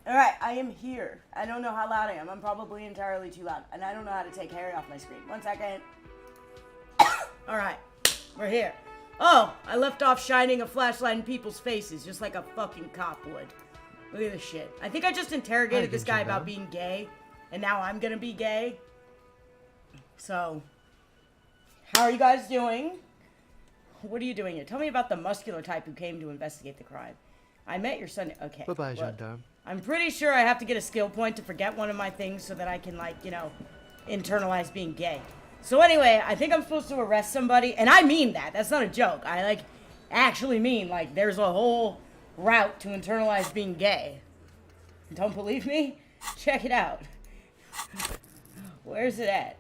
Alright, I am here. I don't know how loud I am. I'm probably entirely too loud. And I don't know how to take Harry off my screen. 1 second. Alright, we're here. Oh, I left off shining a flashlight in people's faces, just like a fucking cop would. Look at this shit. I think I just interrogated this guy about being gay, and now I'm gonna be gay. So, how are you guys doing? What are you doing here? Tell me about the muscular type who came to investigate the crime. I met your son. Okay. Bye-bye, gendarme. I'm pretty sure I have to get a skill point to forget one of my things so that I can, like, you know, internalize being gay. So anyway, I think I'm supposed to arrest somebody, and I mean that. That's not a joke. I, like, actually mean, like, there's a whole route to internalize being gay. Don't believe me? Check it out. Where's it at?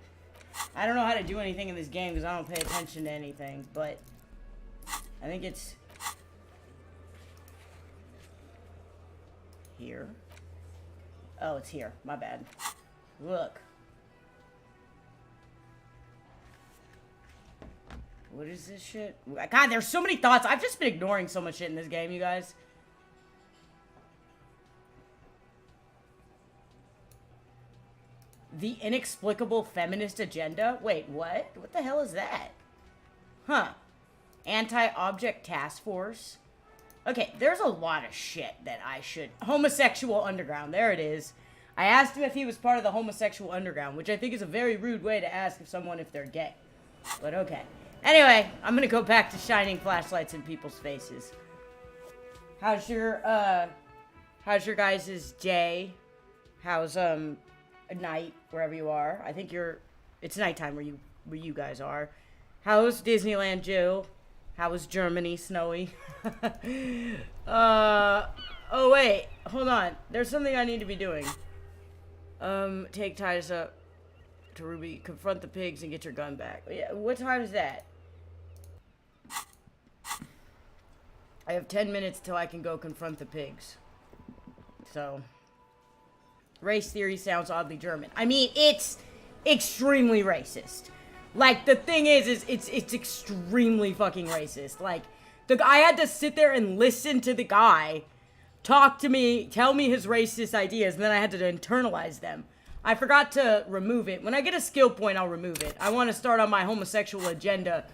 I don't know how to do anything in this game because I don't pay attention to anything, but I think it's here. Oh, it's here. My bad. Look. What is this shit? God, there's so many thoughts. I've just been ignoring so much shit in this game, you guys. The inexplicable feminist agenda? Wait, what? What the hell is that? Huh. Anti-object task force? Okay, there's a lot of shit that I should... Homosexual underground. There it is. I asked him if he was part of the homosexual underground, which I think is a very rude way to ask someone if they're gay. But okay. Anyway, I'm gonna go back to shining flashlights in people's faces. How's your guys' day? How's, night, wherever you are? I think it's nighttime where you guys are. How's Disneyland, Jill? How was Germany, Snowy? Oh wait, hold on. There's something I need to be doing. Take ties up to Ruby, confront the pigs, and get your gun back. Yeah, what time is that? I have 10 minutes till I can go confront the pigs. So, race theory sounds oddly German. I mean, it's extremely racist. Like, the thing is it's extremely fucking racist. Like, I had to sit there and listen to the guy talk to me, tell me his racist ideas, and then I had to internalize them. I forgot to remove it. When I get a skill point, I'll remove it. I want to start on my homosexual agenda,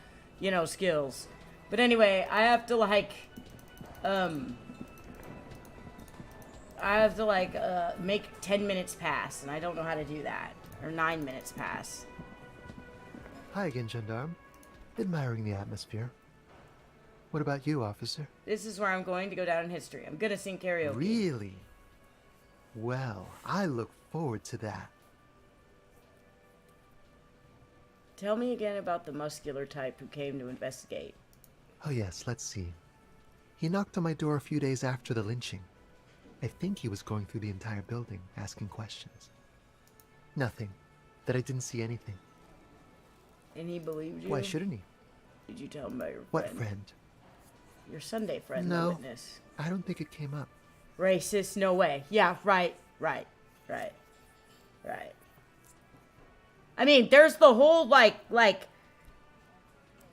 you know, skills. But anyway, I have to, like, make 10 minutes pass, and I don't know how to do that. Or 9 minutes pass. Hi again, gendarme. Admiring the atmosphere. What about you, officer? This is where I'm going to go down in history. I'm gonna sing karaoke. Really? Well, I look forward to that. Tell me again about the muscular type who came to investigate. Oh yes, let's see. He knocked on my door a few days after the lynching. I think he was going through the entire building, asking questions. Nothing. That I didn't see anything. And he believed you? Why shouldn't he? Did you tell him about your friend? What friend? Your Sunday friend, No, the witness. I don't think it came up. Racist? No way. Yeah, right. I mean, there's the whole, like...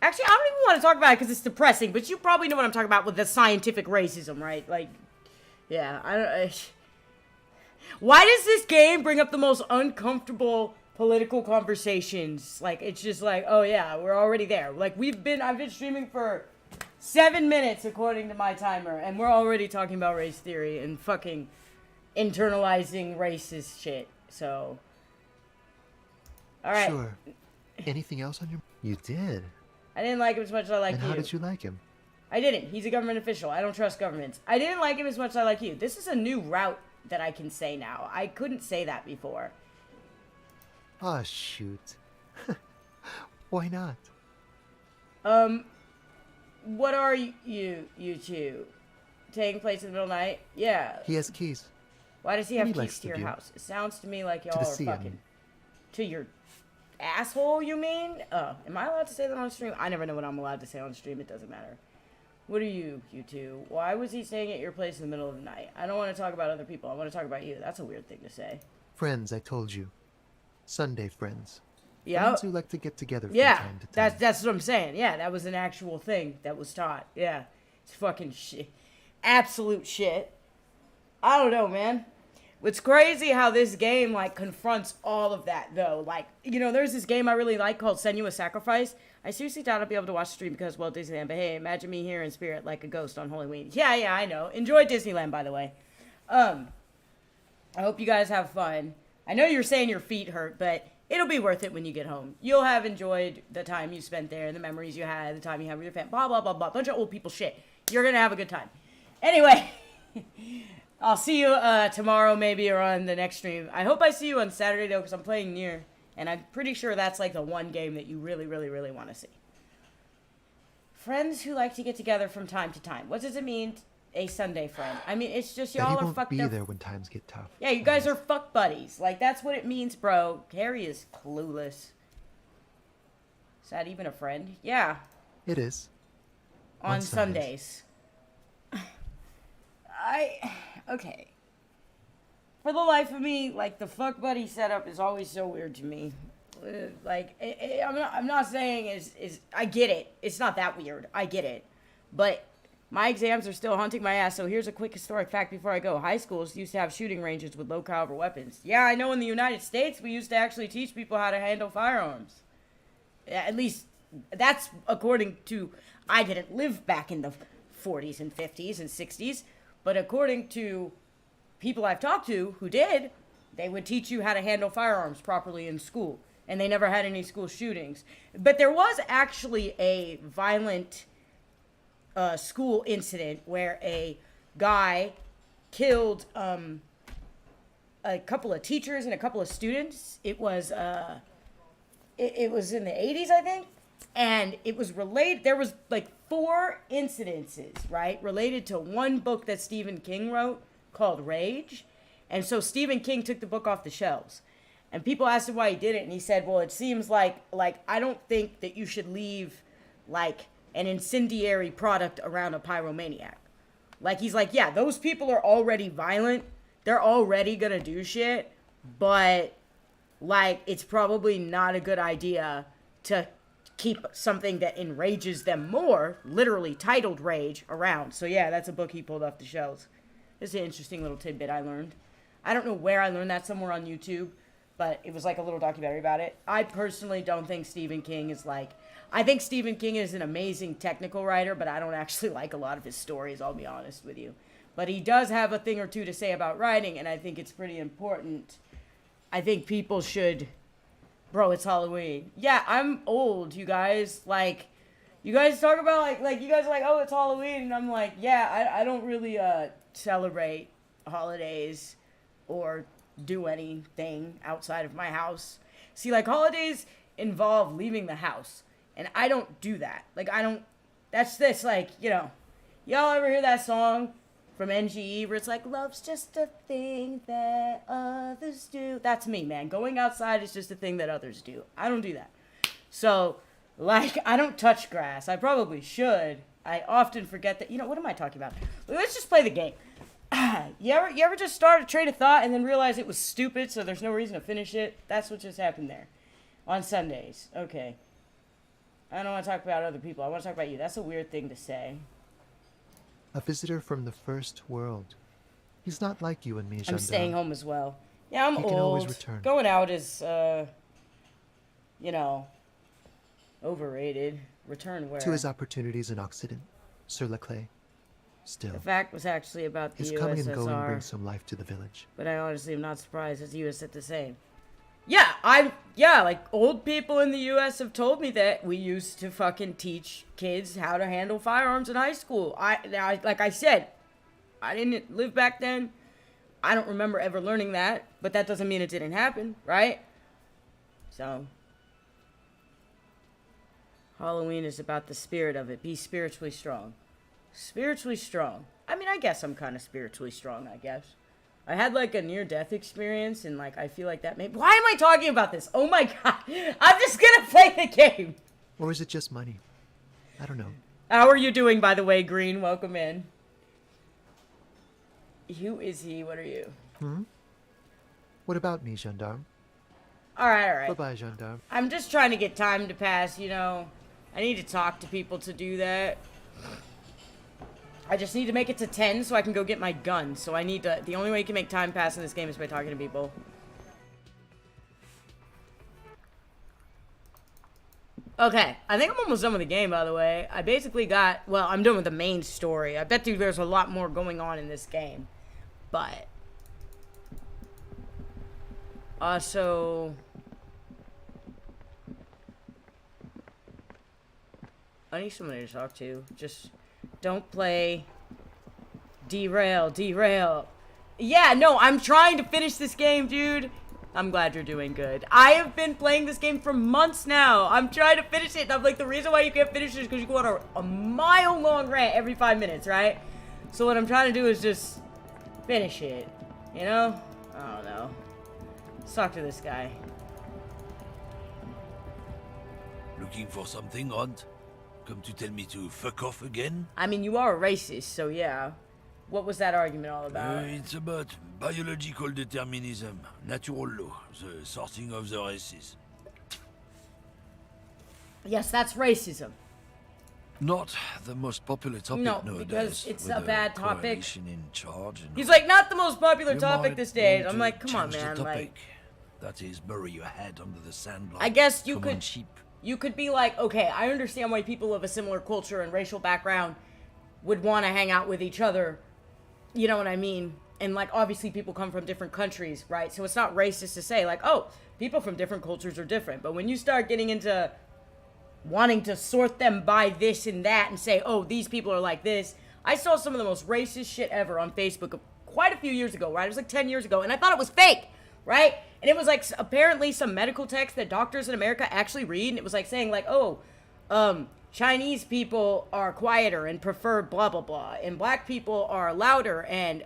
Actually, I don't even want to talk about it because it's depressing, but you probably know what I'm talking about with the scientific racism, right? Like, yeah, I don't... Why does this game bring up the most uncomfortable political conversations? Like, it's just like, oh yeah, we're already there. Like, I've been streaming for 7 minutes according to my timer, and we're already talking about race theory and fucking internalizing racist shit, so... Alright. Sure. Anything else on your... You did? I didn't like him as much as I like you. And how did you like him? I didn't. He's a government official. I don't trust governments. I didn't like him as much as I like you. This is a new route that I can say now. I couldn't say that before. Ah, shoot. Why not? What are you two? Taking place in the middle of the night? Yeah. He has keys. Why does he have He keys likes to the your view. house? It sounds to me like To y'all the are sea, I fucking... mean. To your asshole, you mean? Am I allowed to say that on stream? I never know what I'm allowed to say on stream. It doesn't matter. What are you two? Why was he staying at your place in the middle of the night? I don't want to talk about other people. I want to talk about you. That's a weird thing to say. Friends, I told you. Sunday friends. Yeah. Friends who like to get together from Yeah, time to time. that's what I'm saying. Yeah, that was an actual thing that was taught. Yeah, it's fucking shit, absolute shit. I don't know, man. It's crazy how this game, like, confronts all of that, though. Like, you know, there's this game I really like called Senua's Sacrifice. I seriously doubt I'll be able to watch the stream because, well, Disneyland. But hey, imagine me here in spirit like a ghost on Halloween. Yeah, I know. Enjoy Disneyland, by the way. I hope you guys have fun. I know you're saying your feet hurt, but it'll be worth it when you get home. You'll have enjoyed the time you spent there, the memories you had, the time you had with your family, blah, blah, blah, blah. Bunch of old people shit. You're going to have a good time. Anyway, I'll see you tomorrow maybe or on the next stream. I hope I see you on Saturday, though, because I'm playing Nier. And I'm pretty sure that's like the one game that you really, really, really want to see. Friends who like to get together from time to time. What does it mean, a Sunday friend? I mean, it's just y'all are fucked up. He won't be there when times get tough. Yeah, you guys are fuck buddies. Like, that's what it means, bro. Harry is clueless. Is that even a friend? Yeah. It is. On Sundays. Okay. For the life of me, like, the fuck buddy setup is always so weird to me. Like, I'm not saying is I get it. It's not that weird. I get it. But my exams are still haunting my ass, so here's a quick historic fact before I go. High schools used to have shooting ranges with low caliber weapons. Yeah, I know in the United States we used to actually teach people how to handle firearms. At least, that's according to... I didn't live back in the 40s and 50s and 60s, but according to people I've talked to who did, they would teach you how to handle firearms properly in school. And they never had any school shootings. But there was actually a violent school incident where a guy killed a couple of teachers and a couple of students. It was it was in the 80s, I think. And it was related, there was like 4 incidences, right, related to one book that Stephen King wrote called Rage. And so Stephen King took the book off the shelves. And people asked him why he did it, and he said, well, it seems like I don't think that you should leave, like, an incendiary product around a pyromaniac. Like, he's like, yeah, those people are already violent. They're already gonna do shit. But, like, it's probably not a good idea to keep something that enrages them more, literally titled Rage, around. So, yeah, that's a book he pulled off the shelves. It's an interesting little tidbit I learned. I don't know where I learned that, somewhere on YouTube. But it was like a little documentary about it. I personally don't think Stephen King is like... I think Stephen King is an amazing technical writer, but I don't actually like a lot of his stories, I'll be honest with you. But he does have a thing or two to say about writing, and I think it's pretty important. I think people should... Bro, it's Halloween. Yeah, I'm old, you guys. Like, you guys talk about, like you guys are like, oh, it's Halloween. And I'm like, yeah, I don't really celebrate holidays or do anything outside of my house. See, like, holidays involve leaving the house, and I don't do that. Like, I don't, that's this, like, you know, y'all ever hear that song from NGE where it's like, love's just a thing that others do? That's me, man. Going outside is just a thing that others do. I don't do that. So, like, I don't touch grass. I probably should. I often forget that. You know, what am I talking about? Let's just play the game. You ever just start a train of thought and then realize it was stupid, so there's no reason to finish it? That's what just happened there. On Sundays. Okay. I don't want to talk about other people. I want to talk about you. That's a weird thing to say. A visitor from the first world. He's not like you and me, Gendarme. I'm staying home as well. Yeah, I'm he old. Can always return. Going out is, you know, overrated. Return where? To his opportunities in Occident, Sir Leclerc. Still, the fact was actually about the his USSR. coming and going brings some life to the village. But I honestly am not surprised, as the US said the same. Yeah, like, old people in the US have told me that we used to fucking teach kids how to handle firearms in high school. Like I said, I didn't live back then. I don't remember ever learning that, but that doesn't mean it didn't happen, right? So, Halloween is about the spirit of it. Be spiritually strong. Spiritually strong. I mean, I guess I'm kind of spiritually strong, I guess. I had, like, a near-death experience, and, like, I feel like that may... Why am I talking about this? Oh, my God. I'm just gonna play the game. Or is it just money? I don't know. How are you doing, by the way, Green? Welcome in. Who is he? What are you? What about me, Gendarme? All right. Bye-bye, Gendarme. I'm just trying to get time to pass, you know. I need to talk to people to do that. I just need to make it to 10 so I can go get my gun. So I need to... The only way you can make time pass in this game is by talking to people. Okay, I think I'm almost done with the game, by the way. I basically got... Well, I'm done with the main story. I bet you there's a lot more going on in this game. But... So... I need somebody to talk to. Just... Don't play... Derail, derail. Yeah, no, I'm trying to finish this game, dude. I'm glad you're doing good. I have been playing this game for months now. I'm trying to finish it. And I'm like, the reason why you can't finish it is because you go on a mile-long rant every 5 minutes, right? So what I'm trying to do is just finish it. You know? I don't know. Let's talk to this guy. Looking for something, Hunt? Come to tell me to fuck off again? I mean, you are a racist, so yeah. What was that argument all about? It's about biological determinism, natural law, the sorting of the races. Yes, that's racism. Not the most popular topic nowadays. No, because it's with a bad topic. coalition in charge and He's like, not the most popular you topic might these days. want I'm to like, come on, change the man. topic. Like, that is, bury your head under the sand like I guess you common could. sheep. You could be like, okay, I understand why people of a similar culture and racial background would want to hang out with each other. You know what I mean? And, like, obviously people come from different countries, right? So it's not racist to say, like, oh, people from different cultures are different. But when you start getting into wanting to sort them by this and that and say, oh, these people are like this. I saw some of the most racist shit ever on Facebook quite a few years ago, right? It was like 10 years ago. And I thought it was fake, right? And it was like apparently some medical text that doctors in America actually read. And it was like saying, like, oh, Chinese people are quieter and prefer blah, blah, blah. And black people are louder and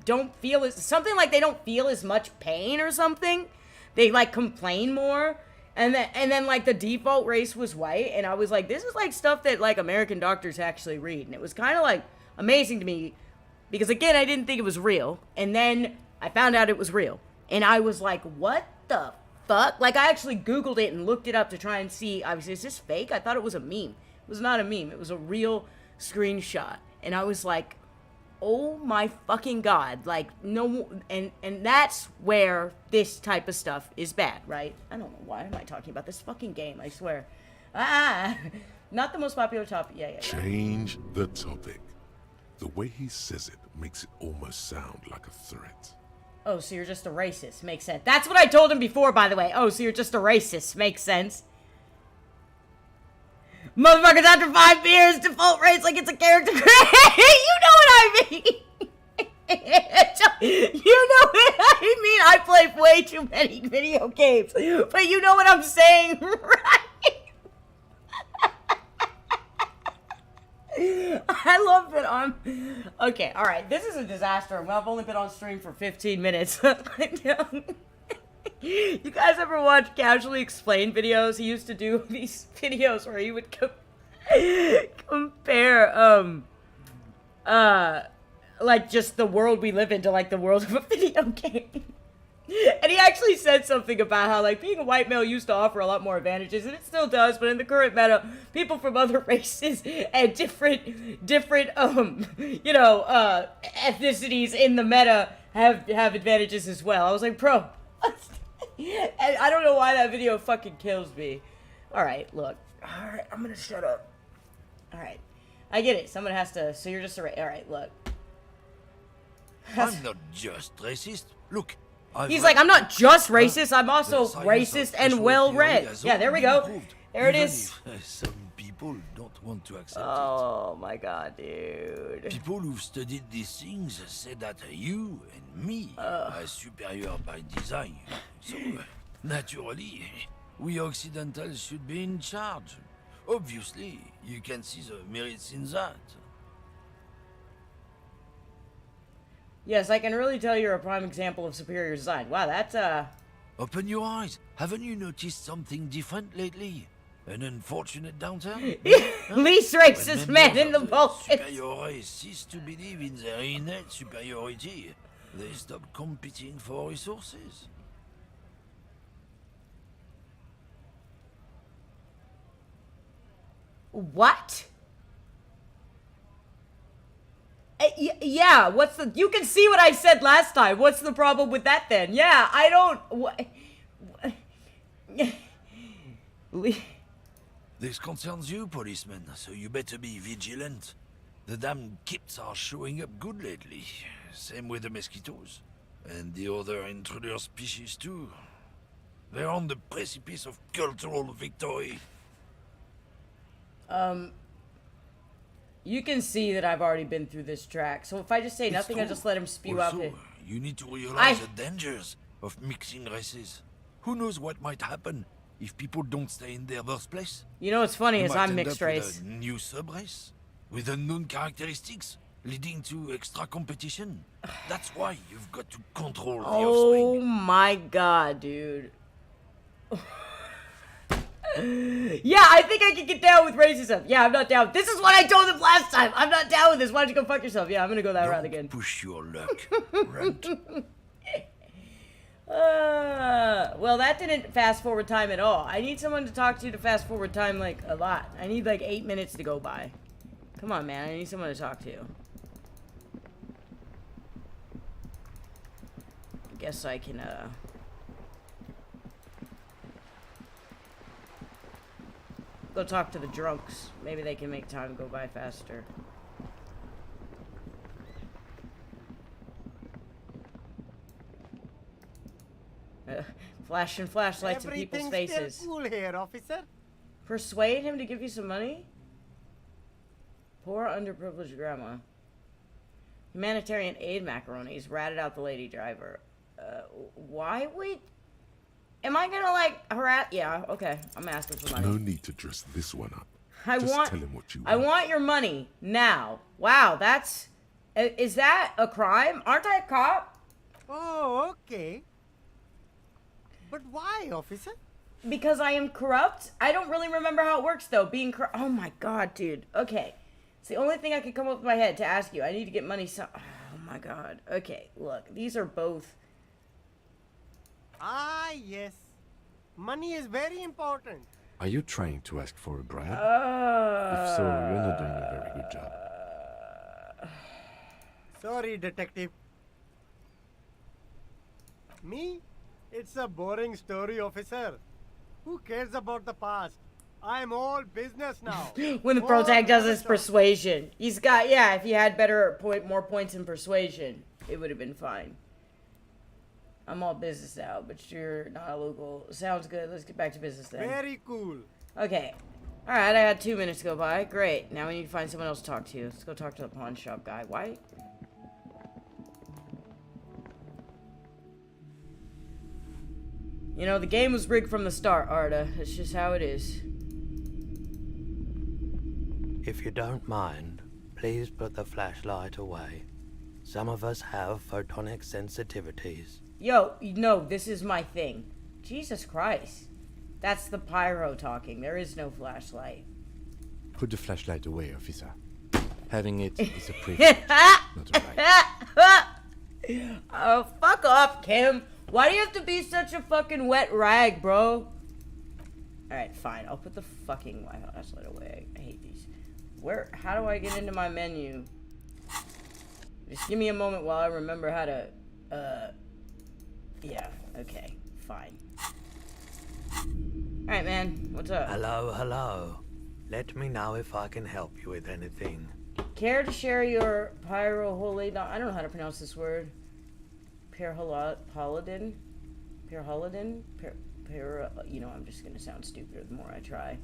don't feel as... Something like they don't feel as much pain or something. They, like, complain more. And then, like, the default race was white. And I was like, this is, like, stuff that, like, American doctors actually read. And it was kind of, like, amazing to me. Because, again, I didn't think it was real. And then I found out it was real. And I was like, what the fuck? Like, I actually Googled it and looked it up to try and see. I was, is this fake? I thought it was a meme. It was not a meme. It was a real screenshot. And I was like, oh my fucking God. Like, no. And that's where this type of stuff is bad, right? I don't know. Why am I talking about this fucking game? I swear. Not the most popular topic. Yeah. Change the topic. The way he says it makes it almost sound like a threat. Oh, so you're just a racist. Makes sense. That's what I told him before, by the way. Oh, so you're just a racist. Makes sense. Motherfuckers, after 5 beers, default race like it's a character creation. You know what I mean. You know what I mean. I play way too many video games. But you know what I'm saying, right? I love that I'm... Okay, alright. This is a disaster. I've only been on stream for 15 minutes. You guys ever watch Casually Explained videos? He used to do these videos where he would compare, like, just the world we live in to, like, the world of a video game. And he actually said something about how, like, being a white male used to offer a lot more advantages, and it still does, but in the current meta, people from other races and different, ethnicities in the meta have advantages as well. I was like, bro, and I don't know why that video fucking kills me. Alright, look. Alright, I'm gonna shut up. Alright. I get it. Someone has to... So you're just a... Alright, look. I'm not just racist. Look. He's like, I'm not just racist, I'm also racist and well-read. Yeah, there we go. There it is. Some people don't want to accept it. Oh my God, dude. People who've studied these things say that you and me are superior by design. So, naturally, we Occidentals should be in charge. Obviously, you can see the merits in that. Yes, I can really tell you're a prime example of superior design. Wow, that's, Open your eyes. Haven't you noticed something different lately? An unfortunate downturn? Least racist man in the Balkans. Superior race cease to believe in their innate superiority. They stop competing for resources. What? Yeah, what's the... You can see what I said last time. What's the problem with that then? Yeah, I don't... This concerns you, policeman, so you better be vigilant. The damn kips are showing up good lately. Same with the mosquitoes. And the other intruder species too. They're on the precipice of cultural victory. You can see that I've already been through this track, so if I just say It's nothing, I true. just let him spew Also, out it. you need to realize the dangers of mixing races. Who knows what might happen if people don't stay in their birthplace? You know what's funny You is might I'm end mixed up with race. a new subrace with unknown characteristics, leading to extra competition. That's why you've got to control the Oh offspring. my god, dude. Yeah, I think I can get down with racism. Yeah, I'm not down. This is what I told him last time. I'm not down with this. Why don't you go fuck yourself? Yeah, I'm gonna go that route Don't again. push your luck, runt. Well, that didn't fast forward time at all. I need someone to talk to fast forward time, like, a lot. I need, like, 8 minutes to go by. Come on, man. I need someone to talk to. I guess I can, go talk to the drunks. Maybe they can make time go by faster. Flashing flashlights in people's faces. Everything's still cool here, officer. Persuade him to give you some money? Poor underprivileged grandma. Humanitarian aid macaronis ratted out the lady driver. Why would... Am I gonna, like, harass... Yeah, okay. I'm asking for money. No need to dress this one up. I Just want... tell him what you I want. want your money. Now. Wow, that's... Is that a crime? Aren't I a cop? Oh, okay. But why, officer? Because I am corrupt? I don't really remember how it works, though. Being corrupt... Oh, my God, dude. Okay. It's the only thing I could come up with my head to ask you. I need to get money Oh, my God. Okay, look. These are both... Ah, yes. Money is very important. Are you trying to ask for a bribe? If so, you're not doing a very good job. Sorry, detective. Me? It's a boring story, officer. Who cares about the past? I'm all business now. When the pro All tag does his amateur. persuasion. He's got... Yeah, if he had more points in persuasion, it would have been fine. I'm all business now, but you're not a local. Sounds good. Let's get back to business then. Very cool. Okay. Alright, I got 2 minutes to go by. Great. Now we need to find someone else to talk to. Let's go talk to the pawn shop guy. Why? You know, the game was rigged from the start, Arda. It's just how it is. If you don't mind, please put the flashlight away. Some of us have photonic sensitivities. Yo, no, this is my thing. Jesus Christ. That's the pyro talking. There is no flashlight. Put the flashlight away, officer. Having it is a privilege, not a right. Oh, fuck off, Kim. Why do you have to be such a fucking wet rag, bro? Alright, fine. I'll put the fucking flashlight away. I hate these. How do I get into my menu? Just give me a moment while I remember how to, yeah, okay, fine. Alright, man, what's up? Hello, hello. Let me know if I can help you with anything. Care to share your pyroholidon? I don't know how to pronounce this word. Paladin? You know, I'm just gonna sound stupider the more I try.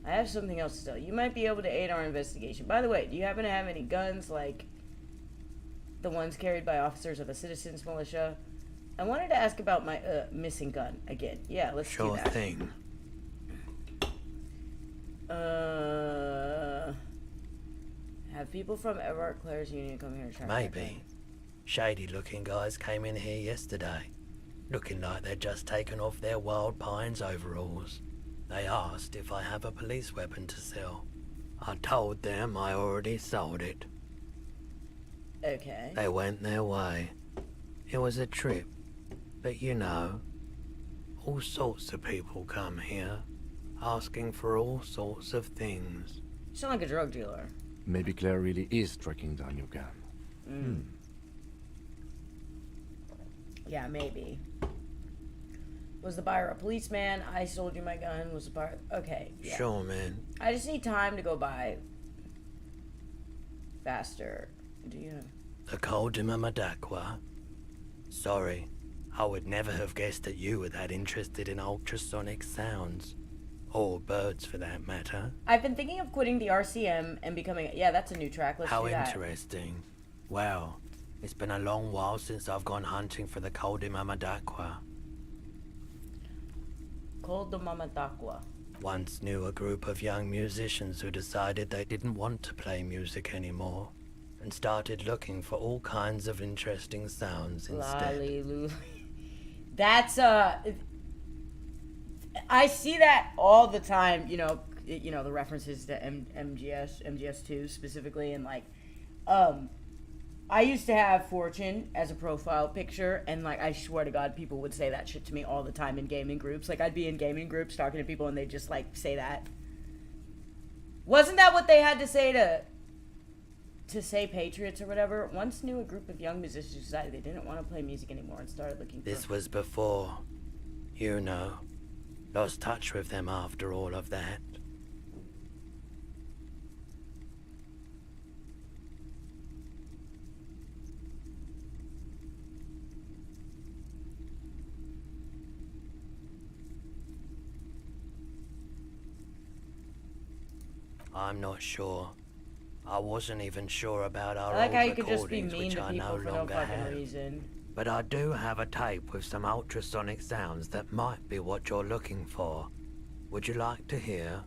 I have something else to tell you. You might be able to aid our investigation. By the way, do you happen to have any guns like the ones carried by officers of the Citizens Militia? I wanted to ask about my missing gun again. Yeah, let's do Sure that. thing. Have people from Everett Claire's Union come here and try? Maybe. Shady looking guys came in here yesterday, looking like they'd just taken off their Wild Pines overalls. They asked if I have a police weapon to sell. I told them I already sold it. Okay. They went their way. It was a trip, but you know, all sorts of people come here, asking for all sorts of things. You sound like a drug dealer. Maybe Claire really is tracking down your gun. Yeah, maybe. Was the buyer a policeman? I sold you my gun. Was the buyer... Okay, yeah. Sure, man. I just need time to go by faster. Do you... The Coldima Madakwa. Sorry, I would never have guessed that you were that interested in ultrasonic sounds. Or birds, for that matter. I've been thinking of quitting the RCM and becoming... Yeah, that's a new track. Let's How do that. interesting. Well, it's been a long while since I've gone hunting for the Coldima Madakwa. Cold the Mama Dakwa. Once knew a group of young musicians who decided they didn't want to play music anymore and started looking for all kinds of interesting sounds instead. Lolly. That's I see that all the time, you know, the references to MGS2 specifically, and like I used to have Fortune as a profile picture, and like I swear to God, people would say that shit to me all the time in gaming groups. Like I'd be in gaming groups talking to people and they'd just like say that. Wasn't that what they had to say to say Patriots or whatever? Once knew a group of young musicians decided they didn't want to play music anymore and started looking for... This was before, you know, lost touch with them after all of that. I'm not sure. I wasn't even sure about our I like old how you could just be recordings, mean which to I people no for no longer fucking have. reason. But I do have a tape with some ultrasonic sounds that might be what you're looking for. Would you like to hear?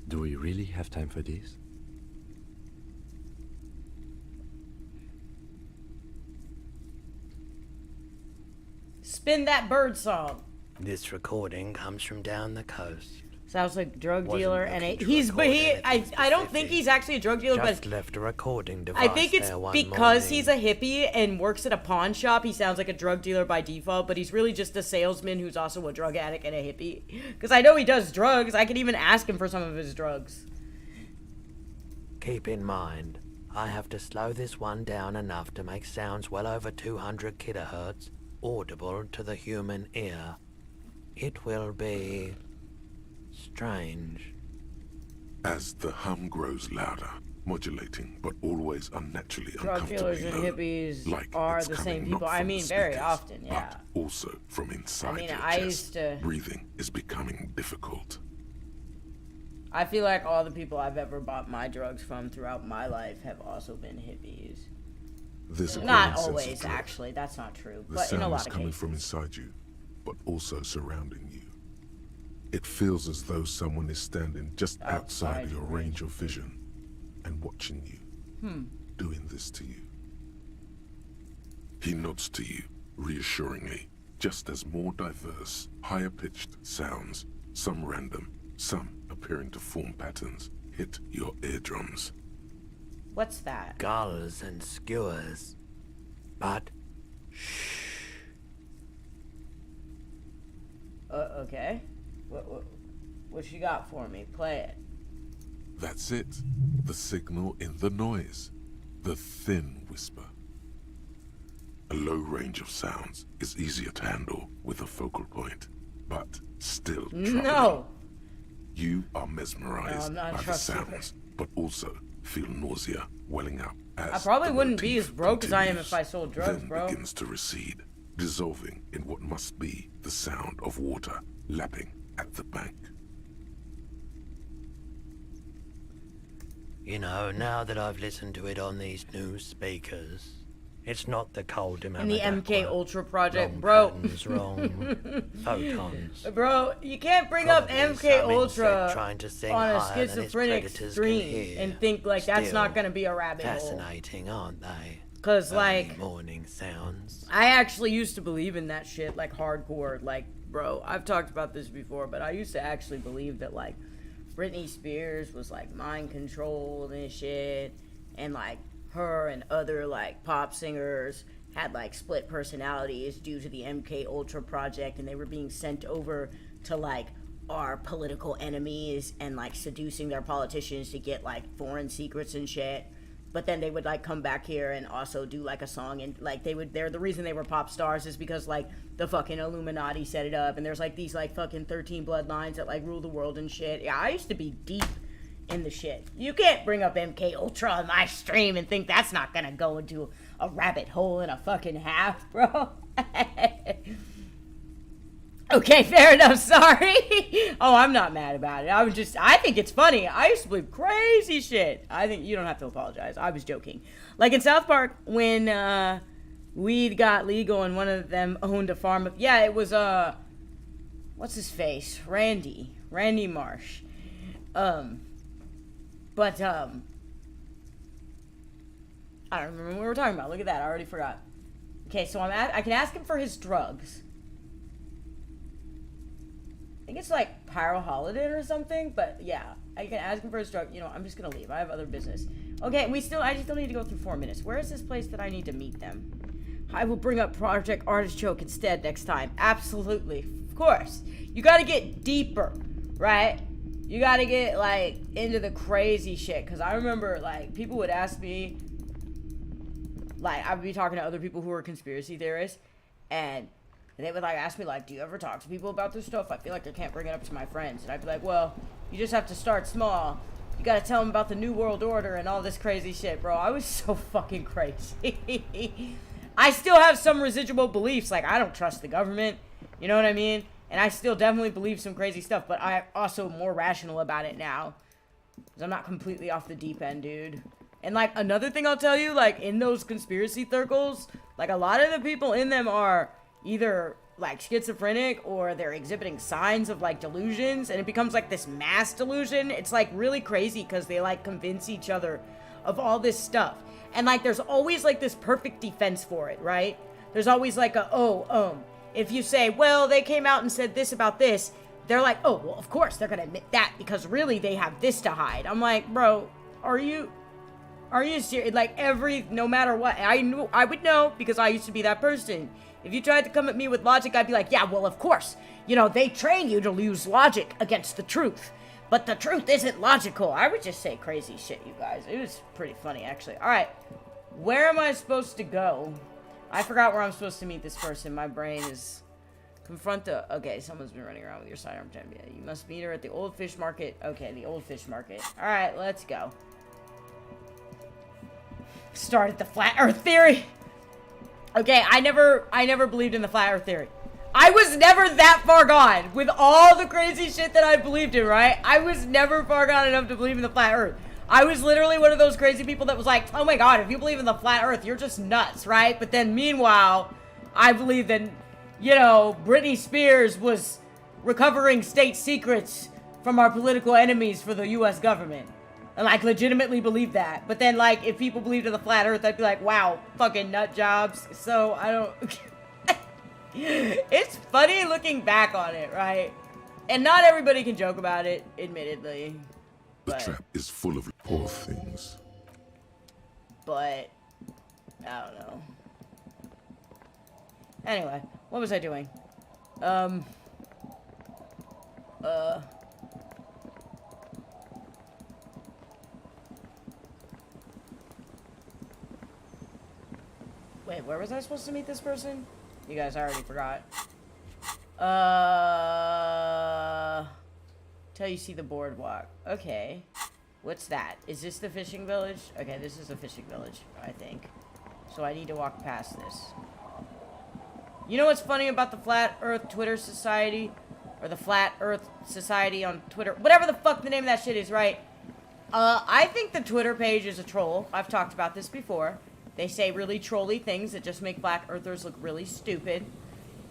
Do we really have time for this? Spin that bird song. This recording comes from down the coast. Sounds like drug Wasn't dealer, looking and to he's record but he anything I don't think specific. he's actually a drug dealer, Just but left a recording device I think it's there one because morning. he's a hippie and works at a pawn shop. He sounds like a drug dealer by default, but he's really just a salesman who's also a drug addict and a hippie. Because I know he does drugs. I could even ask him for some of his drugs. Keep in mind, I have to slow this one down enough to make sounds well over 200 kilohertz audible to the human ear. It will be strange. As the hum grows louder, modulating but always unnaturally Drug dealers uncomfortably and low, hippies like are it's the coming same not people. I from mean, the very speakers, often, yeah. but also from inside I mean, your I chest. used to... Breathing is becoming difficult. I feel like all the people I've ever bought my drugs from throughout my life have also been hippies. This Not growing sense of always, dread. actually. That's not true. The But in a sound lot is of coming cases. from inside you, but also surrounding you. It feels as though someone is standing just outside your range of vision and watching you, doing this to you. He nods to you, reassuringly, just as more diverse, higher-pitched sounds, some random, some appearing to form patterns, hit your eardrums. What's that? Gulls and skewers. But Okay. What you got for me? Play it. That's it. The signal in the noise. The thin whisper. A low range of sounds is easier to handle with a focal point, but still troubling. No! You are mesmerized No, I'm not by the trusting sounds, but also feel nausea welling up as I probably the wouldn't be motif as broke as I am continues, if I sold drugs, then bro. begins to recede, dissolving in what must be the sound of water lapping at the bank. you know, now that I've listened to it on these new speakers, it's not the cold In the MK Ultra project, wrong bro. patterns, wrong photons. Bro, you can't bring up Probably MK some Ultra insect trying to sing on a higher than its schizophrenic predators stream can hear. and think like that's Still, not gonna be a rabbit hole. Fascinating, aren't they? 'Cause, Early like, morning sounds. I actually used to believe in that shit, like, hardcore. Like, bro, I've talked about this before, but I used to actually believe that, like, Britney Spears was, like, mind-controlled and shit, and, like, her and other, like, pop singers had, like, split personalities due to the MK Ultra project, and they were being sent over to, like, our political enemies and like seducing their politicians to get like foreign secrets and shit. But then they would like come back here and also do like a song, and like they're the reason they were pop stars is because like the fucking Illuminati set it up, and there's like these like fucking 13 bloodlines that like rule the world and shit. Yeah, I used to be deep in the shit. You can't bring up MK Ultra on my stream and think that's not gonna go into a rabbit hole and a fucking half, bro. Okay, fair enough, sorry. Oh, I'm not mad about it. I think it's funny. I used to believe crazy shit. I think you don't have to apologize. I was joking. Like in South Park, when weed got legal and one of them owned a farm. Yeah, it was, what's his face? Randy Marsh. I don't remember what we were talking about. Look at that, I already forgot. Okay, so I can ask him for his drugs. I think it's like pyrohalidin or something, but yeah, I can ask him for his drug. You know, I'm just gonna leave. I have other business. Okay, I still need to go through 4 minutes. Where is this place that I need to meet them? I will bring up Project Artichoke instead next time. Absolutely, of course. You gotta get deeper, right? You gotta get like into the crazy shit. Cause I remember like people would ask me, like I would be talking to other people who were conspiracy theorists, and they would like ask me like, do you ever talk to people about this stuff? I feel like I can't bring it up to my friends. And I'd be like, well, you just have to start small. You gotta tell them about the New World Order and all this crazy shit, bro. I was so fucking crazy. I still have some residual beliefs. Like, I don't trust the government. You know what I mean? And I still definitely believe some crazy stuff. But I'm also more rational about it now. Because I'm not completely off the deep end, dude. And like, another thing I'll tell you, like, in those conspiracy circles, like, a lot of the people in them are either like schizophrenic or they're exhibiting signs of like delusions, and it becomes like this mass delusion. It's like really crazy because they like convince each other of all this stuff, and like there's always like this perfect defense for it, right? There's always like if you say, well, they came out and said this about this, they're like, oh, well, of course they're gonna admit that because really they have this to hide. I'm like, bro, are you serious? Like no matter what, I would know because I used to be that person. If you tried to come at me with logic, I'd be like, yeah, well, of course. You know, they train you to use logic against the truth. But the truth isn't logical. I would just say crazy shit, you guys. It was pretty funny, actually. All right. Where am I supposed to go? I forgot where I'm supposed to meet this person. My brain is... Okay, someone's been running around with your sidearm. Yeah, you must meet her at the Old Fish Market. Okay, the Old Fish Market. All right, let's go. Started the Flat Earth Theory. Okay, I never believed in the Flat Earth Theory. I was never that far gone with all the crazy shit that I believed in, right? I was never far gone enough to believe in the Flat Earth. I was literally one of those crazy people that was like, oh my god, if you believe in the Flat Earth, you're just nuts, right? But then meanwhile, I believe that, you know, Britney Spears was recovering state secrets from our political enemies for the U.S. government. And, like, legitimately believe that. But then, like, if people believed in the flat earth, I'd be like, wow, fucking nut jobs. So, I don't... It's funny looking back on it, right? And not everybody can joke about it, admittedly. The trap is full of poor things. But, I don't know. Anyway, what was I doing? Wait, where was I supposed to meet this person? You guys already forgot. Till you see the boardwalk. Okay. What's that? Is this the fishing village? Okay, this is the fishing village, I think. So I need to walk past this. You know what's funny about the Flat Earth Twitter Society? Or the Flat Earth Society on Twitter? Whatever the fuck the name of that shit is, right? I think the Twitter page is a troll. I've talked about this before. They say really trolly things that just make Flat Earthers look really stupid.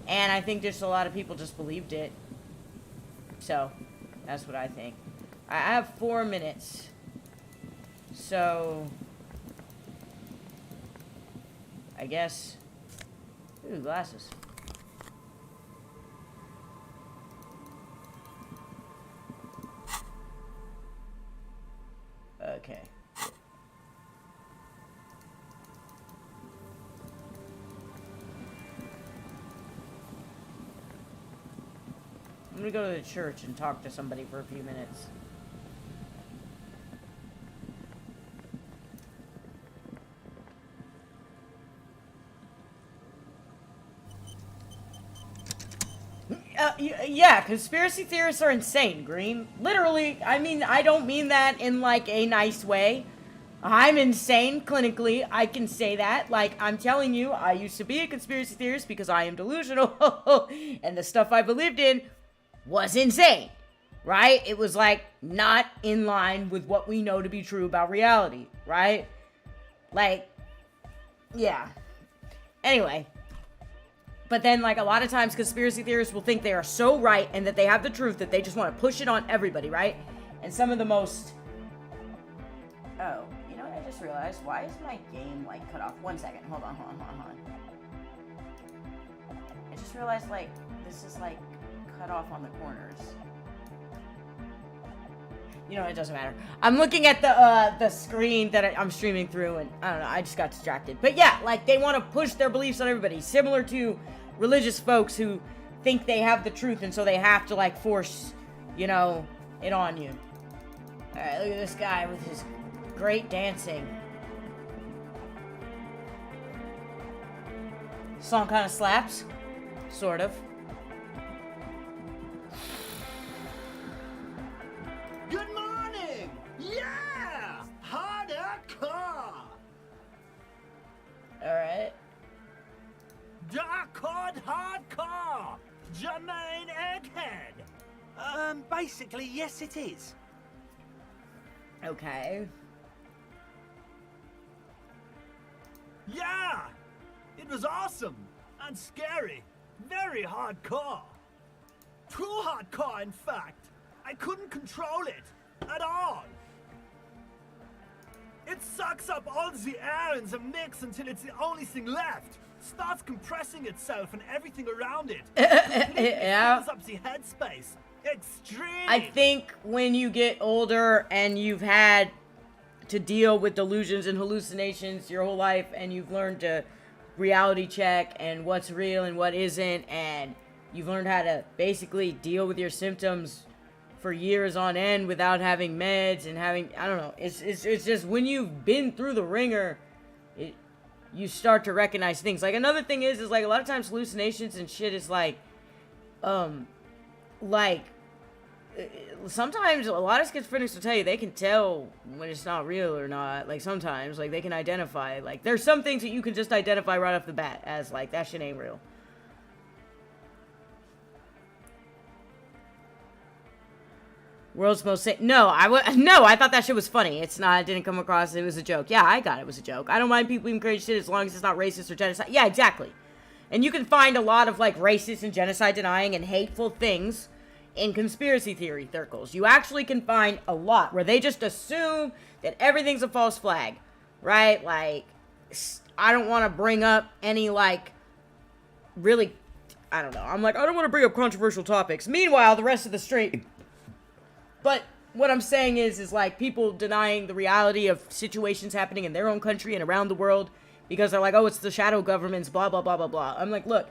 And I think just a lot of people just believed it. So, that's what I think. I have 4 minutes. So, I guess... Ooh, glasses. Okay. I'm gonna go to the church and talk to somebody for a few minutes. Yeah, conspiracy theorists are insane, Green. Literally, I mean, I don't mean that in, like, a nice way. I'm insane, clinically, I can say that. Like, I'm telling you, I used to be a conspiracy theorist because I am delusional, and the stuff I believed in was insane, right? It was, like, not in line with what we know to be true about reality, right? Like, yeah. Anyway. But then, like, a lot of times conspiracy theorists will think they are so right and that they have the truth that they just want to push it on everybody, right? And some of the most... Oh, you know what I just realized? Why is my game, like, cut off? 1 second. Hold on. I just realized, like, this is, like, cut off on the corners. You know, it doesn't matter. I'm looking at the screen that I'm streaming through, and I don't know, I just got distracted. But yeah, like, they want to push their beliefs on everybody, similar to religious folks who think they have the truth, and so they have to, like, force, you know, it on you. Alright, look at this guy with his great dancing. Song kind of slaps. Sort of. Good morning! Yeah! Hardcore! Alright. Dark hardcore! Jermaine Egghead! Basically, yes it is. Okay. Yeah! It was awesome! And scary. Very hardcore. Too hardcore, in fact. I couldn't control it. At all. It sucks up all the air in the mix until it's the only thing left. Starts compressing itself and everything around it. Yeah. Fills up the headspace. Extreme. I think when you get older and you've had to deal with delusions and hallucinations your whole life, and you've learned to reality check and what's real and what isn't, and you've learned how to basically deal with your symptoms for years on end without having meds and having, I don't know, it's just when you've been through the ringer, you start to recognize things. Like, another thing is like, a lot of times hallucinations and shit is like, sometimes a lot of schizophrenics will tell you they can tell when it's not real or not. Like, sometimes, like, they can identify, like, there's some things that you can just identify right off the bat as, like, that shit ain't real. World's most no, I thought that shit was funny. It's not, it didn't come across, it was a joke. Yeah, I got it was a joke. I don't mind people being crazy shit as long as it's not racist or genocide. Yeah, exactly. And you can find a lot of, like, racist and genocide denying and hateful things in conspiracy theory circles. You actually can find a lot where they just assume that everything's a false flag, right? Like, I don't want to bring up any, like, really, I don't know. I'm like, I don't want to bring up controversial topics. Meanwhile, the rest of the street... But what I'm saying is like, people denying the reality of situations happening in their own country and around the world because they're like, oh, it's the shadow governments, blah, blah, blah, blah, blah. I'm like, look,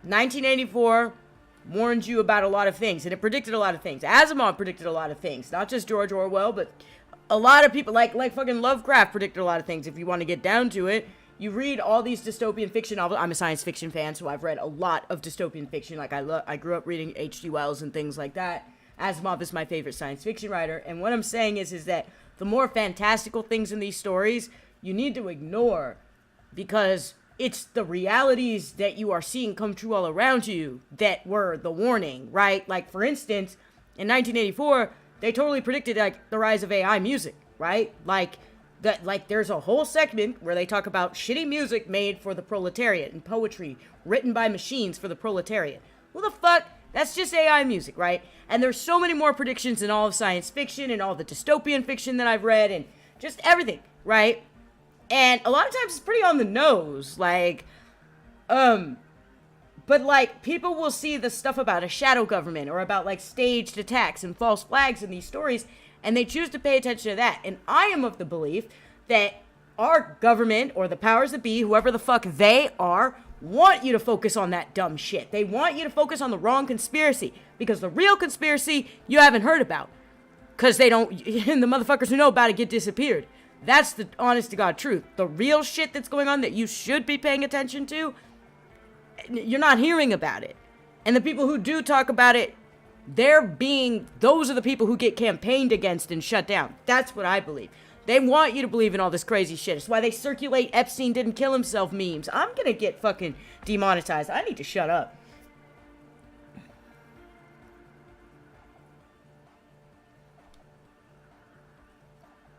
1984 warned you about a lot of things, and it predicted a lot of things. Asimov predicted a lot of things, not just George Orwell, but a lot of people, like fucking Lovecraft predicted a lot of things. If you want to get down to it, you read all these dystopian fiction novels. I'm a science fiction fan, so I've read a lot of dystopian fiction. Like, I grew up reading H.G. Wells and things like that. Asimov is my favorite science fiction writer, and what I'm saying is that the more fantastical things in these stories, you need to ignore, because it's the realities that you are seeing come true all around you that were the warning, right? Like, for instance, in 1984, they totally predicted, like, the rise of AI music, right? Like, there's a whole segment where they talk about shitty music made for the proletariat and poetry written by machines for the proletariat. Who the fuck? That's just AI music, right? And there's so many more predictions in all of science fiction and all the dystopian fiction that I've read and just everything, right? And a lot of times it's pretty on the nose, like, but, like, people will see the stuff about a shadow government or about, like, staged attacks and false flags in these stories, and they choose to pay attention to that. And I am of the belief that our government or the powers that be, whoever the fuck they are, want you to focus on that dumb shit. They want you to focus on the wrong conspiracy. Because the real conspiracy, you haven't heard about. Because they don't, and the motherfuckers who know about it get disappeared. That's the honest to God truth. The real shit that's going on that you should be paying attention to, you're not hearing about it. And the people who do talk about it, those are the people who get campaigned against and shut down. That's what I believe. They want you to believe in all this crazy shit. It's why they circulate Epstein didn't kill himself memes. I'm gonna get fucking demonetized. I need to shut up.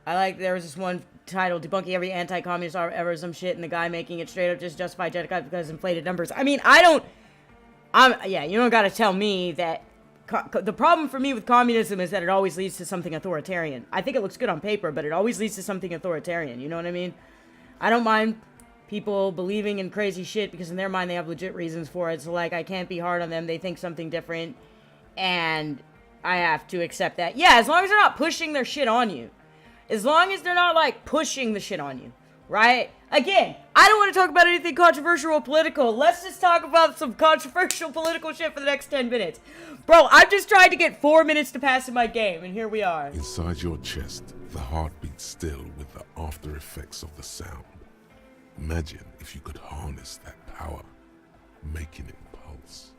I like, there was this one title, debunking every anti-communist ever, some shit, and the guy making it straight up just justify Jedi because inflated numbers. I mean, yeah, you don't gotta tell me that. The problem for me with communism is that it always leads to something authoritarian. I think it looks good on paper, but it always leads to something authoritarian. You know what I mean? I don't mind people believing in crazy shit because in their mind they have legit reasons for it. So, like, I can't be hard on them. They think something different, and I have to accept that. Yeah, as long as they're not pushing their shit on you. As long as they're not, like, pushing the shit on you. Right? Again, I don't want to talk about anything controversial or political. Let's just talk about some controversial political shit for the next 10 minutes. Bro, I'm just trying to get 4 minutes to pass in my game, and here we are. Inside your chest, the heart beats still with the after effects of the sound. Imagine if you could harness that power, making it pulse.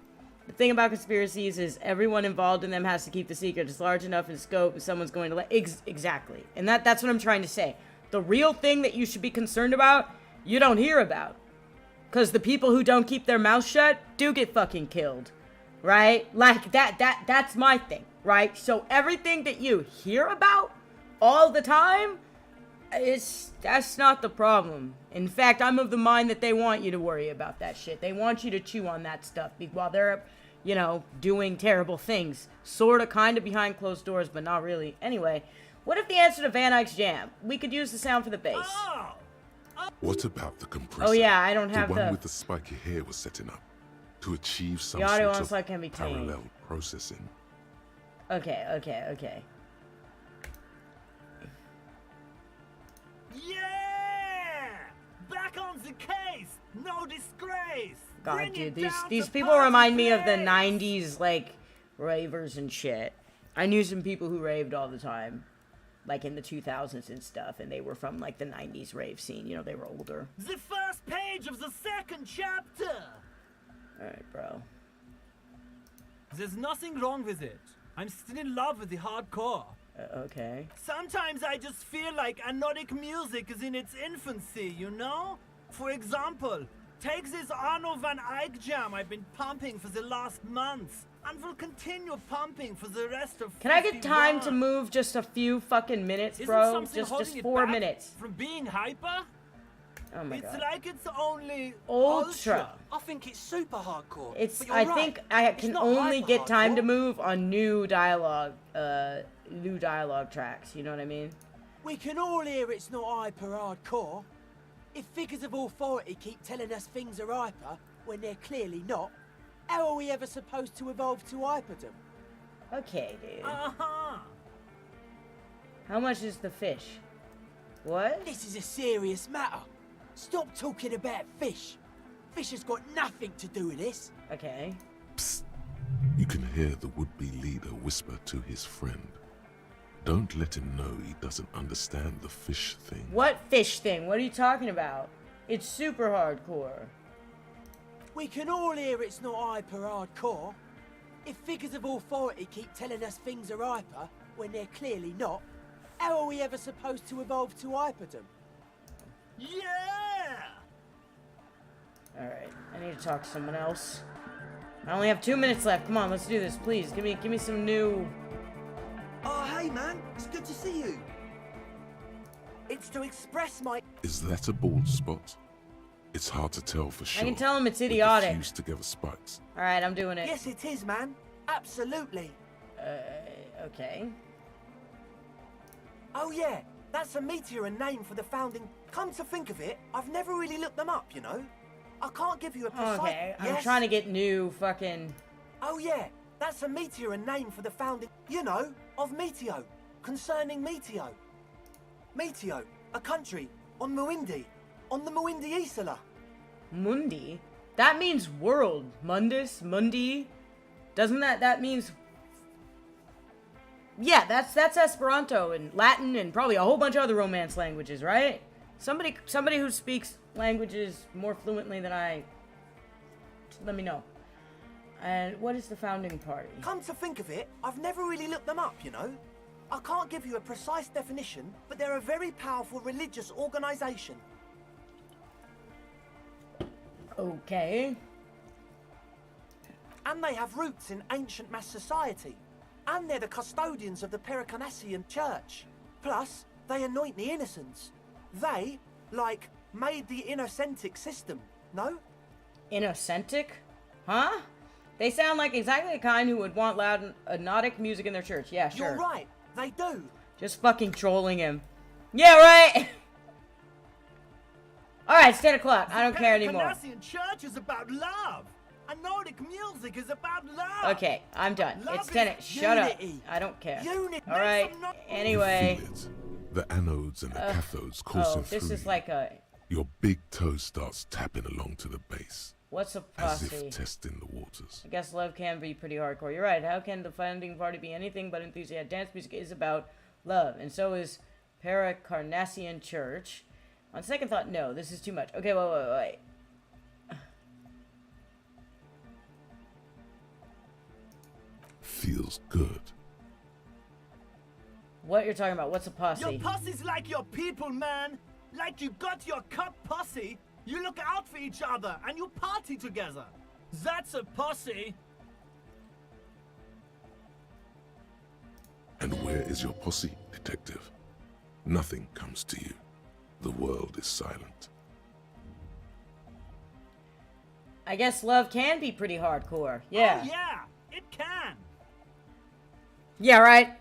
The thing about conspiracies is everyone involved in them has to keep the secret. It's large enough in scope and someone's going to let... Exactly. And that's what I'm trying to say. The real thing that you should be concerned about, you don't hear about. Because the people who don't keep their mouth shut do get fucking killed. Right? Like, that's my thing. Right? So everything that you hear about all the time, that's not the problem. In fact, I'm of the mind that they want you to worry about that shit. They want you to chew on that stuff while they're, you know, doing terrible things. Sorta, kinda behind closed doors, but not really. Anyway... What if the answer to Van Eyck's jam? We could use the sound for the bass. What about the compressor? Oh yeah, I don't have the one with the spiky hair was setting up to achieve some the audio sort of can be parallel processing. Okay. Yeah! Back on the case! No disgrace! God, dude, these people remind me of the 90s, like, ravers and shit. I knew some people who raved all the time. Like in the 2000s and stuff, and they were from like the 90s rave scene, you know, they were older. The first page of the second chapter! Alright, bro. There's nothing wrong with it. I'm still in love with the hardcore. Okay. Sometimes I just feel like anodic music is in its infancy, you know? For example, take this Arno van Eyck jam I've been pumping for the last month. And will continue pumping for the rest of 51. Can I get time to move just a few fucking minutes, bro? Just 4 minutes. From being hyper? Oh my It's god. like it's only Ultra. I think it's super hardcore. It's but you're I right. think I It's can not only get time to hyper-hardcore. move on new dialogue tracks, you know what I mean? We can all hear it's not hyper hardcore. If figures of authority keep telling us things are hyper when they're clearly not, how are we ever supposed to evolve to hyperdom? Okay, dude. Uh-huh. How much is the fish? What? This is a serious matter. Stop talking about fish. Fish has got nothing to do with this. Okay. Psst. You can hear the would-be leader whisper to his friend. Don't let him know he doesn't understand the fish thing. What fish thing? What are you talking about? It's super hardcore. We can all hear it's not hyper hardcore. If figures of authority keep telling us things are hyper when they're clearly not, how are we ever supposed to evolve to hyperdom? Yeah! Alright, I need to talk to someone else. I only have 2 minutes left. Come on, let's do this, please. Give me some new... Oh, hey man, it's good to see you. It's to express my... Is that a bald spot? It's hard to tell for sure. I can tell him it's with the idiotic. fused together spikes. Alright, I'm doing it. Yes, it is, man. Absolutely. Okay. Oh yeah, that's a meteor and name for the founding... Come to think of it, I've never really looked them up, you know? I can't give you a precise... Okay, I'm Yes? trying to get new fucking... Oh yeah, that's a meteor and name for the founding... You know, of Meteo. Concerning Meteo. Meteo, a country on Muindi. On the Muindi Isla. Mundi? That means world. Mundus, mundi. Doesn't that means... Yeah, that's Esperanto and Latin and probably a whole bunch of other Romance languages, right? Somebody who speaks languages more fluently than I... Just let me know. And what is the founding party? Come to think of it, I've never really looked them up, you know. I can't give you a precise definition, but they're a very powerful religious organisation. Okay. And they have roots in ancient mass society. And they're the custodians of the Pericarnassian church. Plus, they anoint the innocents. They, like, made the Innocentic system, no? Innocentic? Huh? They sound like exactly the kind who would want loud hypnotic music in their church. Yeah, sure. You're right, they do. Just fucking trolling him. Yeah, right! Alright, it's 10 o'clock. I don't care anymore. The Pericarnassian church is about love. And Nordic music is about love. Okay, I'm done. Love It's 10. is Shut up. unity. I don't care. Unity. Alright, anyway. Feel it. The anodes and the cathodes coursing Oh, this through is you. like a... Your big toe starts tapping along to the base, What's a as posse? if testing the waters. I guess love can be pretty hardcore. You're right. How can the founding party be anything but enthusiastic? Dance music is about love, and so is Pericarnassian Church. On second thought, no, this is too much. Okay, wait. Feels good. What you're talking about? What's a posse? Your posse's like your people, man. Like you got your cup posse. You look out for each other and you party together. That's a posse. And where is your posse, detective? Nothing comes to you. The world is silent. I guess love can be pretty hardcore. Yeah. Oh, yeah, it can. Yeah, right.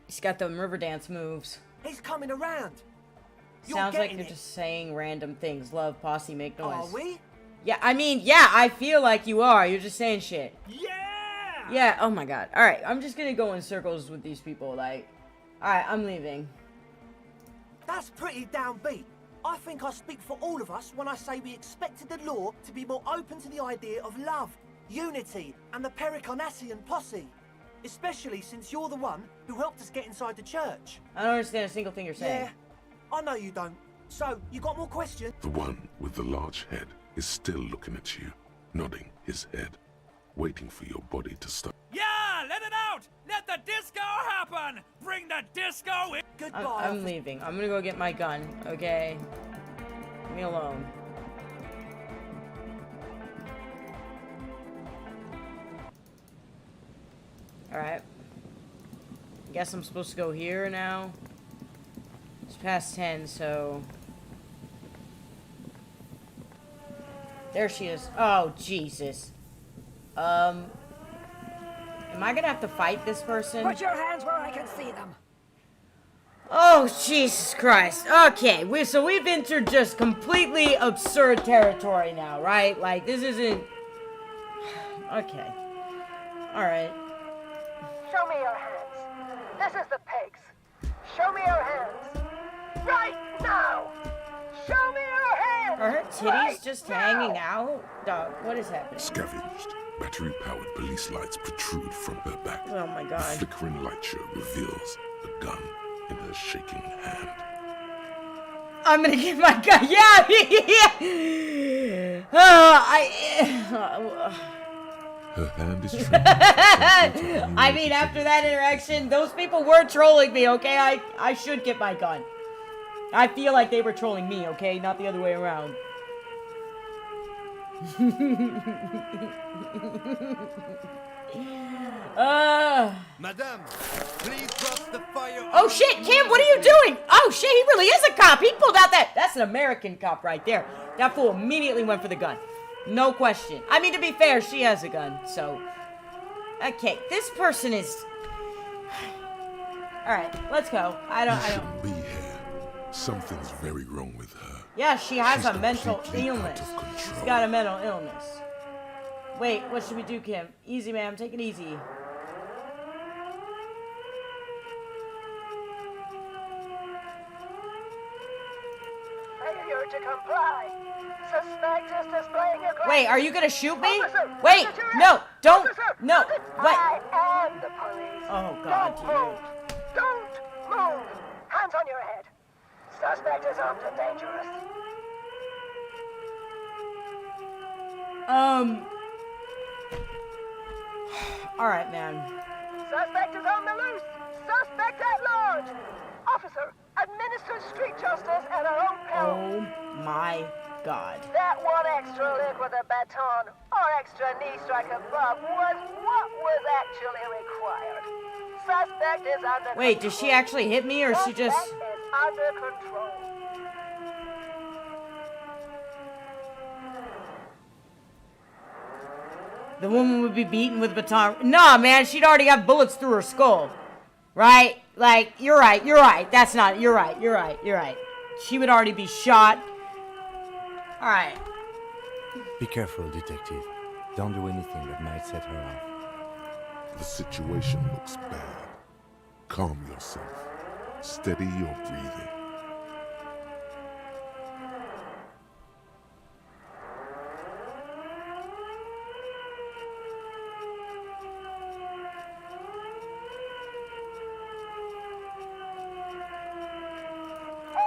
He's got them river dance moves. He's coming around. You're Sounds like getting you're it. just saying random things. Love, posse, make noise. Are we? Yeah, I mean, yeah, I feel like you are. You're just saying shit. Yeah. Yeah, oh my god. Alright, I'm just gonna go in circles with these people, like... Alright, I'm leaving. That's pretty downbeat. I think I speak for all of us when I say we expected the law to be more open to the idea of love, unity, and the Pericarnassian posse. Especially since you're the one who helped us get inside the church. I don't understand a single thing you're saying. Yeah, I know you don't. So, you got more questions? The one with the large head is still looking at you, nodding his head, waiting for your body to start. Yeah, let it out! Let the disco happen! Bring the disco in! Goodbye. I'm leaving. I'm gonna go get my gun, okay? Leave me alone. Alright. Guess I'm supposed to go here now. It's past 10, so... There she is. Oh, Jesus. Am I gonna have to fight this person? Put your hands where I can see them. Oh, Jesus Christ. Okay, so we've entered just completely absurd territory now, right? Like, this isn't... Okay. Alright. Show me your hands. This is the pigs. Show me your hands. Right now! Show me your hands! Are her titties right just now! hanging out? Dog, what is happening? Scavenged. Battery-powered police lights protrude from her back. Oh my A god. flickering light show reveals the gun in her shaking hand. I'm gonna get my gun. Yeah! Yeah! Her hand is trembling. I mean, after that interaction, those people were trolling me, okay? I should get my gun. I feel like they were trolling me, okay? Not the other way around. Madame, please drop the fire. Oh shit, Kim, what are you doing? Oh shit, he really is a cop. He pulled out that's an American cop right there. That fool immediately went for the gun. No question. I mean, to be fair, she has a gun, so. Okay, this person is. Alright, let's go. I You don't. shouldn't be here. Something's very wrong with her. Yeah, she has She's a mental completely out illness. of control. She's got a mental illness. Wait, what should we do, Kim? Easy, ma'am. Take it easy. Failure to comply. Suspect is displaying aggression. Wait, are you gonna shoot me? Officer, Wait, under arrest. no, don't, Officer, no, wait. I am the police. Oh, God, Don't dude. move. Don't move. Hands on your head. Suspect is armed and dangerous. Alright, man. Suspect is on the loose. Suspect at large. Officer, administer street justice at our own peril. Oh my God. That one extra lick with a baton or extra knee strike above was what was actually required. Suspect is under Wait, control. does she actually hit me or she just... Suspect is under control. The woman would be beaten with a baton. Nah, man, she'd already got bullets through her skull. Right? Like, you're right. That's not, you're right. She would already be shot. Alright. Be careful, detective. Don't do anything that might set her off. The situation looks bad. Calm yourself. Steady your breathing.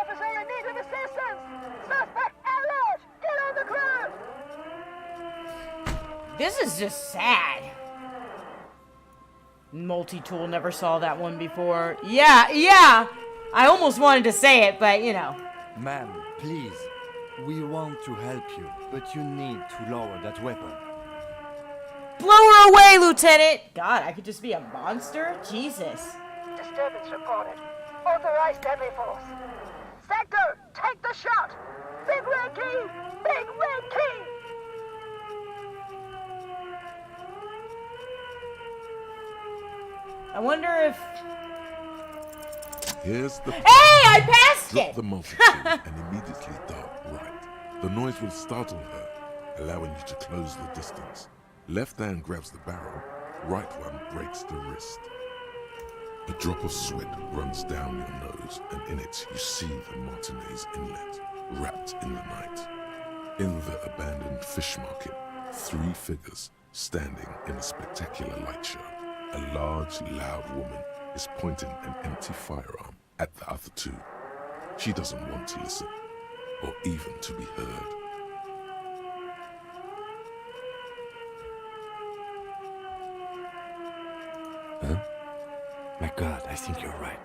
Officer in need of assistance. Suspect at large. Get on the ground. This is just sad. Multi-tool, never saw that one before. Yeah. I almost wanted to say it, but you know. Ma'am, please. We want to help you, but you need to lower that weapon. Blow her away, Lieutenant! God, I could just be a monster? Jesus. Disturbance reported. Authorized deadly force. Sector, take the shot. Big red key. Big red key. I wonder if... Here's the... Hey, I passed Drop it! the multi-tool and immediately dart right. The noise will startle her, allowing you to close the distance. Left hand grabs the barrel, right one breaks the wrist. A drop of sweat runs down your nose, and in it you see the Martinez Inlet, wrapped in the night. In the abandoned fish market, 3 figures standing in a spectacular light show. A large, loud woman is pointing an empty firearm at the other 2. She doesn't want to listen, or even to be heard. Huh? My God, I think you're right.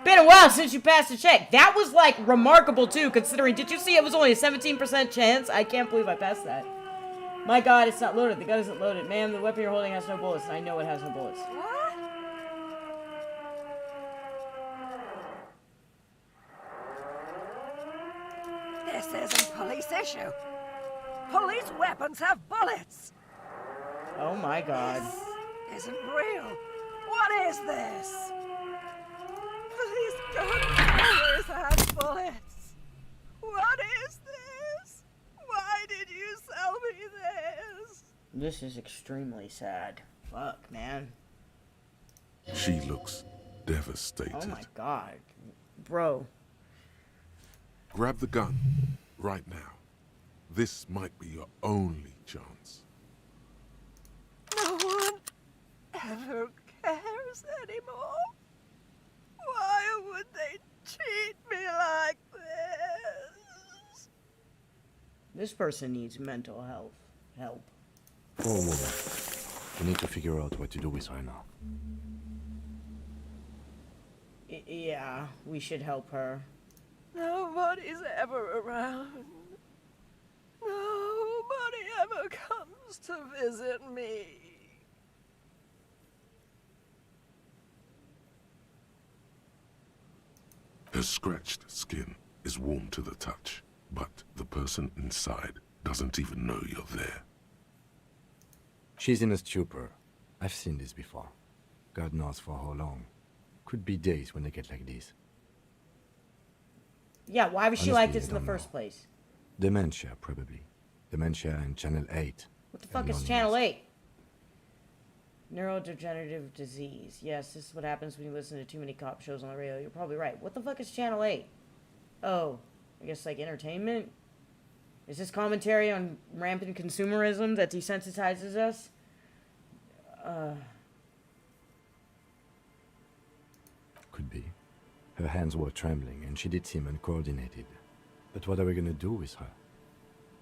Been a while since you passed a check. That was, like, remarkable, too, considering... Did you see it was only a 17% chance? I can't believe I passed that. My God, it's not loaded. The gun isn't loaded. Ma'am, the weapon you're holding has no bullets, and I know it has no bullets. What? This isn't police issue. Police weapons have bullets. Oh, my God. This isn't real. What is this? Police gun always have bullets. What is this? Why did you sell me this? This is extremely sad. Fuck, man. She looks devastated. Oh, my God. Bro. Grab the gun, right now. This might be your only chance. No one ever cares anymore. Why would they treat me like this? This person needs mental health. Help. Poor woman. We need to figure out what to do with her now. Yeah, we should help her. Nobody's ever around. Nobody ever comes to visit me. Her scratched skin is warm to the touch, but the person inside doesn't even know you're there. She's in a stupor. I've seen this before. God knows for how long. Could be days when they get like this. Yeah, why was she Honestly, like this I in the don't first know. place? Dementia, probably. Dementia and Channel 8. What the fuck And is loneliness. Channel 8? Neurodegenerative disease. Yes, this is what happens when you listen to too many cop shows on the radio. You're probably right. What the fuck is Channel 8? Oh, I guess like entertainment? Is this commentary on rampant consumerism that desensitizes us? Could be. Her hands were trembling, and she did seem uncoordinated. But what are we gonna do with her?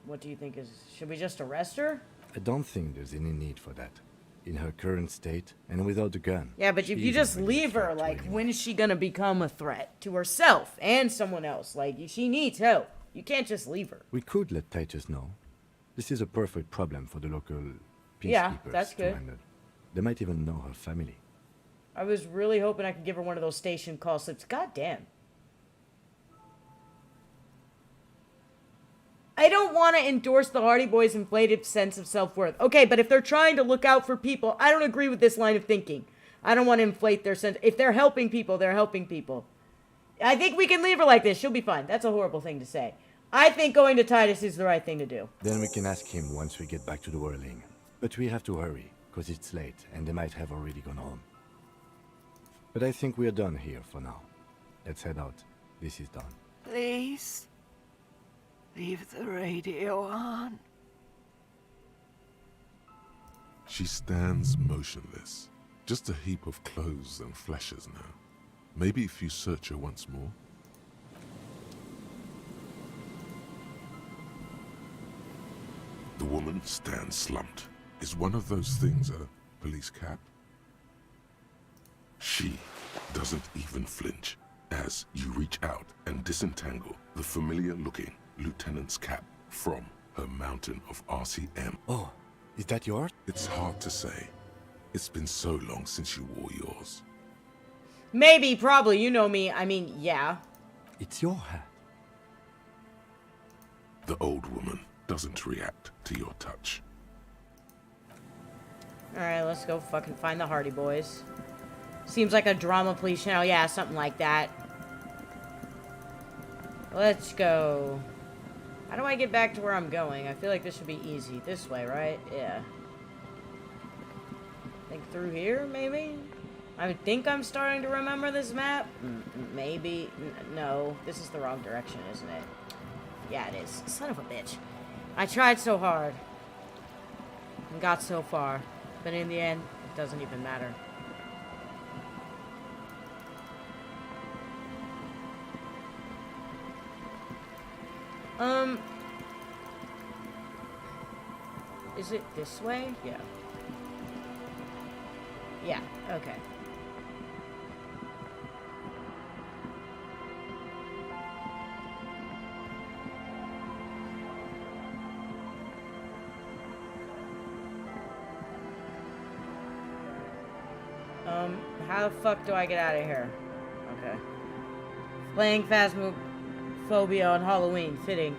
What do you think is... Should we just arrest her? I don't think there's any need for that. In her current state, and without a gun. Yeah, but if you just leave her, like, when is she gonna become a threat to herself and someone else? Like, she needs help. You can't just leave her. We could let Titus know. This is a perfect problem for the local peacekeepers Yeah, that's good. to handle. They might even know her family. I was really hoping I could give her one of those station call slips. God damn. I don't want to endorse the Hardy Boys' inflated sense of self-worth. Okay, but if they're trying to look out for people, I don't agree with this line of thinking. I don't want to inflate their sense. If they're helping people, they're helping people. I think we can leave her like this. She'll be fine. That's a horrible thing to say. I think going to Titus is the right thing to do. Then we can ask him once we get back to the whirling. But we have to hurry, because it's late, and they might have already gone home. But I think we're done here for now. Let's head out. This is done. Please, leave the radio on. She stands motionless, just a heap of clothes and fleshes now. Maybe if you search her once more. The woman stands slumped. Is one of those things a police cap? She doesn't even flinch as you reach out and disentangle the familiar-looking lieutenant's cap from her mountain of RCM. Oh, is that yours? It's hard to say. It's been so long since you wore yours. Maybe, probably. You know me. I mean, yeah. It's your hat. The old woman doesn't react to your touch. Alright, let's go fucking find the Hardy Boys. Seems like a drama police channel. Yeah, something like that. Let's go. How do I get back to where I'm going? I feel like this should be easy. This way, right? Yeah. Think through here, maybe? I think I'm starting to remember this map. Maybe. No. This is the wrong direction, isn't it? Yeah, it is. Son of a bitch. I tried so hard. And got so far. But in the end, it doesn't even matter. Is it this way? Yeah. Yeah, okay. How the fuck do I get out of here? Okay. Playing Phasmophobia on Halloween. Fitting.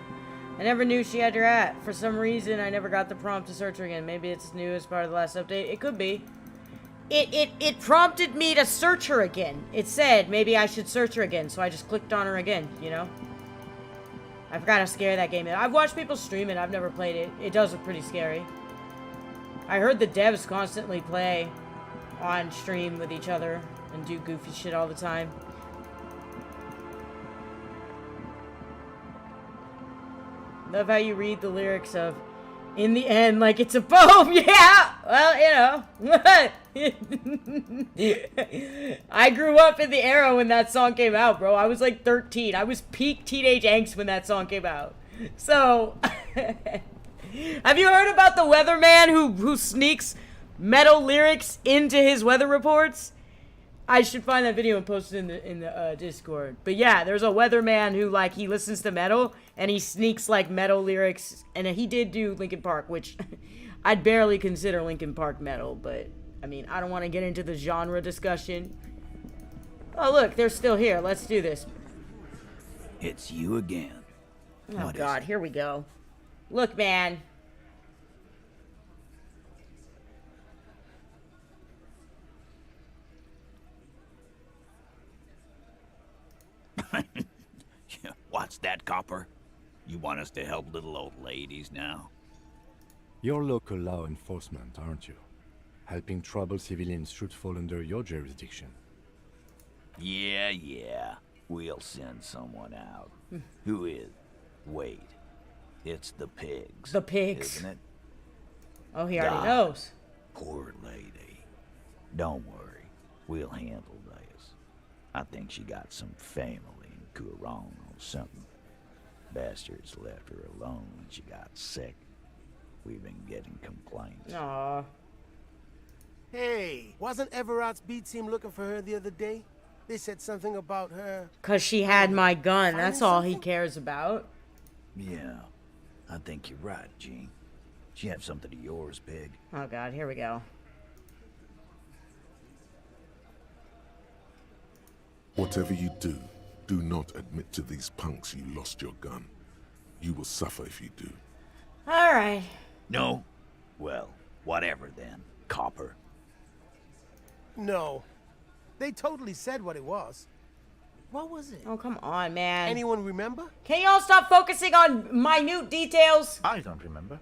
I never knew she had your hat. For some reason, I never got the prompt to search her again. Maybe it's new as part of the last update. It could be. It prompted me to search her again. It said maybe I should search her again, so I just clicked on her again, you know? I forgot how scary that game is. I've watched people stream it. I've never played it. It does look pretty scary. I heard the devs constantly play on stream with each other and do goofy shit all the time. Love how you read the lyrics of "In the end, like it's a poem." Yeah, well, you know. I grew up in the era when that song came out, bro. I was like 13. I was peak teenage angst when that song came out. So, have you heard about the weatherman who sneaks metal lyrics into his weather reports? I should find that video and post it in the Discord. But yeah, there's a weatherman who, like, he listens to metal and he sneaks like metal lyrics, and he did do Linkin Park, which I'd barely consider Linkin Park metal, but I mean, I don't want to get into the genre discussion. Oh look, they're still here. Let's do this. It's you again. Oh god, here we go. Look, man. What's that, copper? You want us to help little old ladies now? You're local law enforcement, aren't you? Helping troubled civilians should fall under your jurisdiction. Yeah. We'll send someone out. Who is? Wait. It's the pigs. The pigs. Isn't it? Oh, he already knows. Poor lady. Don't worry. We'll handle this. I think she got some family in Kurong or something. Bastards left her alone when she got sick. We've been getting complaints. Aww. Hey, wasn't Everard's beat team looking for her the other day? They said something about her. 'Cause she had my gun. That's all he cares about. Yeah. I think you're right, Gene. She have something of yours, pig. Oh, God. Here we go. Whatever you do, do not admit to these punks you lost your gun. You will suffer if you do. All right. No? Well, whatever then, copper. No. They totally said what it was. What was it? Oh, come on, man. Anyone remember? Can y'all stop focusing on minute details? I don't remember.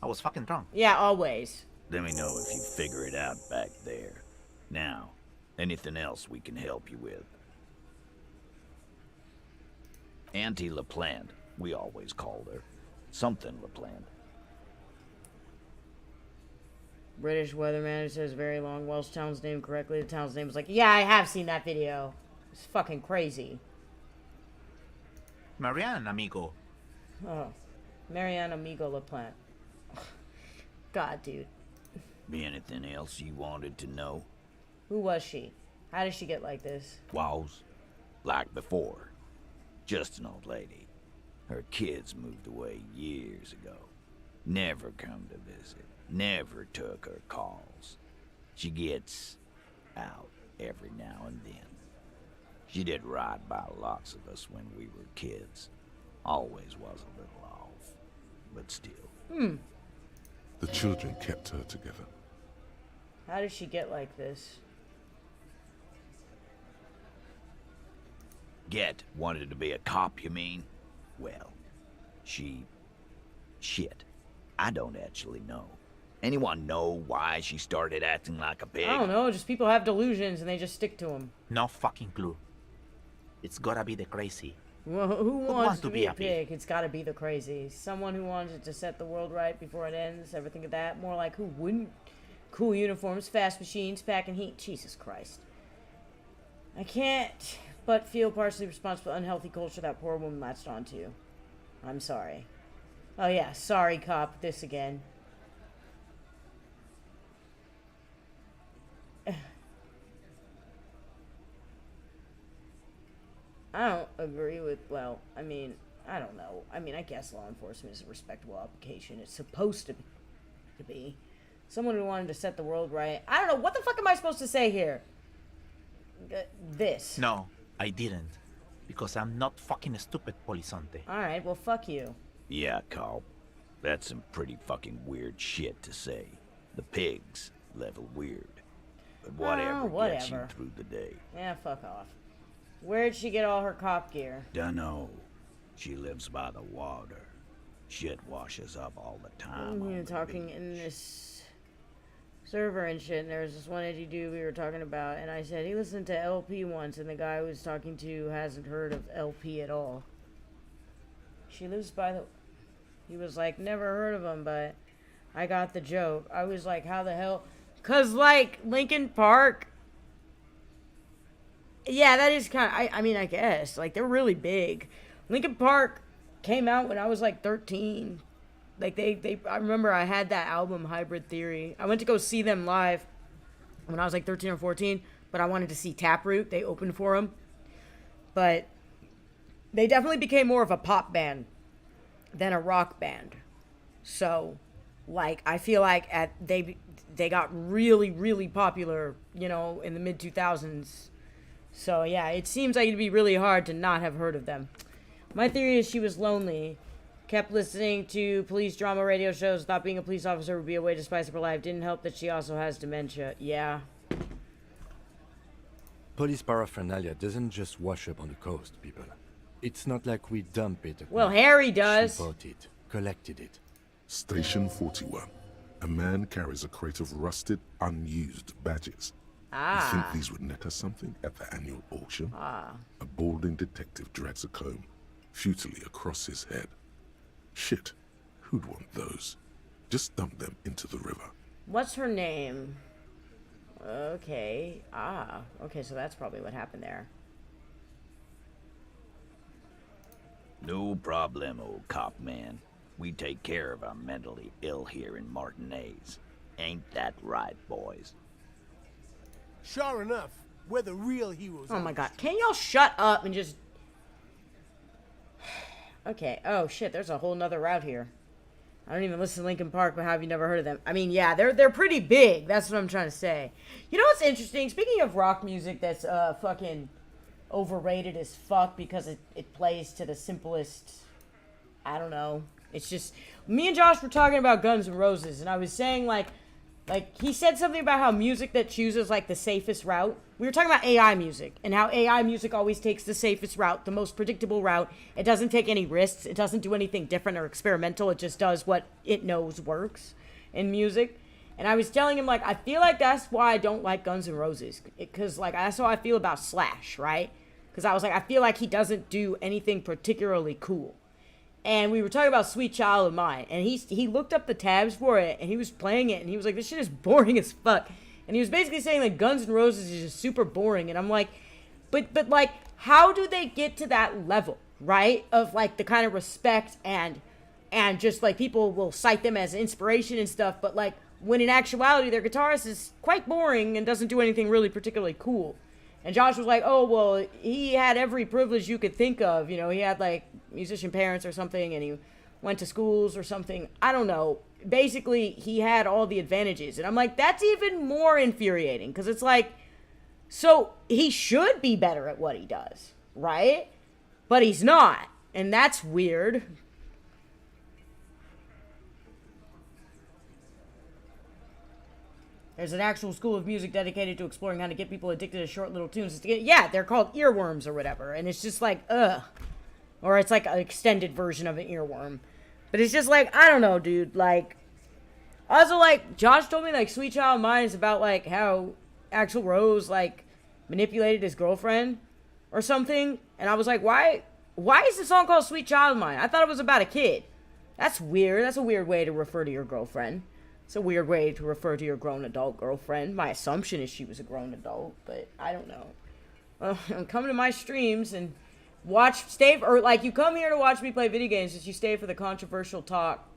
I was fucking drunk. Yeah, always. Let me know if you figure it out back there. Now, anything else we can help you with? Auntie LaPlante, we always called her. Something LaPlante. British weatherman who says very long Welsh town's name correctly. The town's name was like, yeah, I have seen that video. It's fucking crazy. Marianne, amigo. Oh. Marianne Amigo LaPlante. God, dude. Be anything else you wanted to know? Who was she? How did she get like this? Was like before. Just an old lady. Her kids moved away years ago. Never come to visit. Never took her calls. She gets out every now and then. She did right by lots of us when we were kids. Always was a little off, but still. The children kept her together. How did she get like this? Wanted to be a cop, you mean? Well, shit. I don't actually know. Anyone know why she started acting like a pig? I don't know, just people have delusions and they just stick to them. No fucking clue. It's gotta be the crazy. Well, who wants to be a pig? It's gotta be the crazy. Someone who wanted to set the world right before it ends, everything of that. More like who wouldn't? Cool uniforms, fast machines, packing heat. Jesus Christ. I can't but feel partially responsible for unhealthy culture that poor woman latched onto. I'm sorry. Oh yeah, sorry cop, this again. I don't agree with, well, I mean, I don't know. I mean, I guess law enforcement is a respectable occupation. It's supposed to be. Someone who wanted to set the world right. I don't know. What the fuck am I supposed to say here? This. No, I didn't. Because I'm not fucking stupid, Polizonte. Alright, well, fuck you. Yeah, Carl. That's some pretty fucking weird shit to say. The pigs level weird. But whatever gets you through the day. Yeah, fuck off. Where'd she get all her cop gear? Dunno. She lives by the water. Shit washes up all the time. You're talking in this server and shit, and there was this one edgy dude we were talking about, and I said he listened to LP once, and the guy I was talking to hasn't heard of LP at all. She lives by the... He was like, never heard of him, but I got the joke. I was like, how the hell... 'Cause, like, Linkin Park... Yeah, that is kind of... I mean, I guess. Like, they're really big. Linkin Park came out when I was, like, 13. Like, I remember I had that album, Hybrid Theory. I went to go see them live when I was, like, 13 or 14. But I wanted to see Taproot. They opened for them. But they definitely became more of a pop band than a rock band. So, like, I feel like they got really, really popular, you know, in the mid-2000s. So, yeah, it seems like it'd be really hard to not have heard of them. My theory is she was lonely, kept listening to police drama radio shows, thought being a police officer would be a way to spice up her life. Didn't help that she also has dementia. Yeah. Police paraphernalia doesn't just wash up on the coast, people. It's not like we dump it. Well, Harry does. She bought it, collected it. Station 41. A man carries a crate of rusted, unused badges. You think these would net us something at the annual auction? A balding detective drags a comb futilely across his head. Shit, who'd want those? Just dump them into the river. What's her name? Okay. Okay, so that's probably what happened there. No problem, old cop man. We take care of our mentally ill here in Martinez. Ain't that right, boys? Sure enough, we're the real heroes. Oh my god. Can y'all shut up and just... Okay. Oh shit, there's a whole nother route here. I don't even listen to Linkin Park, but have you never heard of them? I mean, yeah, they're pretty big. That's what I'm trying to say. You know what's interesting? Speaking of rock music that's fucking overrated as fuck because it plays to the simplest... I don't know. It's just... Me and Josh were talking about Guns N' Roses, and I was saying, like, he said something about how music that chooses, like, the safest route. We were talking about AI music, and how AI music always takes the safest route, the most predictable route. It doesn't take any risks. It doesn't do anything different or experimental. It just does what it knows works in music. And I was telling him, like, I feel like that's why I don't like Guns N' Roses. Because, like, that's how I feel about Slash, right? Because I was like, I feel like he doesn't do anything particularly cool. And we were talking about Sweet Child of Mine, and he looked up the tabs for it, and he was playing it, and he was like, this shit is boring as fuck. And he was basically saying that Guns N' Roses is just super boring, and I'm like, but like, how do they get to that level, right? Of, like, the kind of respect and just, like, people will cite them as inspiration and stuff, but, like, when in actuality, their guitarist is quite boring and doesn't do anything really particularly cool. And Josh was like, oh, well, he had every privilege you could think of. You know, he had, like, musician parents or something, and he went to schools or something. I don't know. Basically, he had all the advantages. And I'm like, that's even more infuriating. Because it's like, so he should be better at what he does, right? But he's not. And that's weird. There's an actual school of music dedicated to exploring how to get people addicted to short little tunes. Yeah, they're called earworms or whatever. And it's just like, ugh. Or it's like an extended version of an earworm. But it's just like, I don't know, dude. Like, also, like, Josh told me, like, Sweet Child of Mine is about, like, how Axl Rose, like, manipulated his girlfriend or something. And I was like, why is the song called Sweet Child of Mine? I thought it was about a kid. That's weird. That's a weird way to refer to your girlfriend. It's a weird way to refer to your grown adult girlfriend. My assumption is she was a grown adult, but I don't know. Come to my streams and you come here to watch me play video games, but you stay for the controversial talk.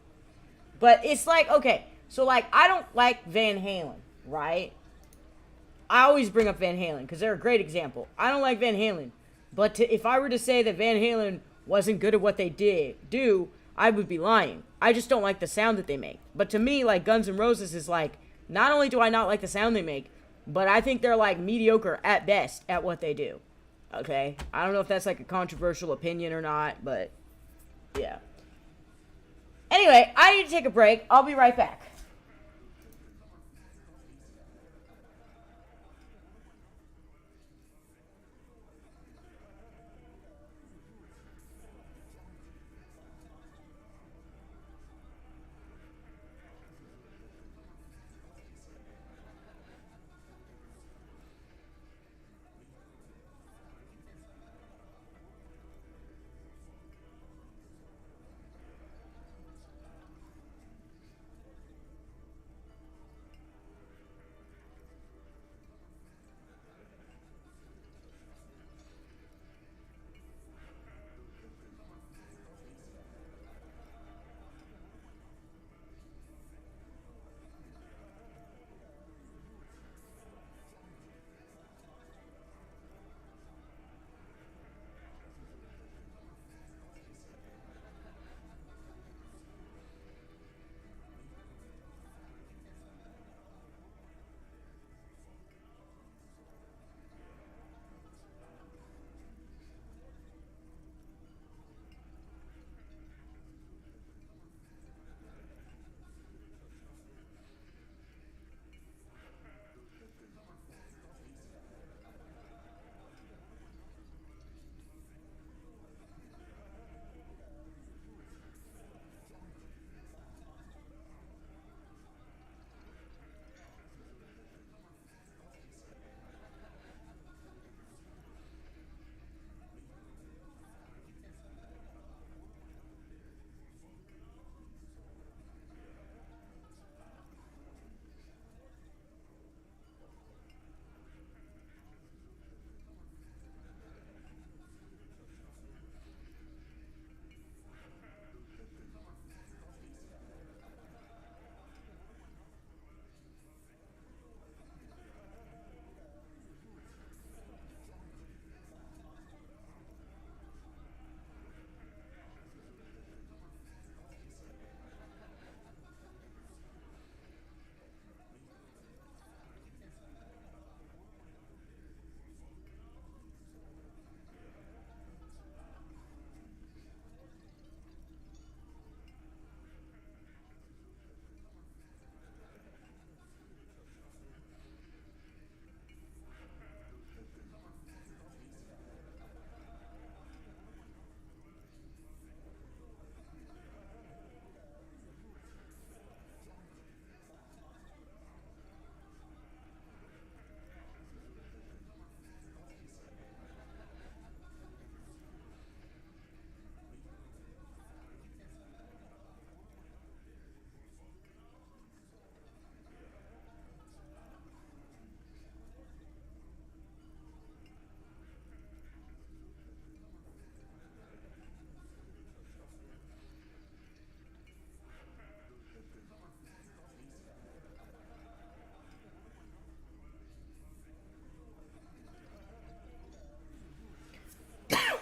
But it's like, okay, so like, I don't like Van Halen, right? I always bring up Van Halen because they're a great example. I don't like Van Halen, but if I were to say that Van Halen wasn't good at what they do, I would be lying. I just don't like the sound that they make. But to me, like, Guns N' Roses is like, not only do I not like the sound they make, but I think they're, like, mediocre at best at what they do. Okay? I don't know if that's, like, a controversial opinion or not, but yeah. Anyway, I need to take a break. I'll be right back.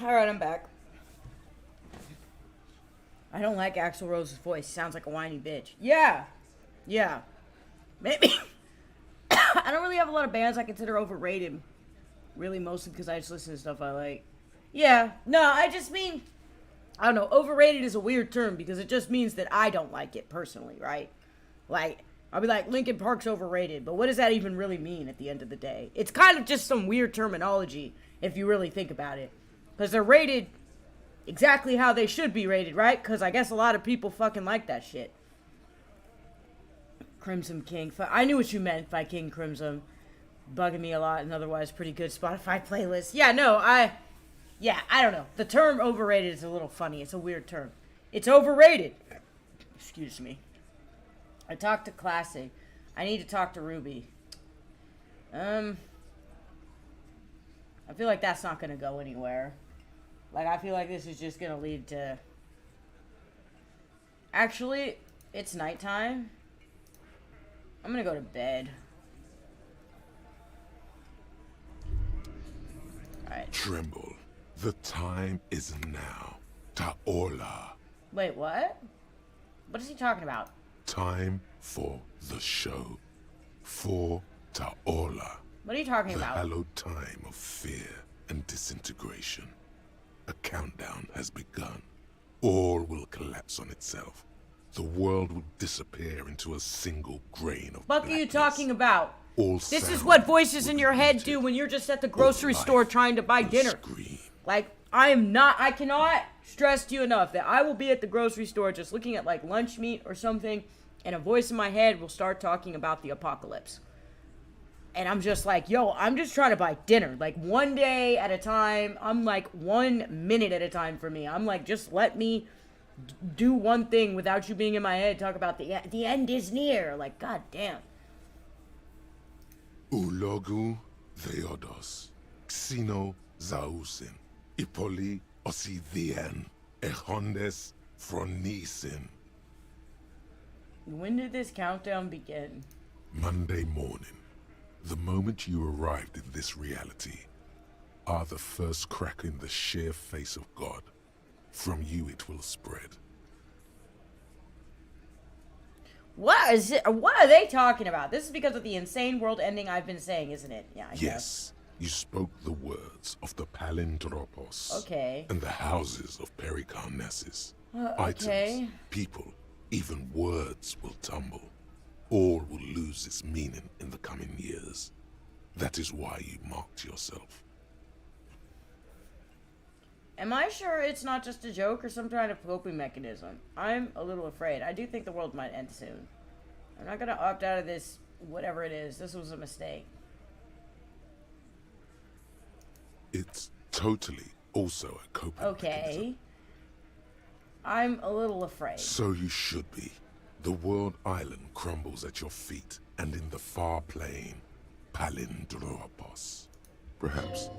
Alright, I'm back. I don't like Axl Rose's voice. He sounds like a whiny bitch. Yeah. Yeah. Maybe. I don't really have a lot of bands I consider overrated. Really, mostly because I just listen to stuff I like. Yeah. No, I just mean... I don't know. Overrated is a weird term because it just means that I don't like it personally, right? Like, I'll be like, Linkin Park's overrated. But what does that even really mean at the end of the day? It's kind of just some weird terminology if you really think about it. Because they're rated exactly how they should be rated, right? Because I guess a lot of people fucking like that shit. Crimson King. I knew what you meant by King Crimson. Bugging me a lot and otherwise pretty good Spotify playlist. Yeah, no, Yeah, I don't know. The term overrated is a little funny. It's a weird term. It's overrated. Excuse me. I talked to Classic. I need to talk to Ruby. I feel like that's not going to go anywhere. Like, I feel like this is just going to lead to... Actually, it's nighttime. I'm going to go to bed. Alright. Tremble. The time is now. Taola. Wait, what? What is he talking about? Time for the show. For Taola. What are you talking about? The hallowed time of fear and disintegration. A countdown has begun. All will collapse on itself. The world will disappear into a single grain of What are you talking about? All this is what voices in your head do when you're just at the grocery store trying to buy dinner. Like, I cannot stress to you enough that I will be at the grocery store just looking at like lunch meat or something, and a voice in my head will start talking about the apocalypse. And I'm just like, yo, I'm just trying to buy dinner. Like, one day at a time. I'm like 1 minute at a time for me. I'm like, just let me do one thing without you being in my head. Talk about the end is near. Like, god damn. Ulogu Theodos, Xeno Zausin, Ipoli Osidien, Echondes Fronisin. When did this countdown begin? Monday morning. The moment you arrived in this reality are the first crack in the sheer face of God. From you it will spread. What are they talking about? This is because of the insane world ending I've been saying, isn't it? Yeah, I guess. Yes, you spoke the words of the Palindropos. Okay. And the houses of Pericarnassus. Okay. Items, people, even words will tumble. All will lose its meaning in the coming years. That is why you marked yourself. Am I sure it's not just a joke or some kind of coping mechanism? I'm a little afraid. I do think the world might end soon. I'm not gonna opt out of this, whatever it is. This was a mistake. It's totally also a coping mechanism. I'm a little afraid. So you should be. The world island crumbles at your feet, and in the far plain, Palindropos. Perhaps,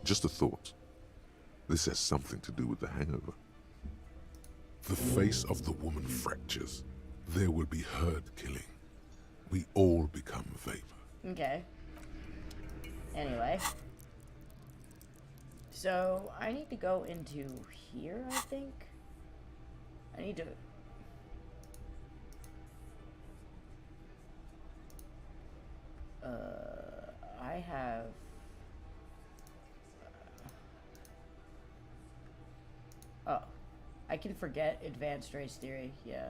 just a thought. This has something to do with the hangover. The face of the woman fractures. There will be herd killing. We all become vapor. Okay. Anyway. So, I need to go into here, I think. I need to... I have... Oh. I can forget advanced race theory, yeah.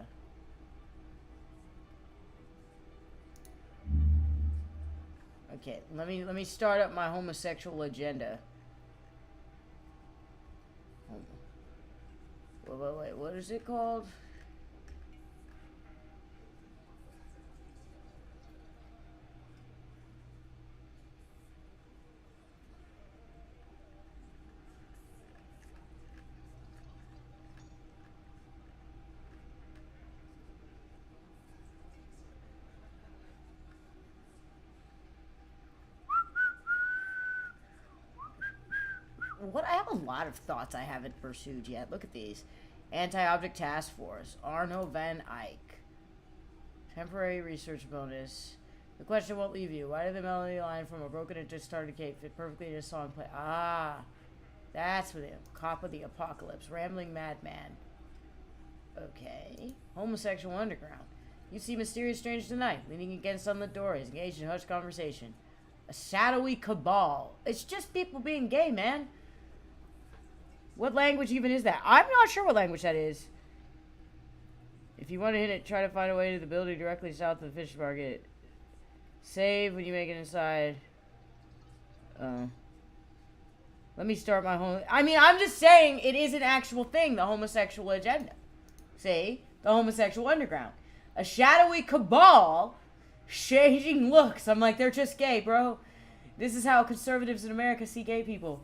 Okay, let me start up my homosexual agenda. Wait, what is it called? I have a lot of thoughts I haven't pursued yet. Look at these. Anti-Object Task Force. Arno van Eyck. Temporary research bonus. The question won't leave you. Why did the melody line from A Broken and Discarded Cape fit perfectly in a song play? Ah. That's what it. Cop of the Apocalypse. Rambling Madman. Okay. Homosexual Underground. You see mysterious stranger tonight, leaning against on the door. He's engaged in hushed conversation. A shadowy cabal. It's just people being gay, man. What language even is that? I'm not sure what language that is. If you want to hit it, try to find a way to the building directly south of the fish market. Save when you make it inside. Let me start my home. I mean, I'm just saying it is an actual thing, the homosexual agenda. See? The homosexual underground. A shadowy cabal changing looks. I'm like, they're just gay, bro. This is how conservatives in America see gay people.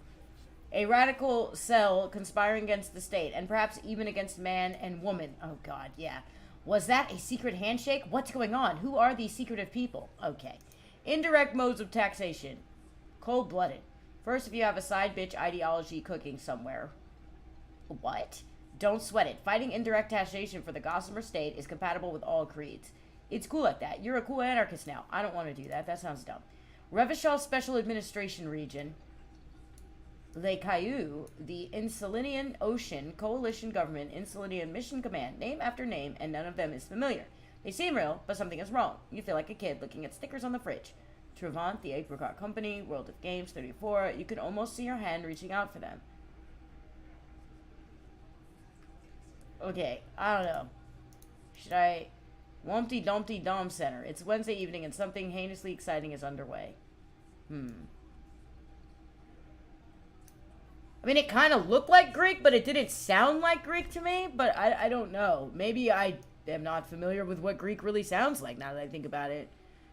A radical cell conspiring against the state, and perhaps even against man and woman. Oh, God, yeah. Was that a secret handshake? What's going on? Who are these secretive people? Okay. Indirect modes of taxation. Cold-blooded. First, if you have a side bitch ideology cooking somewhere. What? Don't sweat it. Fighting indirect taxation for the Gossamer state is compatible with all creeds. It's cool like that. You're a cool anarchist now. I don't want to do that. That sounds dumb. Revachol Special Administration Region. Le Caillou, the Insulinian Ocean Coalition Government Insulinian Mission Command. Name after name, and none of them is familiar. They seem real, but something is wrong. You feel like a kid looking at stickers on the fridge. Trevant, the Apricot Company, World of Games 34. You can almost see your hand reaching out for them. Okay, I don't know. Should I... Wumpty Dumpty Dom Center. It's Wednesday evening and something heinously exciting is underway. I mean, it kind of looked like Greek, but it didn't sound like Greek to me. But I don't know. Maybe I am not familiar with what Greek really sounds like now that I think about it.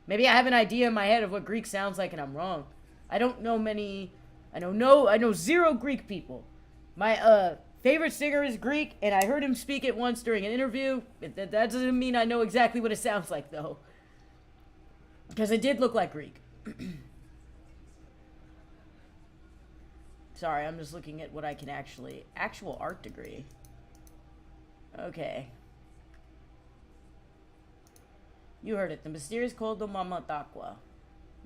Maybe I have an idea in my head of what Greek sounds like and I'm wrong. I don't know many... I know zero Greek people. My favorite singer is Greek, and I heard him speak it once during an interview. That doesn't mean I know exactly what it sounds like, though. Because it did look like Greek. Sorry, I'm just looking at what I can actually... Actual art degree. Okay. You heard it. The mysterious Coldo Mama d'Aqua.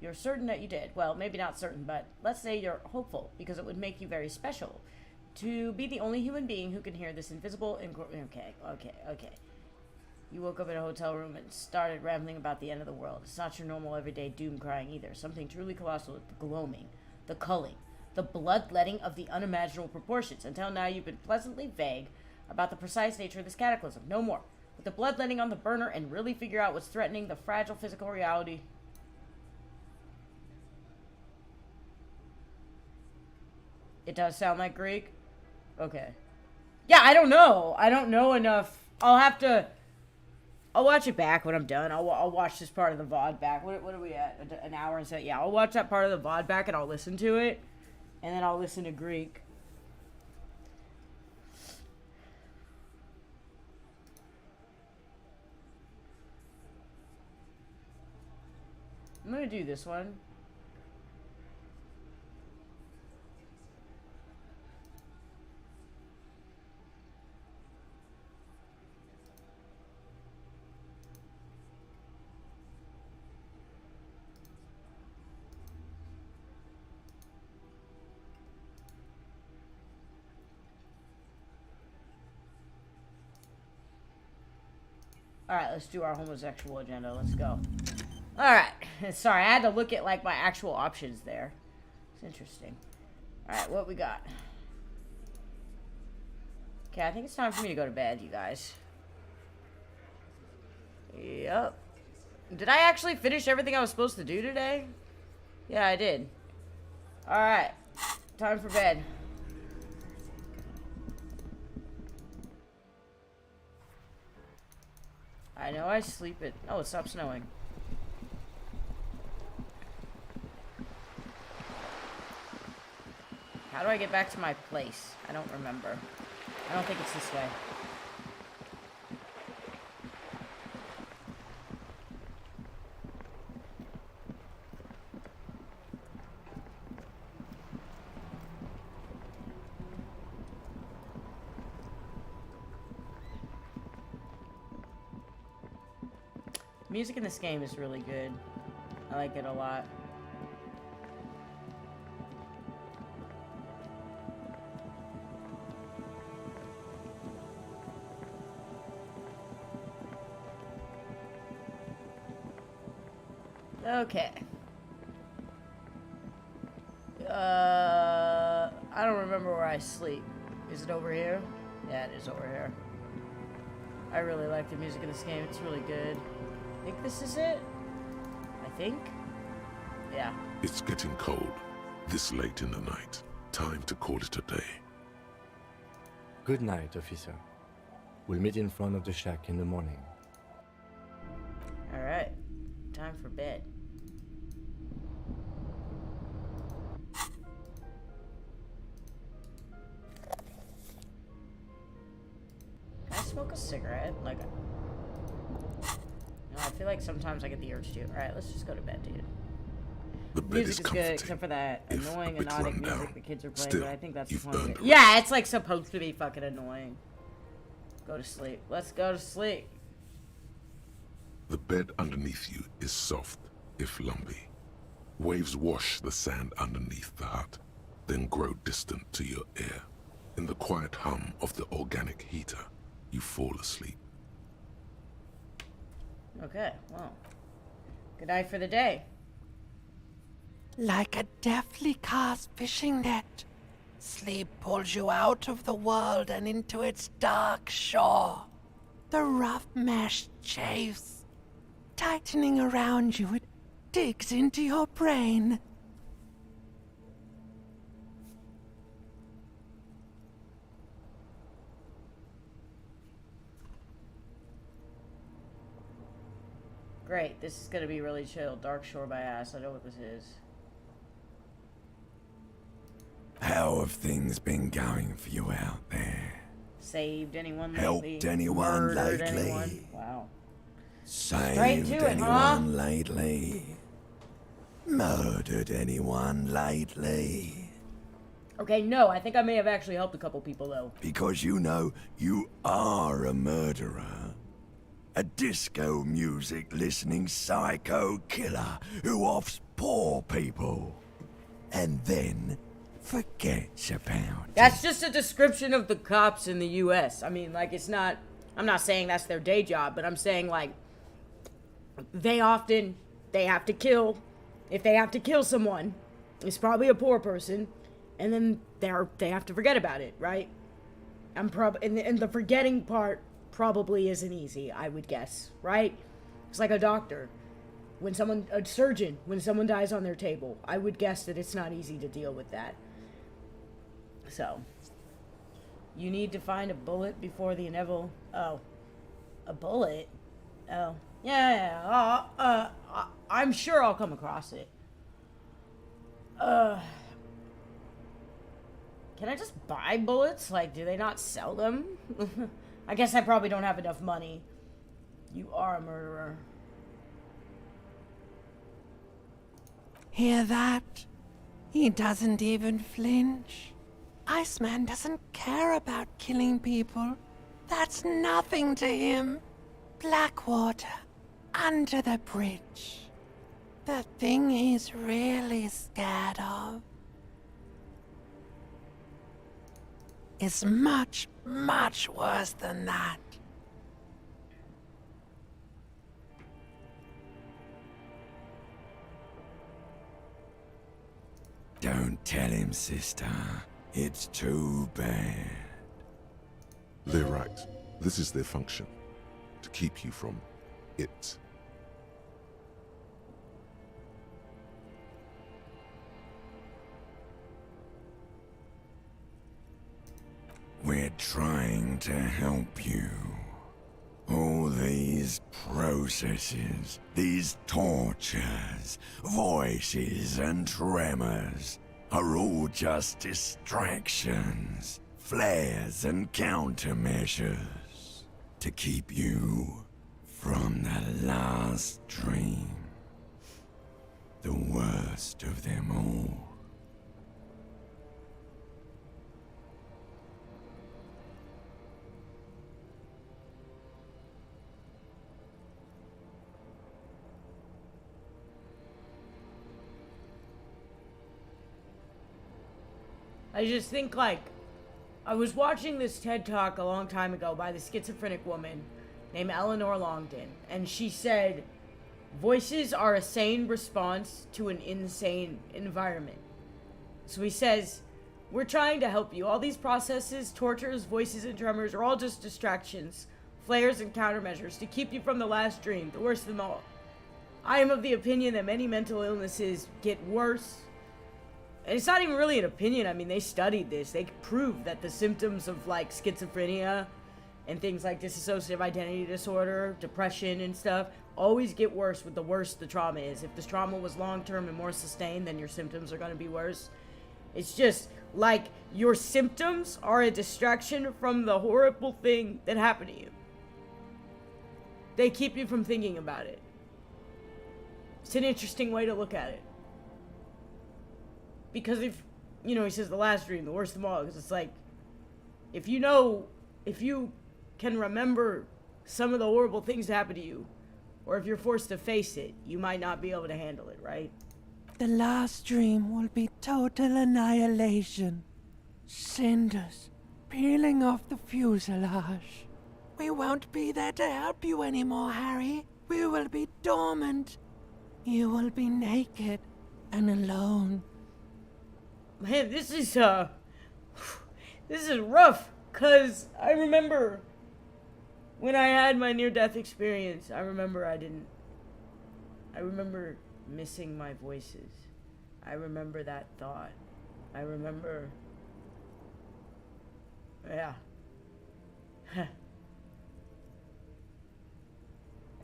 You're certain that you did. Well, maybe not certain, but let's say you're hopeful, because it would make you very special. To be the only human being who can hear this invisible... Okay. You woke up in a hotel room and started rambling about the end of the world. It's not your normal everyday doom crying either. Something truly colossal with the gloaming, the culling, the bloodletting of the unimaginable proportions. Until now, you've been pleasantly vague about the precise nature of this cataclysm. No more. Put the bloodletting on the burner and really figure out what's threatening the fragile physical reality. It does sound like Greek. Okay. Yeah, I don't know. I don't know enough. I'll watch it back when I'm done. I'll watch this part of the VOD back. What are we at? An hour and so. Yeah, I'll watch that part of the VOD back and I'll listen to it. And then I'll listen to Greek. I'm gonna do this one. Alright, let's do our homosexual agenda. Let's go. Alright. Sorry, I had to look at, like, my actual options there. It's interesting. Alright, what we got? Okay, I think it's time for me to go to bed, you guys. Yep. Did I actually finish everything I was supposed to do today? Yeah, I did. Alright. Time for bed. I know I sleep at... Oh, it stopped snowing. How do I get back to my place? I don't remember. I don't think it's this way. Music in this game is really good. I like it a lot. Okay. I don't remember where I sleep. Is it over here? Yeah, it is over here. I really like the music in this game. It's really good. I think this is it. I think. Yeah. It's getting cold. This late in the night. Time to call it a day. Good night, officer. We'll meet in front of the shack in the morning. Alright. Time for bed. Can I smoke a cigarette? Like, no, I feel like sometimes I get the urge to. Alright, let's just go to bed, dude. The bed Music is is good, except for that annoying anodic music the kids are playing, Still, but I think that's the you've point of earned it. a Yeah, it's like supposed to be fucking annoying. Go to sleep. Let's go to sleep. The bed underneath you is soft, if lumpy. Waves wash the sand underneath the hut, then grow distant to your ear. In the quiet hum of the organic heater, you fall asleep. Okay, well. Good night for the day. Like a deftly cast fishing net, sleep pulls you out of the world and into its dark shore. The rough mesh chafes, tightening around you, it digs into your brain. Great, this is gonna be really chill. Dark Shore by Ass, I know what this is. How have things been going for you out there? Saved anyone Helped lately? anyone Murdered lately? anyone? Wow. Saved to it, anyone huh? lately? Murdered anyone lately? Okay, no, I think I may have actually helped a couple people, though. Because you know you are a murderer. A disco music listening psycho killer who offs poor people. And then forgets about That's just a description of the cops in the U.S. I mean, like, it's not... I'm not saying that's their day job, but I'm saying, like, they have to kill... If they have to kill someone, it's probably a poor person, and then they have to forget about it, right? And the forgetting part probably isn't easy, I would guess, right? It's like a doctor. A surgeon, when someone dies on their table, I would guess that it's not easy to deal with that. So, you need to find a bullet before the inevitable... Oh. A bullet? Oh. Yeah. I'm sure I'll come across it. Can I just buy bullets? Like, do they not sell them? I guess I probably don't have enough money. You are a murderer. Hear that? He doesn't even flinch. Iceman doesn't care about killing people. That's nothing to him. Blackwater, under the bridge. The thing he's really scared of is much, much worse than that. Don't tell him, sister. It's too bad. They're right. This is their function. To keep you from it. We're trying to help you. All these processes, these tortures, voices and tremors are all just distractions, flares and countermeasures to keep you from the last dream, the worst of them all. I just think, like, I was watching this TED Talk a long time ago by the schizophrenic woman named Eleanor Longden, and she said voices are a sane response to an insane environment. So he says, we're trying to help you. All these processes, tortures, voices, and tremors are all just distractions, flares, and countermeasures to keep you from the last dream, the worst of them all. I am of the opinion that many mental illnesses get worse. And it's not even really an opinion. I mean, they studied this. They proved that the symptoms of, like, schizophrenia and things like dissociative identity disorder, depression, and stuff always get worse with the worse the trauma is. If the trauma was long-term and more sustained, then your symptoms are going to be worse. It's just like your symptoms are a distraction from the horrible thing that happened to you. They keep you from thinking about it. It's an interesting way to look at it. Because if, you know, he says the last dream, the worst of all, because it's like, if you can remember some of the horrible things that happened to you, or if you're forced to face it, you might not be able to handle it, right? The last dream will be total annihilation. Cinders peeling off the fuselage. We won't be there to help you anymore, Harry. We will be dormant. You will be naked and alone. Man, this is rough, cause I remember when I had my near-death experience, I remember missing my voices. I remember that thought. I remember, yeah.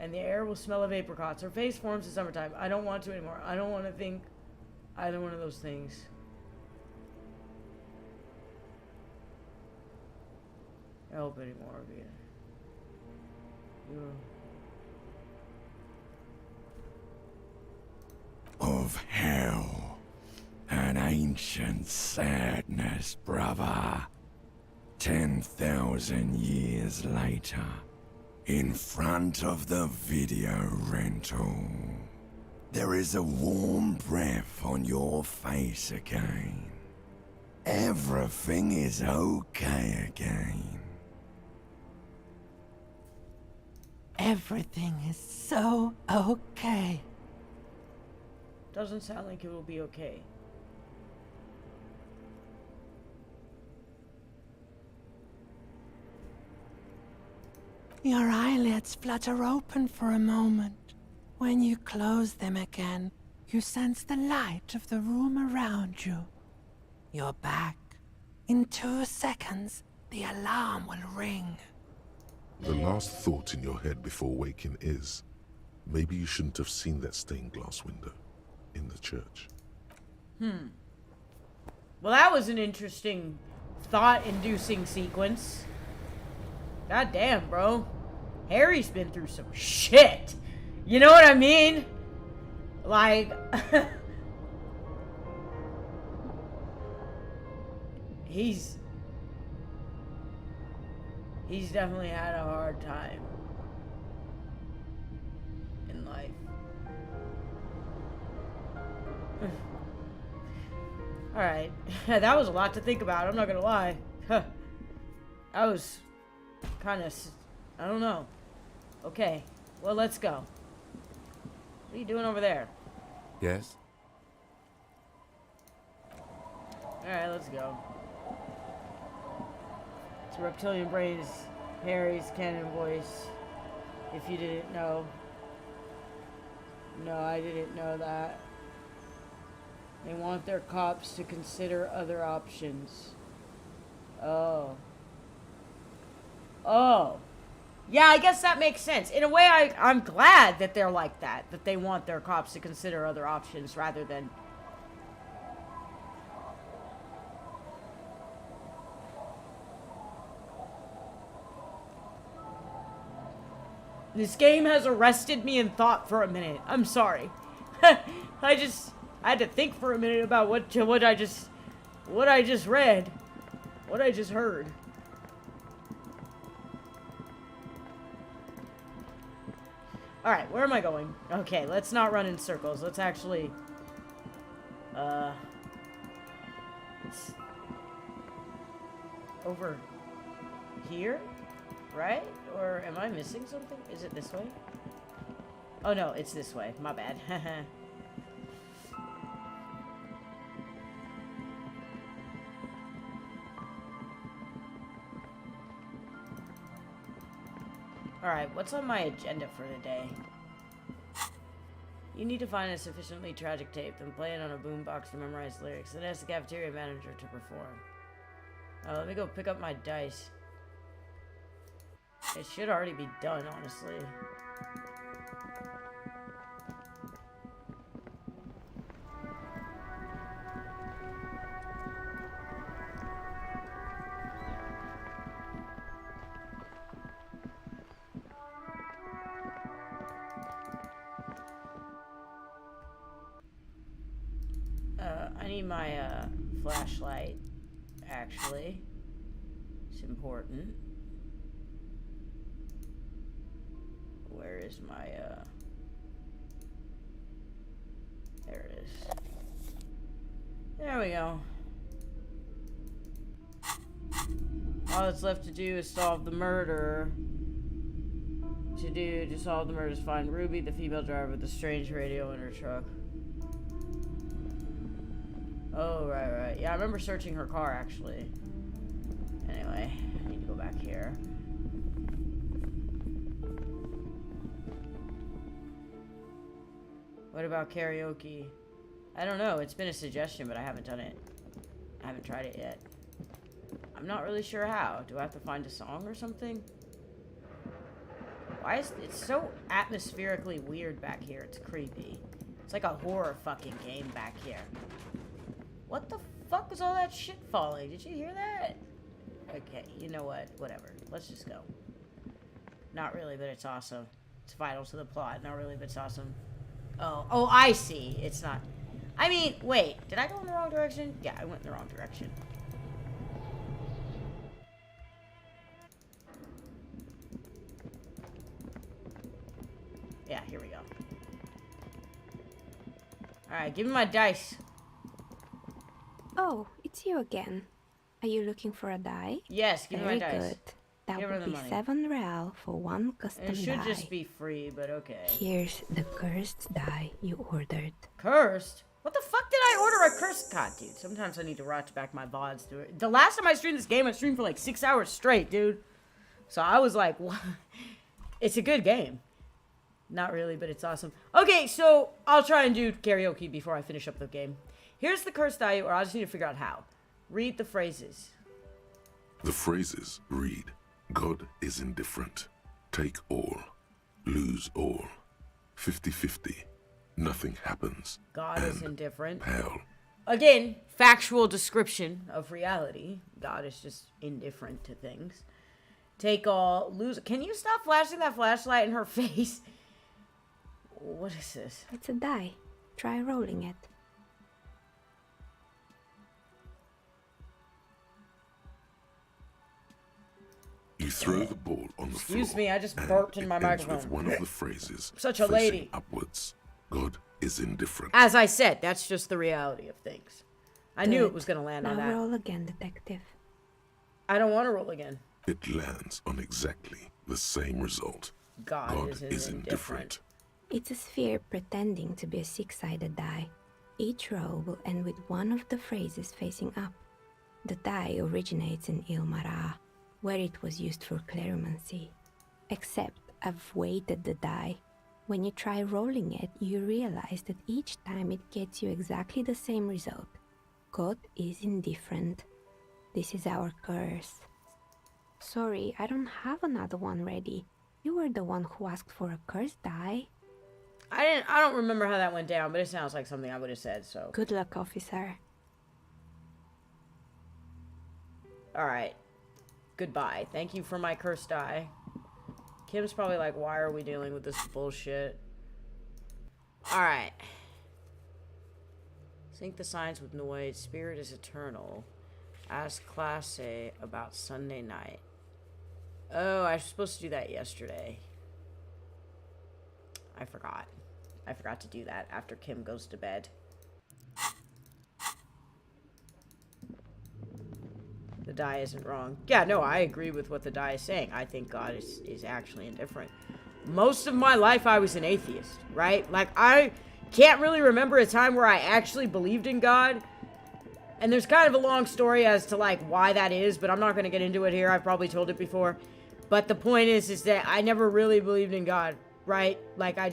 And the air will smell of apricots. Her face forms in summertime. I don't want to anymore. I don't want to think either one of those things. I hope anymore of you. Of hell. An ancient sadness, brother. 10,000 years later. In front of the video rental. There is a warm breath on your face again. Everything is okay again. Everything is so okay. Doesn't sound like it will be okay. Your eyelids flutter open for a moment. When you close them again, you sense the light of the room around you. You're back. In 2 seconds, the alarm will ring. The last thought in your head before waking is, maybe you shouldn't have seen that stained glass window in the church. Well, that was an interesting, thought-inducing sequence. God damn, bro. Harry's been through some shit. You know what I mean? Like... He's definitely had a hard time in life. Alright. That was a lot to think about, I'm not gonna lie. That was kind of... I don't know. Okay. Well, let's go. What are you doing over there? Yes? Alright, let's go. It's Reptilian Brains, Harry's canon voice. If you didn't know. No, I didn't know that. They want their cops to consider other options. Oh. Oh. Yeah, I guess that makes sense. In a way, I'm glad that they're like that. That they want their cops to consider other options rather than... This game has arrested me in thought for a minute. I'm sorry. I had to think for a minute about what I just read. What I just heard. Alright, where am I going? Okay, let's not run in circles. Let's actually... It's over here? Right? Or am I missing something? Is it this way? Oh no, it's this way. My bad. Alright, what's on my agenda for today? You need to find a sufficiently tragic tape, then play it on a boombox to memorize lyrics, then ask the cafeteria manager to perform. Let me go pick up my dice. It should already be done, honestly. I need my flashlight, actually. It's important. Where is my, there it is. There we go. All that's left to do is solve the murder. To solve the murder is find Ruby, the female driver with the strange radio in her truck. Oh, right. Yeah, I remember searching her car, actually. Anyway, I need to go back here. What about karaoke? I don't know. It's been a suggestion, but I haven't done it. I haven't tried it yet. I'm not really sure how. Do I have to find a song or something? Why is it so atmospherically weird back here? It's creepy. It's like a horror fucking game back here. What the fuck was all that shit falling? Did you hear that? Okay, you know what? Whatever. Let's just go. Not really, but it's awesome. It's vital to the plot. Not really, but it's awesome. Oh, I see. It's not. I mean, wait. Did I go in the wrong direction? Yeah, I went in the wrong direction. Yeah, here we go. Alright, give me my dice. Oh, it's you again. Are you looking for a die? Yes, give me my dice. Very good. That would be 7 real for one custom die. It should just be free, but okay. Here's the cursed die you ordered. Cursed? What the fuck did I order a cursed? God, dude. Sometimes I need to watch back my VODs. Dude. The last time I streamed this game, I streamed for like 6 hours straight, dude. So I was like, what? It's a good game. Not really, but it's awesome. Okay, so I'll try and do karaoke before I finish up the game. Here's the cursed die, or I just need to figure out how. Read the phrases. The phrases read, God is indifferent. Take all. Lose all. 50-50. Nothing happens. God is indifferent. Pale. Again, factual description of reality. God is just indifferent to things. Take all. Lose. Can you stop flashing that flashlight in her face? What is this? It's a die. Try rolling it. You throw the ball on the floor. Excuse me, I just burped in my microphone. With one of the phrases. Such a lady. Upwards. God is indifferent. As I said, that's just the reality of things. I knew it was going to land on that. Now roll again, detective. I don't want to roll again. It lands on exactly the same result. God is indifferent. It's a sphere pretending to be a six-sided die. Each row will end with one of the phrases facing up. The die originates in Ilmara, where it was used for cleromancy. Except I've weighted the die. When you try rolling it, you realize that each time it gets you exactly the same result. God is indifferent. This is our curse. Sorry, I don't have another one ready. You were the one who asked for a curse die. I don't remember how that went down, but it sounds like something I would have said, so. Good luck, officer. Alright. Goodbye. Thank you for my cursed die. Kim's probably like, why are we dealing with this bullshit? Alright. Sync the signs with noise. Spirit is eternal. Ask Class A about Sunday night. Oh, I was supposed to do that yesterday. I forgot. I forgot to do that after Kim goes to bed. The die isn't wrong. Yeah, no, I agree with what the die is saying. I think God is actually indifferent. most of my life I was an atheist, right? Like, I can't really remember a time where I actually believed in God. And there's kind of a long story as to, like, why that is, but I'm not going to get into it here. I've probably told it before. But the point is that I never really believed in God, right? Like, I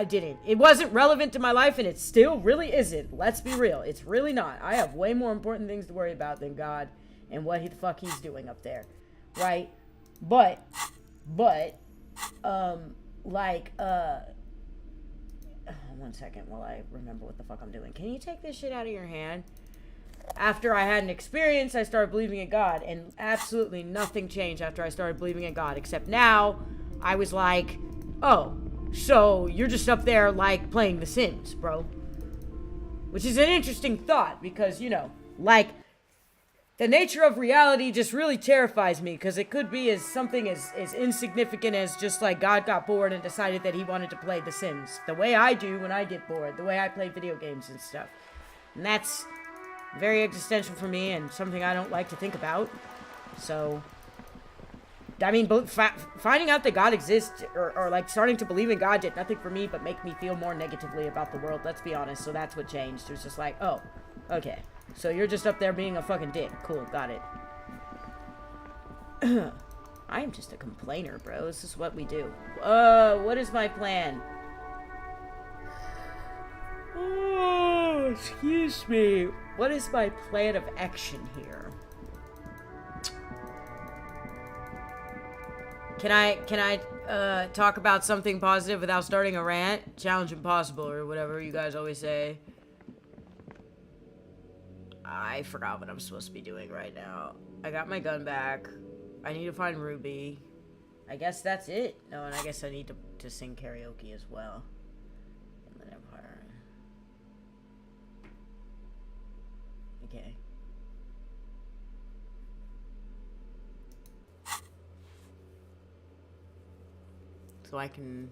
didn't. It wasn't relevant to my life, and it still really isn't. Let's be real. It's really not. I have way more important things to worry about than God and what the fuck he's doing up there, right? But, one second while I remember what the fuck I'm doing. Can you take this shit out of your hand? After I had an experience, I started believing in God, and absolutely nothing changed after I started believing in God, except now I was like, oh, so you're just up there, like, playing The Sims, bro. Which is an interesting thought, because, you know, like, the nature of reality just really terrifies me, because it could be as something as insignificant as just, like, God got bored and decided that he wanted to play The Sims. The way I do when I get bored, the way I play video games and stuff. And that's very existential for me and something I don't like to think about. So, I mean, finding out that God exists or like starting to believe in God did nothing for me but make me feel more negatively about the world. Let's be honest. So that's what changed. It was just like, oh, okay. So you're just up there being a fucking dick. Cool, got it. I am just a complainer, bro. This is what we do. What is my plan? Oh, excuse me. What is my plan of action here? Can I talk about something positive without starting a rant? Challenge impossible, or whatever you guys always say. I forgot what I'm supposed to be doing right now. I got my gun back. I need to find Ruby. I guess that's it. No, and I guess I need to sing karaoke as well. Inland Empire. Okay. So I can...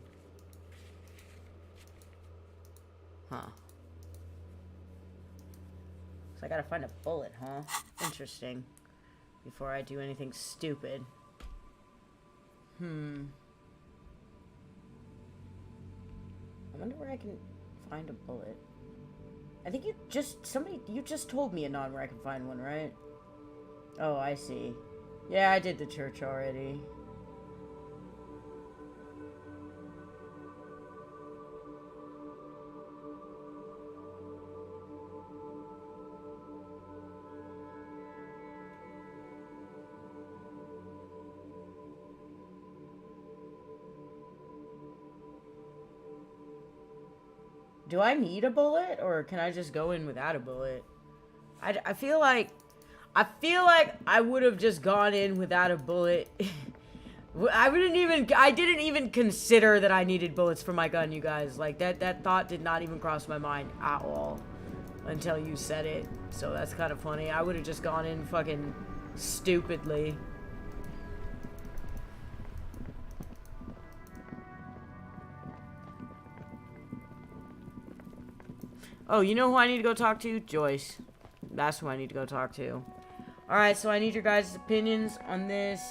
Huh. So I gotta find a bullet, huh? Interesting. Before I do anything stupid. I wonder where I can find a bullet. I think you just told me, Anon, where I can find one, right? Oh, I see. Yeah, I did the church already. Do I need a bullet, or can I just go in without a bullet? I feel like I would have just gone in without a bullet. I didn't even consider that I needed bullets for my gun, you guys. Like, that thought did not even cross my mind at all until you said it. So that's kind of funny. I would have just gone in fucking stupidly. Oh, you know who I need to go talk to? Joyce. That's who I need to go talk to. Alright, so I need your guys' opinions on this.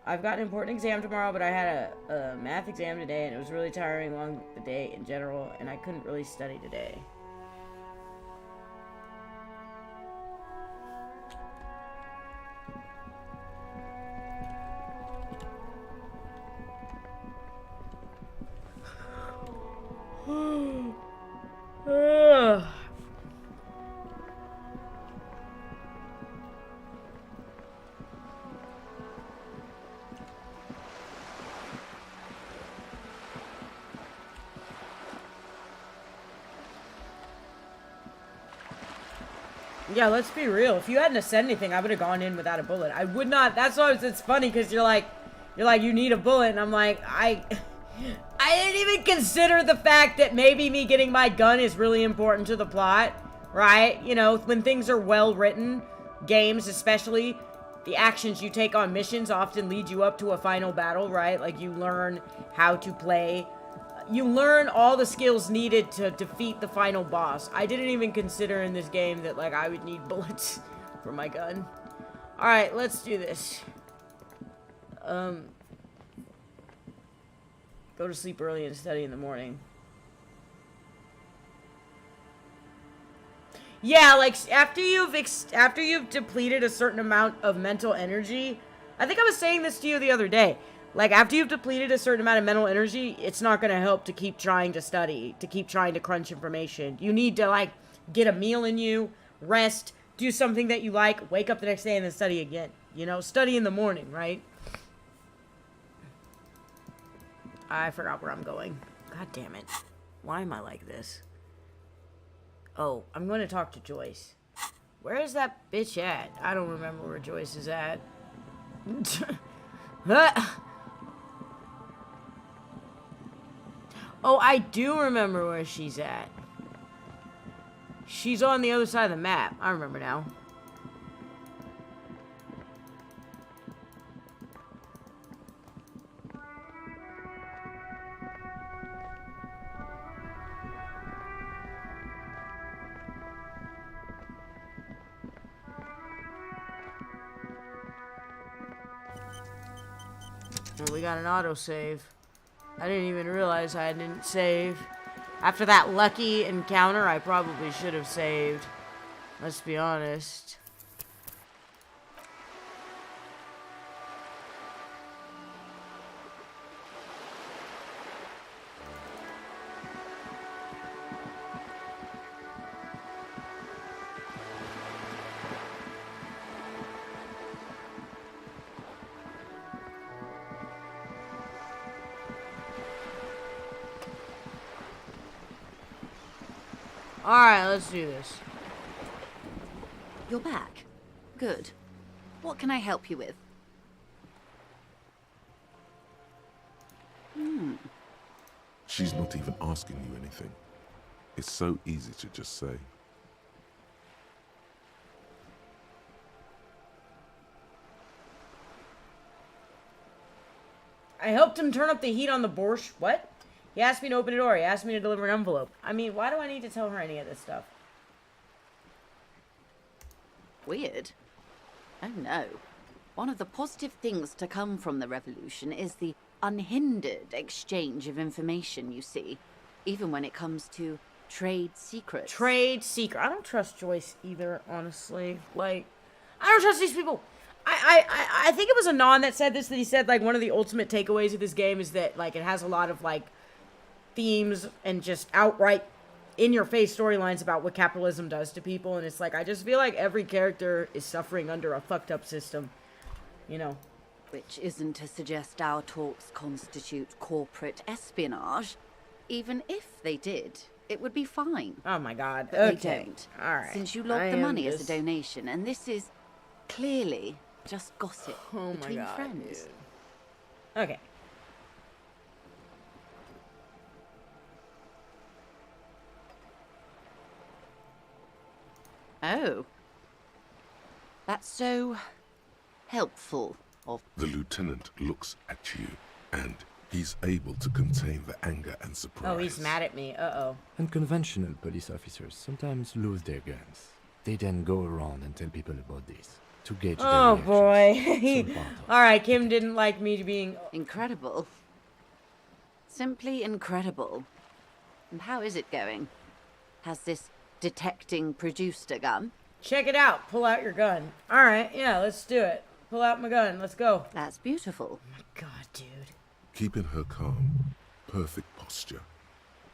I've got an important exam tomorrow, but I had a math exam today, and it was really tiring along the day in general, and I couldn't really study today. Yeah, let's be real. If you hadn't said anything, I would have gone in without a bullet. I would not. That's why it's funny, because you're like, you need a bullet, and I'm like, I didn't even consider the fact that maybe me getting my gun is really important to the plot, right? You know, when things are well written, games especially, the actions you take on missions often lead you up to a final battle, right? Like, you learn how to play. You learn all the skills needed to defeat the final boss. I didn't even consider in this game that, like, I would need bullets for my gun. Alright, let's do this. Go to sleep early and study in the morning. Yeah, like after you've depleted a certain amount of mental energy, I think I was saying this to you the other day. Like after you've depleted a certain amount of mental energy, it's not going to help to keep trying to study, to keep trying to crunch information. You need to like get a meal in you, rest, do something that you like, wake up the next day and then study again. You know, study in the morning, right? I forgot where I'm going. God damn it. Why am I like this? Oh, I'm going to talk to Joyce. Where is that bitch at? I don't remember where Joyce is at. Oh, I do remember where she's at. She's on the other side of the map. I remember now. Well, we got an autosave. I didn't even realize I didn't save. After that lucky encounter, I probably should have saved. Let's be honest. Alright, let's do this. You're back. Good. What can I help you with? She's not even asking you anything. It's so easy to just say. I helped him turn up the heat on the borscht. What? He asked me to open a door. He asked me to deliver an envelope. I mean, why do I need to tell her any of this stuff? Weird. Oh no. One of the positive things to come from the revolution is the unhindered exchange of information, you see. Even when it comes to trade secrets. Trade secret. I don't trust Joyce either, honestly. Like, I don't trust these people. I think it was Anon that said this, that he said, like, one of the ultimate takeaways of this game is that, like, it has a lot of, like, themes and just outright in-your-face storylines about what capitalism does to people, and it's like, I just feel like every character is suffering under a fucked-up system, you know. Which isn't to suggest our talks constitute corporate espionage. Even if they did, it would be fine. Oh my god, but okay. They don't. Alright. Since you logged the money as a donation, and this is clearly just gossip between friends. Dude. Okay. Oh. That's so helpful of... The lieutenant looks at you, and he's able to contain the anger and surprise. Oh, he's mad at me. Uh-oh. Unconventional police officers sometimes lose their guns. They then go around and tell people about this to gauge their reactions. Boy. Alright, Kim didn't like me being... Incredible. Simply incredible. And how is it going? Has this detecting produced a gun? Check it out. Pull out your gun. Alright, yeah, let's do it. Pull out my gun. Let's go. That's beautiful. Oh my god, dude. Keeping her calm, perfect posture.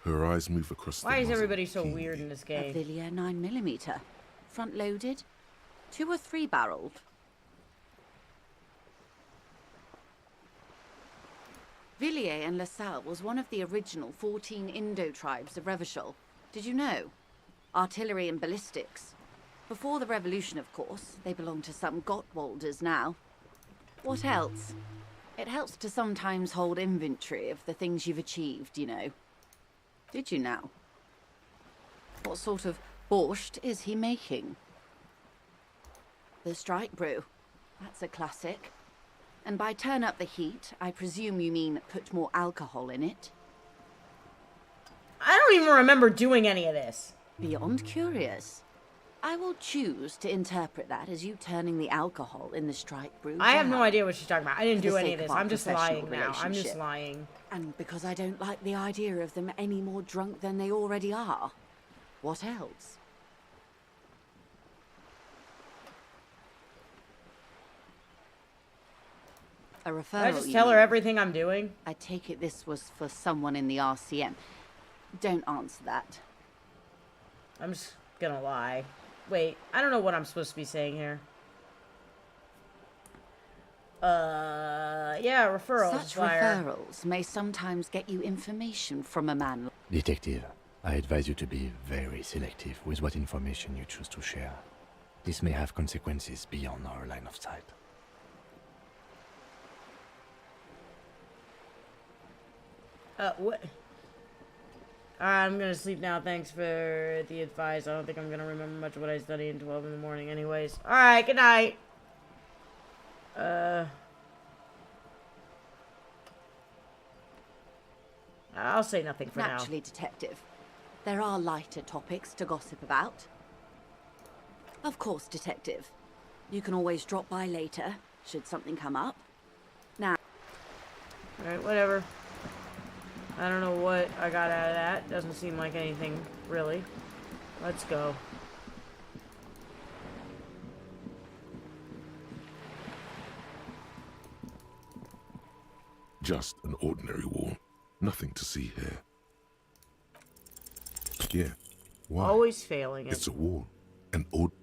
Her eyes move across the Why is muzzle everybody so keenly. weird in this game? A Villiers 9mm. Front-loaded. 2 or 3-barreled. Villiers and LaSalle was one of the original 14 Indo tribes of Revachol. Did you know? Artillery and ballistics. Before the revolution, of course. They belong to some Gottwalders now. What else? It helps to sometimes hold inventory of the things you've achieved, you know. Did you now? What sort of borscht is he making? The strike brew. That's a classic. And by turn up the heat, I presume you mean put more alcohol in it? I don't even remember doing any of this. Beyond curious. I will choose to interpret that as you turning the alcohol in the strike brew I have no down. idea what she's talking about. I didn't For the do any sake of this. our I'm just professional lying now. I'm just relationship. lying. And because I don't like the idea of them any more drunk than they already are. What else? A referral. I just you tell her mean? everything I'm doing? I take it this was for someone in the RCM. Don't answer that. I'm just gonna lie. Wait, I don't know what I'm supposed to be saying here. Yeah, referrals. Such Liar. referrals may sometimes get you information from a man. Detective, I advise you to be very selective with what information you choose to share. This may have consequences beyond our line of sight. What? I'm gonna sleep now. Thanks for the advice. I don't think I'm gonna remember much of what I studied in 12 in the morning anyways. Alright, good night. I'll say nothing for now. Naturally, Detective. There are lighter topics to gossip about. Of course, Detective. You can always drop by later, should something come up. Now... Alright, whatever. I don't know what I got out of that. Doesn't seem like anything, really. Let's go. Just an ordinary wall. Nothing to see here. Yeah. Why? Always failing it. It's a wall.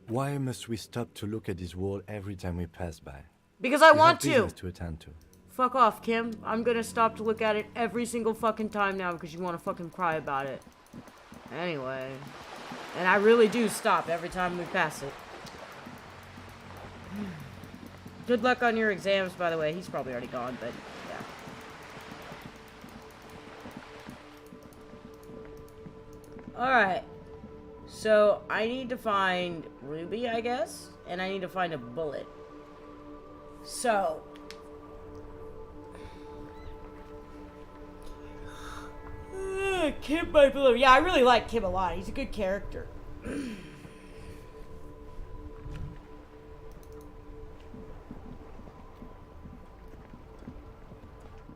Why must we stop to look at this wall every time we pass by? Because I We want have to. business to attend to. Fuck off, Kim. I'm gonna stop to look at it every single fucking time now because you want to fucking cry about it. Anyway. And I really do stop every time we pass it. Good luck on your exams, by the way. He's probably already gone, but yeah. Alright. So, I need to find Ruby, I guess? And I need to find a bullet. So... Kim, my beloved. Yeah, I really like Kim a lot. He's a good character.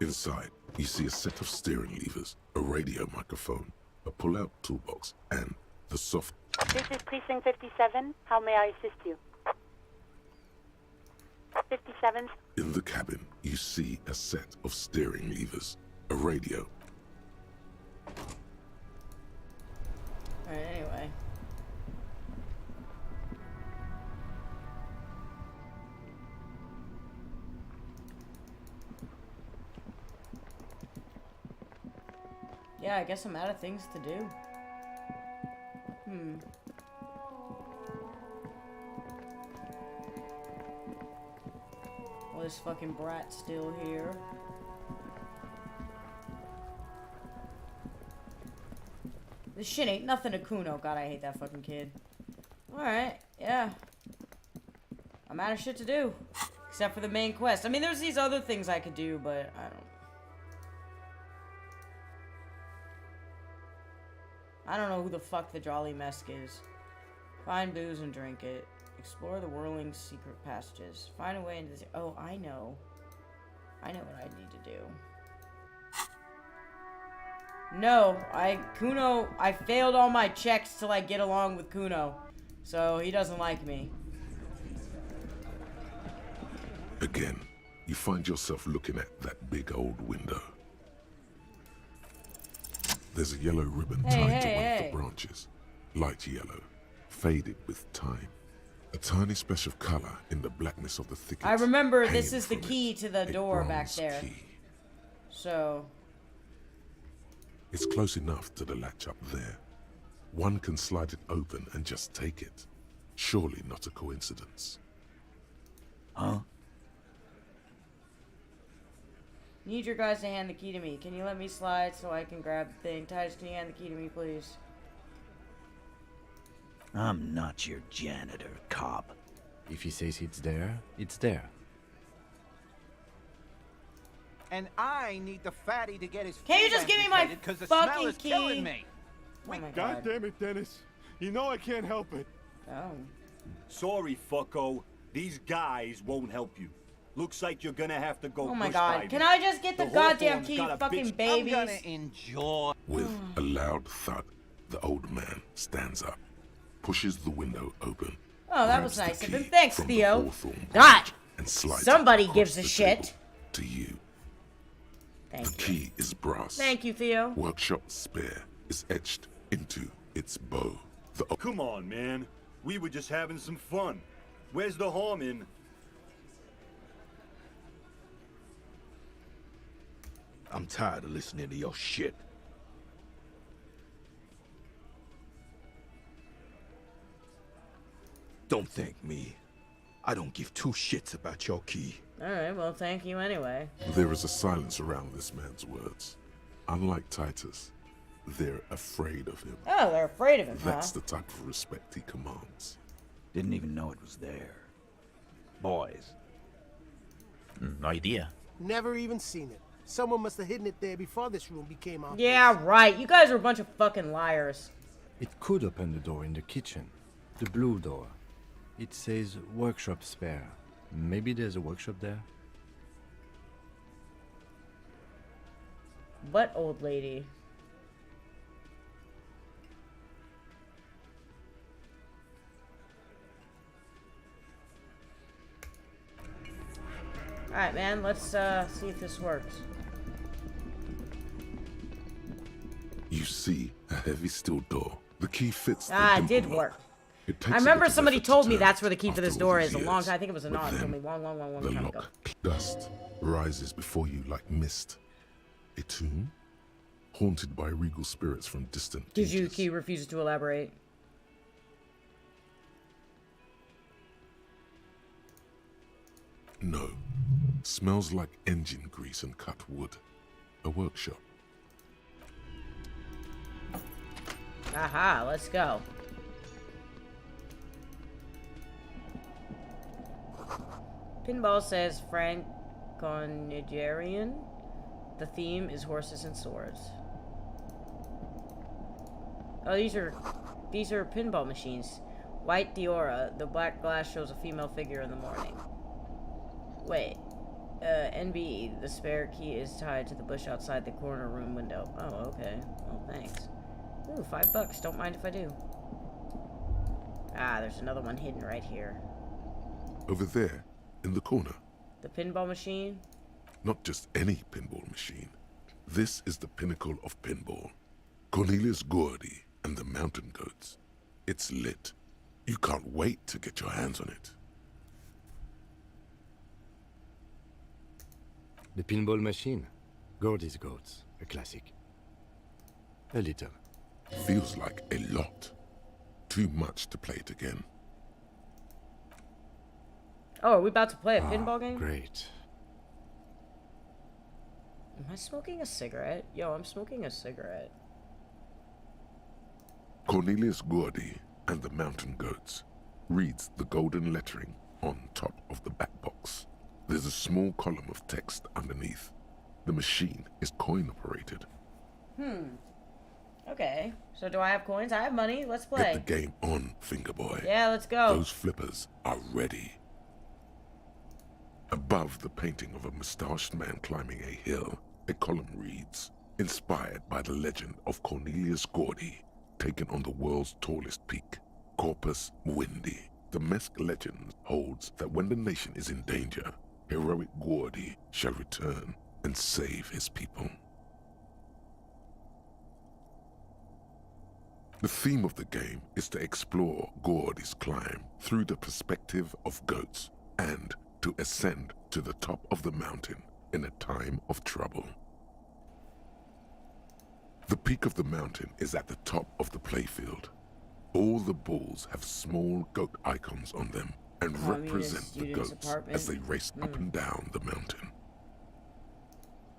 Inside, you see a set of steering levers, a radio microphone, a pull-out toolbox, and the soft... This is Precinct 57. How may I assist you? 57. In the cabin, you see a set of steering levers, a radio. Alright, anyway. Yeah, I guess I'm out of things to do. Well, this fucking brat's still here. This shit ain't nothing to Kuno. God, I hate that fucking kid. Alright, yeah. I'm out of shit to do. Except for the main quest. I mean, there's these other things I could do, but I don't know who the fuck the Jolly Mesk is. Find booze and drink it. Explore the whirling secret passages. Find a way into the... Oh, I know. I know what I need to do. No, Kuno, I failed all my checks to, like, get along with Kuno. So, he doesn't like me. Again, you find yourself looking at that big old window. There's a yellow ribbon tied to one of the branches. Light yellow, faded with time. A tiny splash of color in the blackness of the thicket. I remember this is the key to the door back there. Key. So... It's close enough to the latch up there. One can slide it open and just take it. Surely not a coincidence. Huh? Need your guys to hand the key to me. Can you let me slide so I can grab the thing? Titus, can you hand the key to me, please? I'm not your janitor, cop. If he says it's there, it's there. And I need the fatty to get his... Can you just give me my because the smell fucking is key? killing me. Oh my God damn it, Dennis. You know I can't help it. Oh. Sorry, fucko. These guys won't help you. Looks like you're gonna have to go. Oh my bush god. diving. Can I just get the goddamn Hawthorne's key, got a fucking bitch- babies? I'm gonna enjoy. With a loud thud, the old man stands up, pushes the window open. Oh, that grabs was the nice of key him. Thanks, from the Theo. hawthorn God! branch and slides Somebody it gives a across the shit. table to you. Thank The key is brass. Thank you, Theo. Workshop spare is etched into its bow. Come on, man. We were just having some fun. Where's the harm in? I'm tired of listening to your shit. Don't thank me. I don't give two shits about your key. Alright, well, thank you anyway. There is a silence around this man's words. Unlike Titus, they're afraid of him. Oh, they're afraid of him, That's huh? the type of respect he commands. Didn't even know it was there. Boys. No idea. Never even seen it. Someone must have hidden it there before this room became our Yeah, right. You guys are a bunch of fucking liars. It could open the door in the kitchen. The blue door. It says workshop spare. Maybe there's a workshop there? What old lady? Alright, man. Let's see if this works. You see a heavy steel door. The key fits the Ah, it dimple did lock. work. It takes I a remember little somebody effort told to me turn that's where the key for this after all door these is. A long years. time. I think it was a But non. Told then me long the time ago. lock dust rises before you like mist. A tomb haunted by regal spirits from distant Kizuki refuses to elaborate. No. Smells like engine grease and cut wood. A workshop. Aha, let's go. Pinball says Frank Nigerian. The theme is horses and swords. Oh, these are pinball machines. White Diora. The black glass shows a female figure in the morning. Wait. NB. The spare key is tied to the bush outside the corner room window. Oh, okay. Well, thanks. Ooh, $5. Don't mind if I do. Ah, there's another one hidden right here. Over there, in the corner. The pinball machine? Not just any pinball machine. This is the pinnacle of pinball. Cornelius Gordy and the Mountain Goats. It's lit. You can't wait to get your hands on it. The pinball machine. Gordy's Goats. A classic. A little. Feels like a lot. Too much to play it again. Oh, are we about to play a pinball game? Great. Am I smoking a cigarette? Yo, I'm smoking a cigarette. Cornelius Gordy and the Mountain Goats reads the golden lettering on top of the back box. There's a small column of text underneath. The machine is coin-operated. Okay. So do I have coins? I have money. Let's play. Get the game on, Fingerboy. Yeah, let's go. Those flippers are ready. Above the painting of a mustached man climbing a hill, a column reads, inspired by the legend of Cornelius Gordy, taken on the world's tallest peak, Corpus Muindi. The Mesk legend holds that when the nation is in danger, heroic Gordy shall return and save his people. The theme of the game is to explore Gordy's climb through the perspective of goats and to ascend to the top of the mountain in a time of trouble. The peak of the mountain is at the top of the playfield. All the balls have small goat icons on them and represent the goats as they race up and down the mountain.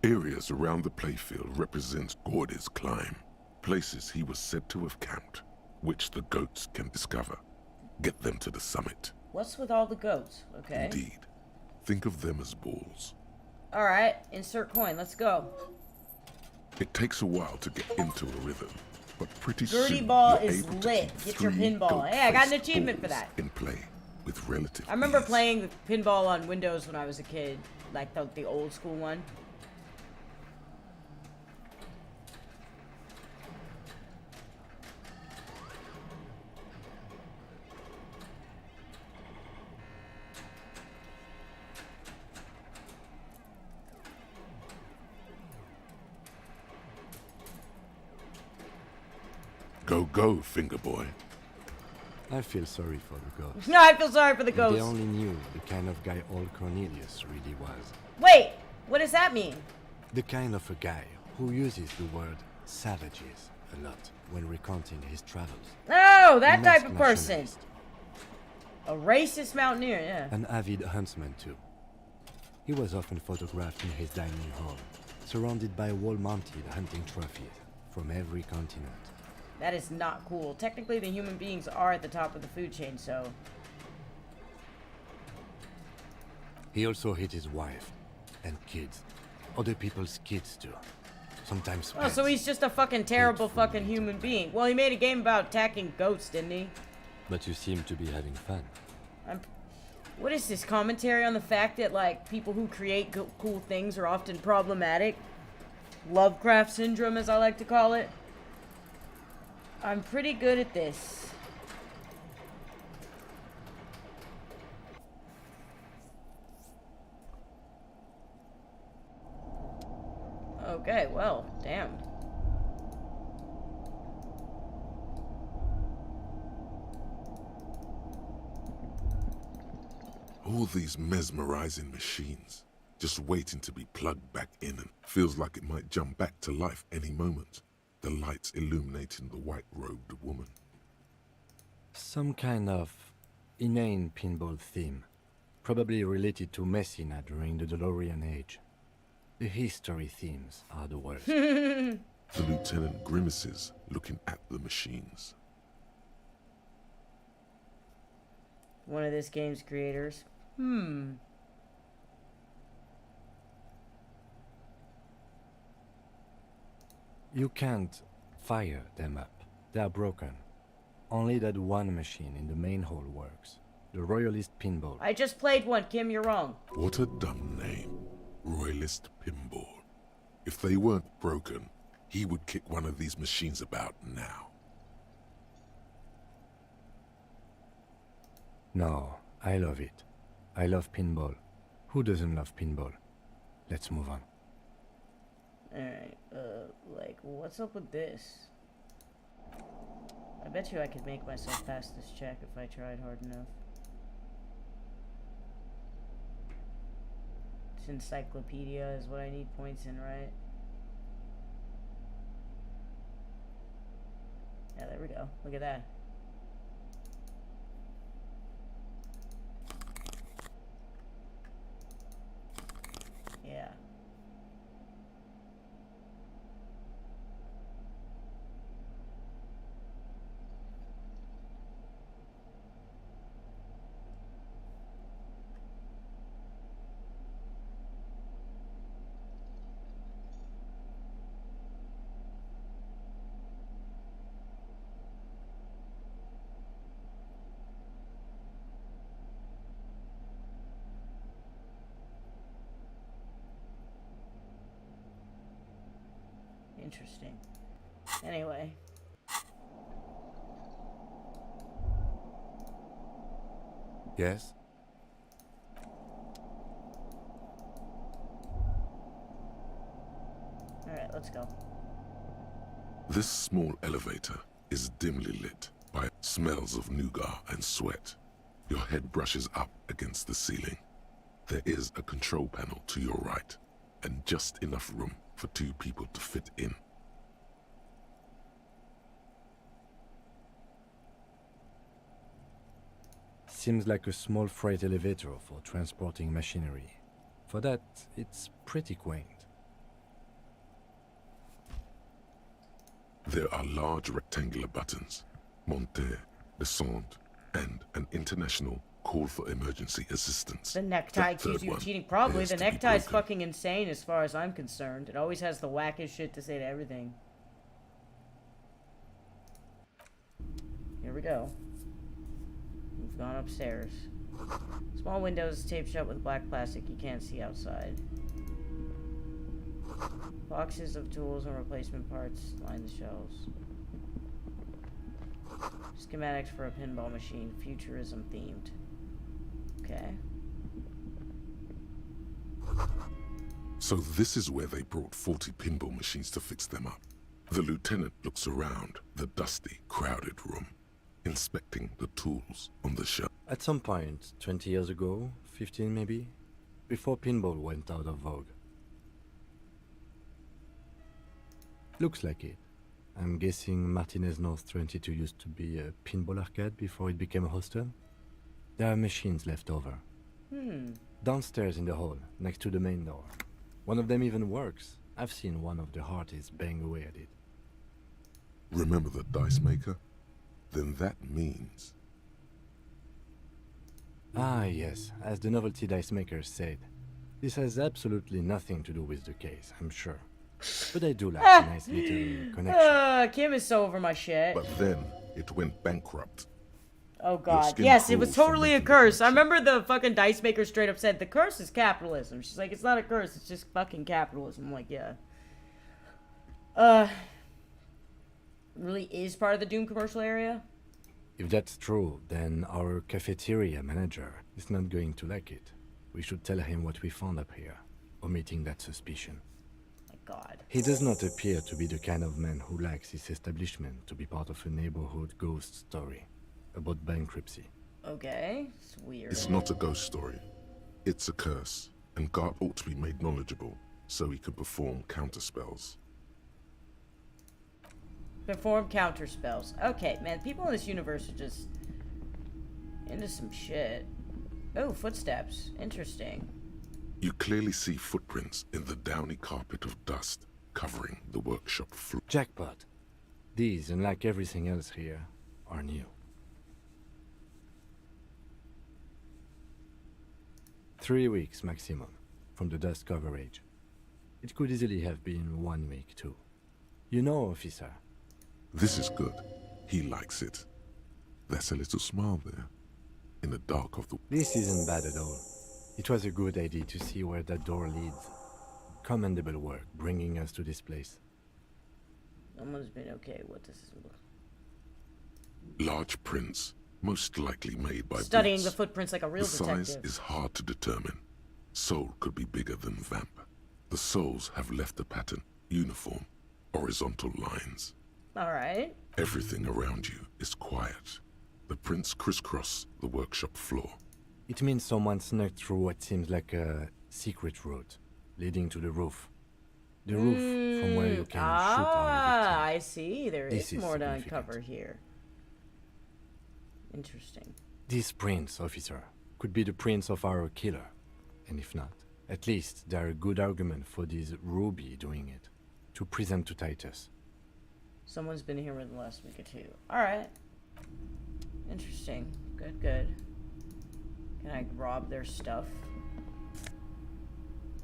Areas around the playfield represent Gordy's climb, places he was said to have camped, which the goats can discover. Get them to the summit. What's with all the goats? Okay. Indeed. Think of them as balls. Alright, insert coin. Let's go. It takes a while to get into a rhythm. but pretty Gertie soon ball you're is able to lit. keep Get your 3 pinball. Hey, I got an goat-faced achievement for balls that. in play with relative I remember ease. playing the pinball on Windows when I was a kid, like the old school one. Go, go, finger boy. I feel sorry for the ghost. No, I feel sorry for the If ghost. They only knew the kind of guy old Cornelius really was. Wait, what does that mean? The kind of a guy who uses the word savages a lot when recounting his travels. Oh, that A type masked of person. nationalist. A racist mountaineer, yeah. An avid huntsman too. He was often photographed in his dining hall, surrounded by wall-mounted hunting trophies from every continent. That is not cool. Technically, the human beings are at the top of the food chain, so... He also hit his wife and kids. Other people's kids too. Sometimes Oh, so pets. he's just a fucking terrible fucking human being. Well, he made a game about attacking goats, didn't he? But you seem to be having fun. What is this commentary on the fact that, like, people who create cool things are often problematic? Lovecraft syndrome, as I like to call it. I'm pretty good at this. Okay, well, damn. All these mesmerizing machines, just waiting to be plugged back in, and feels like it might jump back to life any moment. The lights illuminating the white-robed woman. Some kind of inane pinball theme, probably related to Messina during the DeLorean age. The history themes are the worst. The lieutenant grimaces, looking at the machines. One of this game's creators. You can't fire them up. They are broken. Only that one machine in the main hall works. The Royalist Pinball. I just played one, Kim, you're wrong. What a dumb name. Royalist Pinball. If they weren't broken, he would kick one of these machines about now. No, I love it. I love pinball. Who doesn't love pinball? Let's move on. Alright, like, what's up with this? I bet you I could make myself pass this check if I tried hard enough. It's encyclopedia is what I need points in, right? Yeah, there we go. Look at that. Yeah. Interesting. Anyway. Yes? Alright, let's go. This small elevator is dimly lit by smells of nougat and sweat. Your head brushes up against the ceiling. There is a control panel to your right, and just enough room for 2 people to fit in. Seems like a small freight elevator for transporting machinery. For that, it's pretty quaint. There are large rectangular buttons, monter, descente, and an international call for emergency assistance. The necktie That third keeps you one cheating. Probably. appears The to be necktie's broken. fucking insane as far as I'm concerned. It always has the wackest shit to say to everything. we go. We've gone upstairs. Small windows taped shut with black plastic. You can't see outside. Boxes of tools and replacement parts line the shelves. Schematics for a pinball machine. Futurism themed. Okay. So this is where they brought 40 pinball machines to fix them up. The lieutenant looks around the dusty, crowded room, inspecting the tools on the shelf. At some point, 20 years ago, 15 maybe, before pinball went out of vogue. Looks like it. I'm guessing Martinez North 22 used to be a pinball arcade before it became a hostel. There are machines left over. Downstairs in the hall, next to the main door. One of them even works. I've seen one of the artists bang away at it. Remember the dice maker? Then that means... Ah, yes, as the novelty dice maker said. This has absolutely nothing to do with the case, I'm sure. But I do like a nice little connection. Kim is so over my shit. But then it went bankrupt. Oh god. Yes, it was totally a curse. I remember the fucking dice maker straight up said, the curse is capitalism. She's like, it's not a curse, it's just fucking capitalism. I'm like, yeah. Really is part of the Doom commercial area? If that's true, then our cafeteria manager is not going to like it. We should tell him what we found up here, omitting that suspicion. My god. He does not appear to be the kind of man who likes his establishment to be part of a neighborhood ghost story about bankruptcy. Okay, it's weird. It's not a ghost story. It's a curse, and God ought to be made knowledgeable so he can perform counterspells. Perform counter spells. Okay, man, people in this universe are just into some shit. Oh, footsteps. Interesting. You clearly see footprints in the downy carpet of dust covering the workshop floor. Jackpot. These, unlike everything else here, are new. 3 weeks maximum from the dust coverage. It could easily have been 1 week too. You know, officer. This is good. He likes it. There's a little smile there, in the dark of the... This isn't bad at all. It was a good idea to see where that door leads. Commendable work bringing us to this place. Someone's been okay with this. Large prints, most likely made by Studying boots. the footprints like a real detective. The size is hard to determine. Sole could be bigger than vamp. The soles have left a pattern, uniform, horizontal lines. Alright. Everything around you is quiet. The prints crisscross the workshop floor. It means someone snuck through what seems like a secret route leading to the roof. The roof from where you can shoot on the victim. I see. There This is more to significant. uncover here. Interesting. These prints, officer, could be the prints of our killer. And if not, at least they're a good argument for this Ruby doing it, to present to Titus. Someone's been here in the last week or two. Alright. Interesting. Good, good. Can I rob their stuff?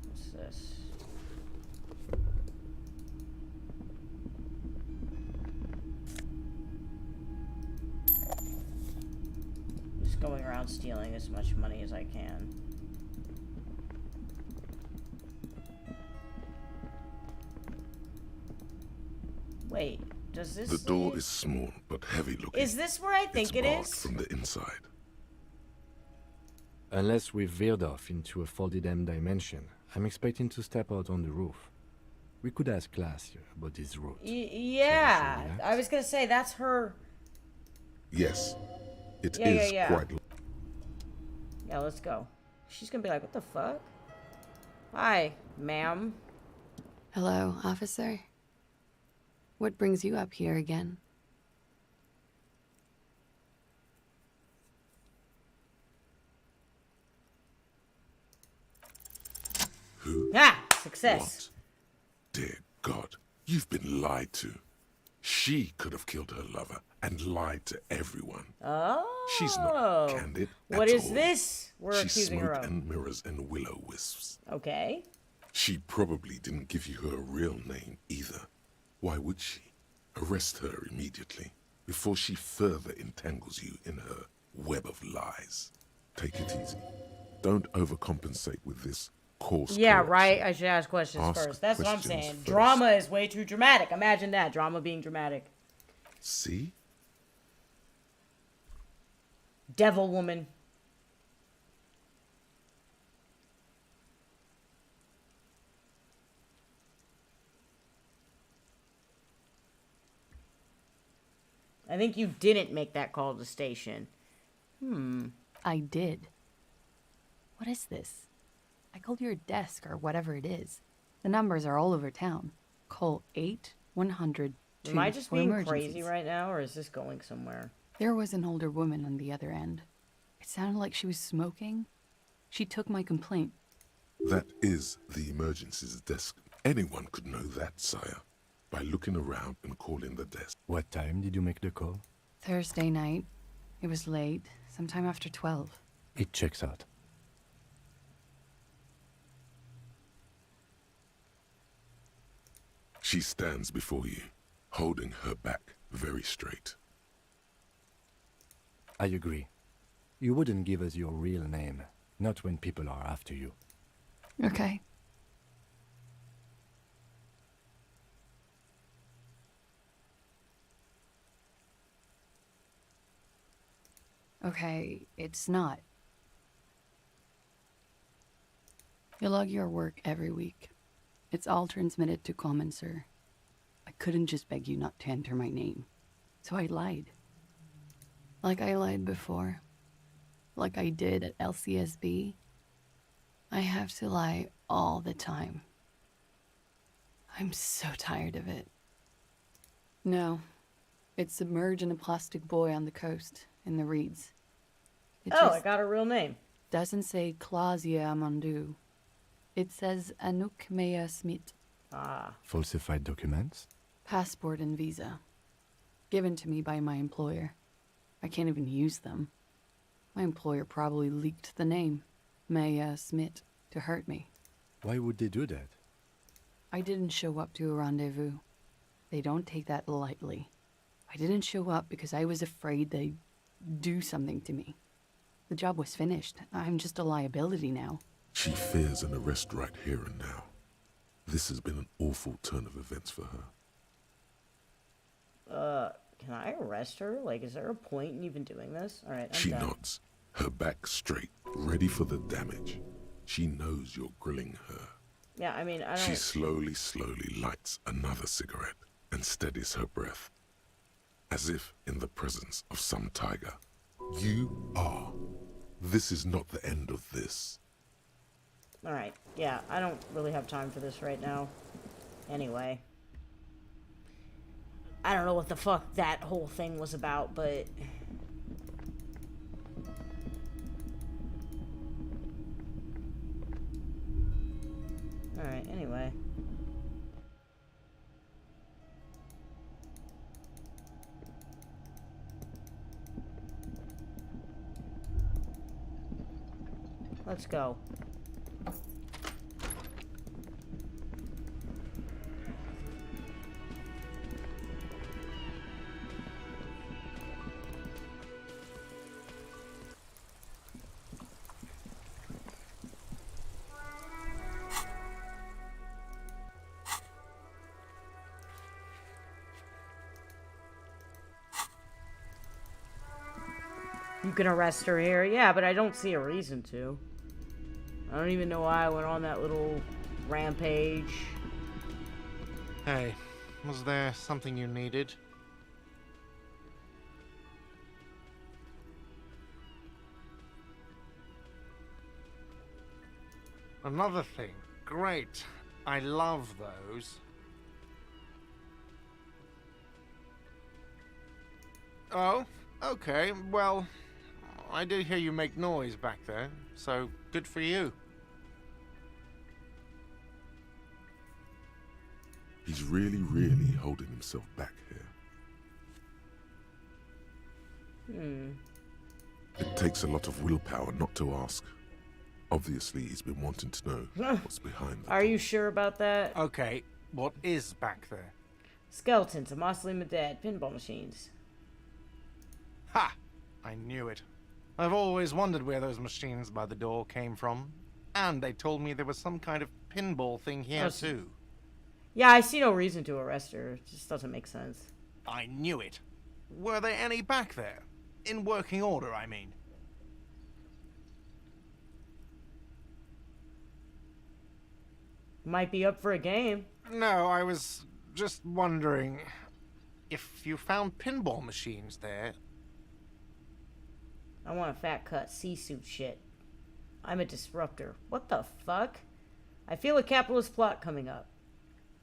What's this? Just going around stealing as much money as I can. Wait, does this... The door is small but heavy looking. Is this where I think it barred is? from the inside. Unless we've veered off into a 4D dimension, I'm expecting to step out on the roof. We could ask Class about this route. Yeah, I was gonna say, that's her... Yes, it Yeah, is yeah. quite... Yeah, let's go. She's gonna be like, what the fuck? Hi, ma'am. Hello, officer. What brings you up here again? Who? Ah, success. What? Dear God, you've been lied to. She could have killed her lover and lied to everyone. Oh. She's not candid What at is all. this we're She's accusing her smoke of? and mirrors and willow wisps. Okay. She probably didn't give you her real name either. Why would she? Arrest her immediately, before before she further entangles you in her web of lies. Take it easy. Don't overcompensate with this course Yeah, correction. right? I should ask questions Ask first. That's what I'm questions saying. first. Drama is way too dramatic. Imagine that. Drama being dramatic. See? Devil woman. I think you didn't make that call to the station. I did. What is this? I called your desk or whatever it is. The numbers are all over town. Call 8-100-2 Am I just for being emergencies. crazy right now, or is this going somewhere? There was an older woman on the other end. It sounded like she was smoking. She took my complaint. That is the emergencies desk. Anyone could know that, sire, by looking around and calling the desk. What time did you make the call? Thursday night. It was late, sometime after 12. It checks out. She stands before you, holding her back very straight. I agree. You wouldn't give us your real name, not when people are after you. Okay. Okay, it's not. You log your work every week. It's all transmitted to Common, sir. I couldn't just beg you not to enter my name. So I lied. Like I lied before. Like I did at LCSB. I have to lie all the time. I'm so tired of it. No. It's submerged in a plastic buoy on the coast, in the reeds. It Oh, I just got a real name. doesn't say Claudia Amandu. It says Anouk Maya Smith. Ah. Falsified documents? Passport and visa. Given to me by my employer. I can't even use them. My employer probably leaked the name, Maya Smith, to hurt me. Why would they do that? I didn't show up to a rendezvous. They don't take that lightly. I didn't show up because I was afraid they'd do something to me. The job was finished. I'm just a liability now. She fears an arrest right here and now. This has been an awful turn of events for her. Can I arrest her? Like, is there a point in even doing this? Alright, I'm She done. nods, her back straight, ready for the damage. She knows you're grilling her. Yeah, I mean, I don't... She slowly lights another cigarette and steadies her breath, as if in the presence of some tiger. You are. This is not the end of this. Alright, yeah, I don't really have time for this right now. Anyway. I don't know what the fuck that whole thing was about, but... Alright, anyway. Let's go. You can arrest her here. Yeah, but I don't see a reason to. I don't even know why I went on that little rampage. Hey, was there something you needed? Another thing. Great. I love those. Oh, okay. Well, I do hear you make noise back there, so good for you. He's really holding himself back here. It takes a lot of willpower not to ask. Obviously, he's been wanting to know what's behind them. Are you sure about that? Okay, what is back there? Skeletons, a mausoleum of dead, pinball machines. Ha! I knew it. I've always wondered where those machines by the door came from. And they told me there was some kind of pinball thing here, too. Yeah, I see no reason to arrest her. It just doesn't make sense. I knew it. Were there any back there? In working order, I mean. Might be up for a game. No, I was just wondering if you found pinball machines there. I want a fat cut C-suit shit. I'm a disruptor. What the fuck? I feel a capitalist plot coming up.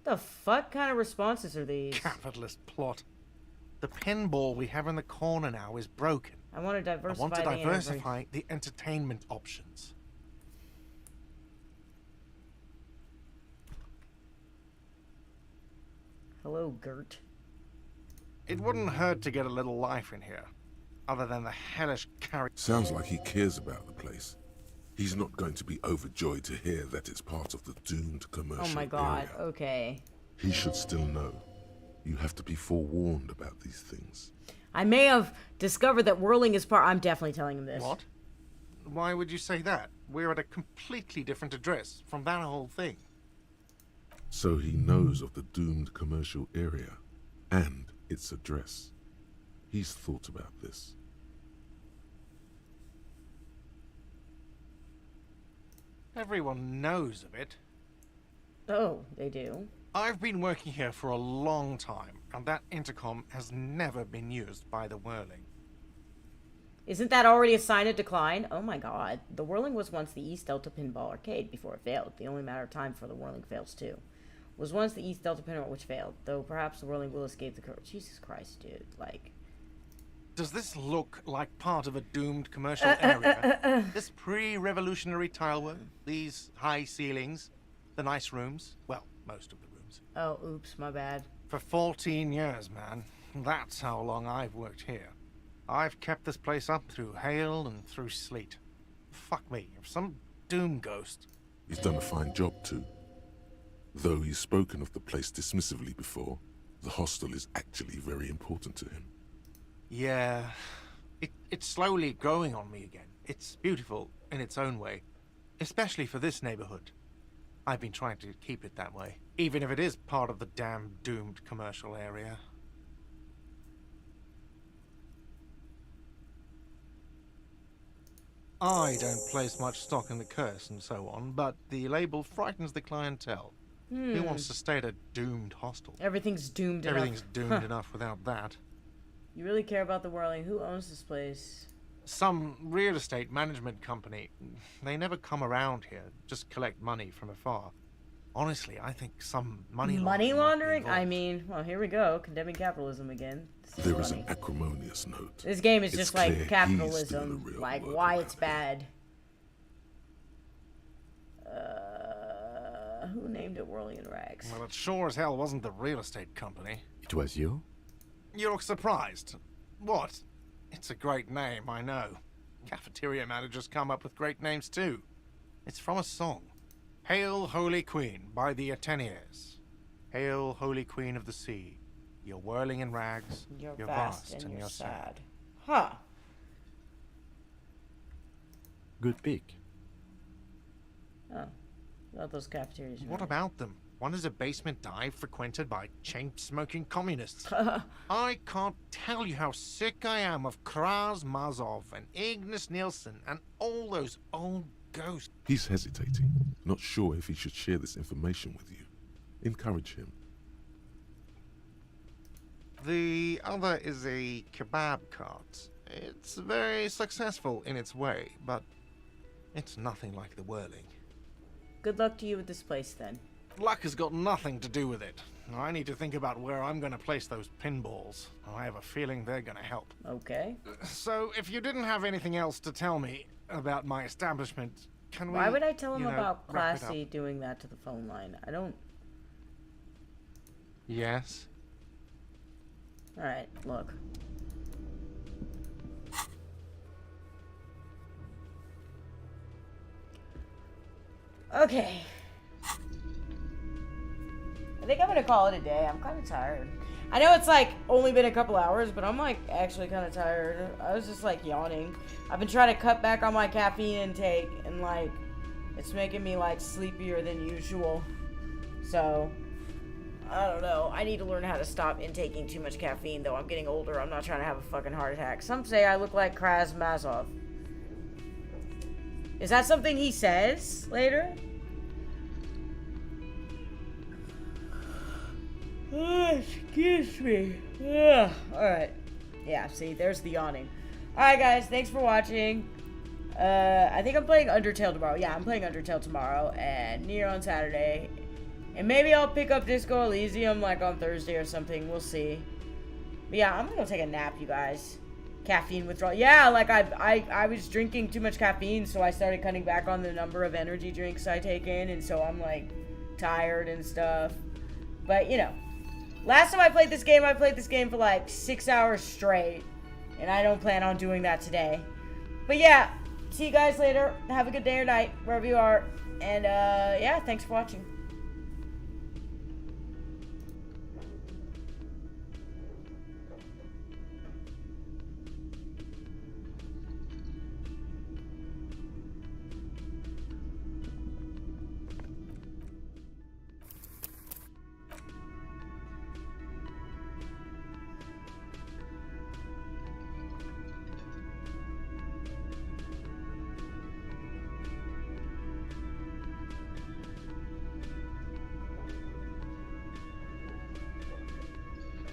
The fuck kind of responses are these? Capitalist plot. The pinball we have in the corner now is broken. I want to diversify. I want to diversify the entertainment options. Hello, Gert. It wouldn't hurt to get a little life in here, other than the hellish carry. Sounds like he cares about the place. He's not going to be overjoyed to hear that it's part of the doomed commercial Oh my god, area. okay. He should still know. You have to be forewarned about these things. I may have discovered that whirling is part. I'm definitely telling him this. What? Why would you say that? We're at a completely different address from that whole thing. So he knows of the doomed commercial area and its address. He's thought about this. Everyone knows of it. Oh, they do? I've been working here for a long time, and that intercom has never been used by the Whirling. Isn't that already a sign of decline? Oh my god. The Whirling was once the East Delta Pinball Arcade before it failed. The only matter of time before the Whirling fails too. Was once the East Delta Pinball which failed, though perhaps the Whirling will escape the curse. Jesus Christ, dude. Like... Does this look like part of a doomed commercial area? This pre-revolutionary tilework, these high ceilings, the nice rooms, well, most of the rooms. Oh, oops, my bad. For 14 years, man. That's how long I've worked here. I've kept this place up through hail and through sleet. Fuck me, if some doom ghost... He's done a fine job too. Though he's spoken of the place dismissively before, the hostel is actually very important to him. Yeah, it's slowly growing on me again. It's beautiful in its own way, especially for this neighborhood. I've been trying to keep it that way, even if it is part of the damn doomed commercial area. I don't place much stock in the curse and so on, but the label frightens the clientele. Who wants to stay at a doomed hostel? Everything's doomed enough. Everything's doomed enough without that. You really care about the Whirling. Who owns this place? Some real estate management company. They never come around here, just collect money from afar. Honestly, I think some money laundering? I mean, well, here we go. Condemning capitalism again. There is an acrimonious note. This game is It's just like clear capitalism. he's still a real Like, worker why around it's bad. Who named it Whirling in Rags? Well, it sure as hell wasn't the real estate company. It was you? You look surprised. What? It's a great name, I know. Cafeteria managers come up with great names too. It's from a song. Hail, Holy Queen, by the Ateniers. Hail, Holy Queen of the Sea. You're whirling in rags, You're you're vast vast, and you're you're sad. Huh. Good pick. Oh. About those cafeterias. What about them? One is a basement dive frequented by chain-smoking communists. I can't tell you how sick I am of Kraz Mazov and Ignis Nielsen and all those old ghosts. He's hesitating, not sure if he should share this information with you. Encourage him. The other is a kebab cart. It's very successful in its way, but it's nothing like the Whirling. Good luck to you with this place, then. Luck has got nothing to do with it. I need to think about where I'm going to place those pinballs. I have a feeling they're going to help. Okay. So, if you didn't have anything else to tell me about my establishment, can we... Why would I tell him about wrap it up? Classy doing that to the phone line? I don't... Yes? Alright, look. Okay. I think I'm gonna call it a day. I'm kind of tired. I know it's like only been a couple hours, but I'm like actually kind of tired. I was just like yawning. I've been trying to cut back on my caffeine intake, and like it's making me like sleepier than usual. So I don't know. I need to learn how to stop intaking too much caffeine, though. I'm getting older. I'm not trying to have a fucking heart attack. Some say I look like Kraz Mazov. Is that something he says later? Oh, excuse me. Alright. Yeah, see, there's the yawning. Alright, guys, thanks for watching. I think I'm playing Undertale tomorrow. Yeah, I'm playing Undertale tomorrow, and Nier on Saturday. And maybe I'll pick up Disco Elysium, like, on Thursday or something. We'll see. But yeah, I'm gonna take a nap, you guys. Caffeine withdrawal. Yeah, like, I was drinking too much caffeine, so I started cutting back on the number of energy drinks I take in, and so I'm, like, tired and stuff. But, you know. Last time I played this game for like 6 hours straight. And I don't plan on doing that today. But yeah, see you guys later. Have a good day or night, wherever you are. And yeah, thanks for watching.